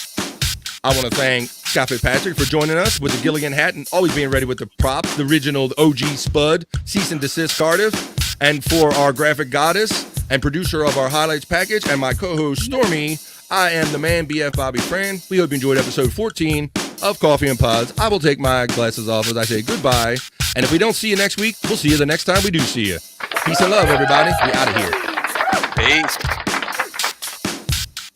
I want to thank Scott Fitzpatrick for joining us with the Gilligan hat and always being ready with the props, the original OG Spud, Cease and Desist Cardiff, and for our graphic goddess and producer of our highlights package and my co-host Stormy, I am the man, BF Bobby Fran. We hope you enjoyed episode 14 of Coffee and Pods. I will take my glasses off as I say goodbye. And if we don't see you next week, we'll see you the next time we do see you. Peace and love, everybody. We out of here. Peace.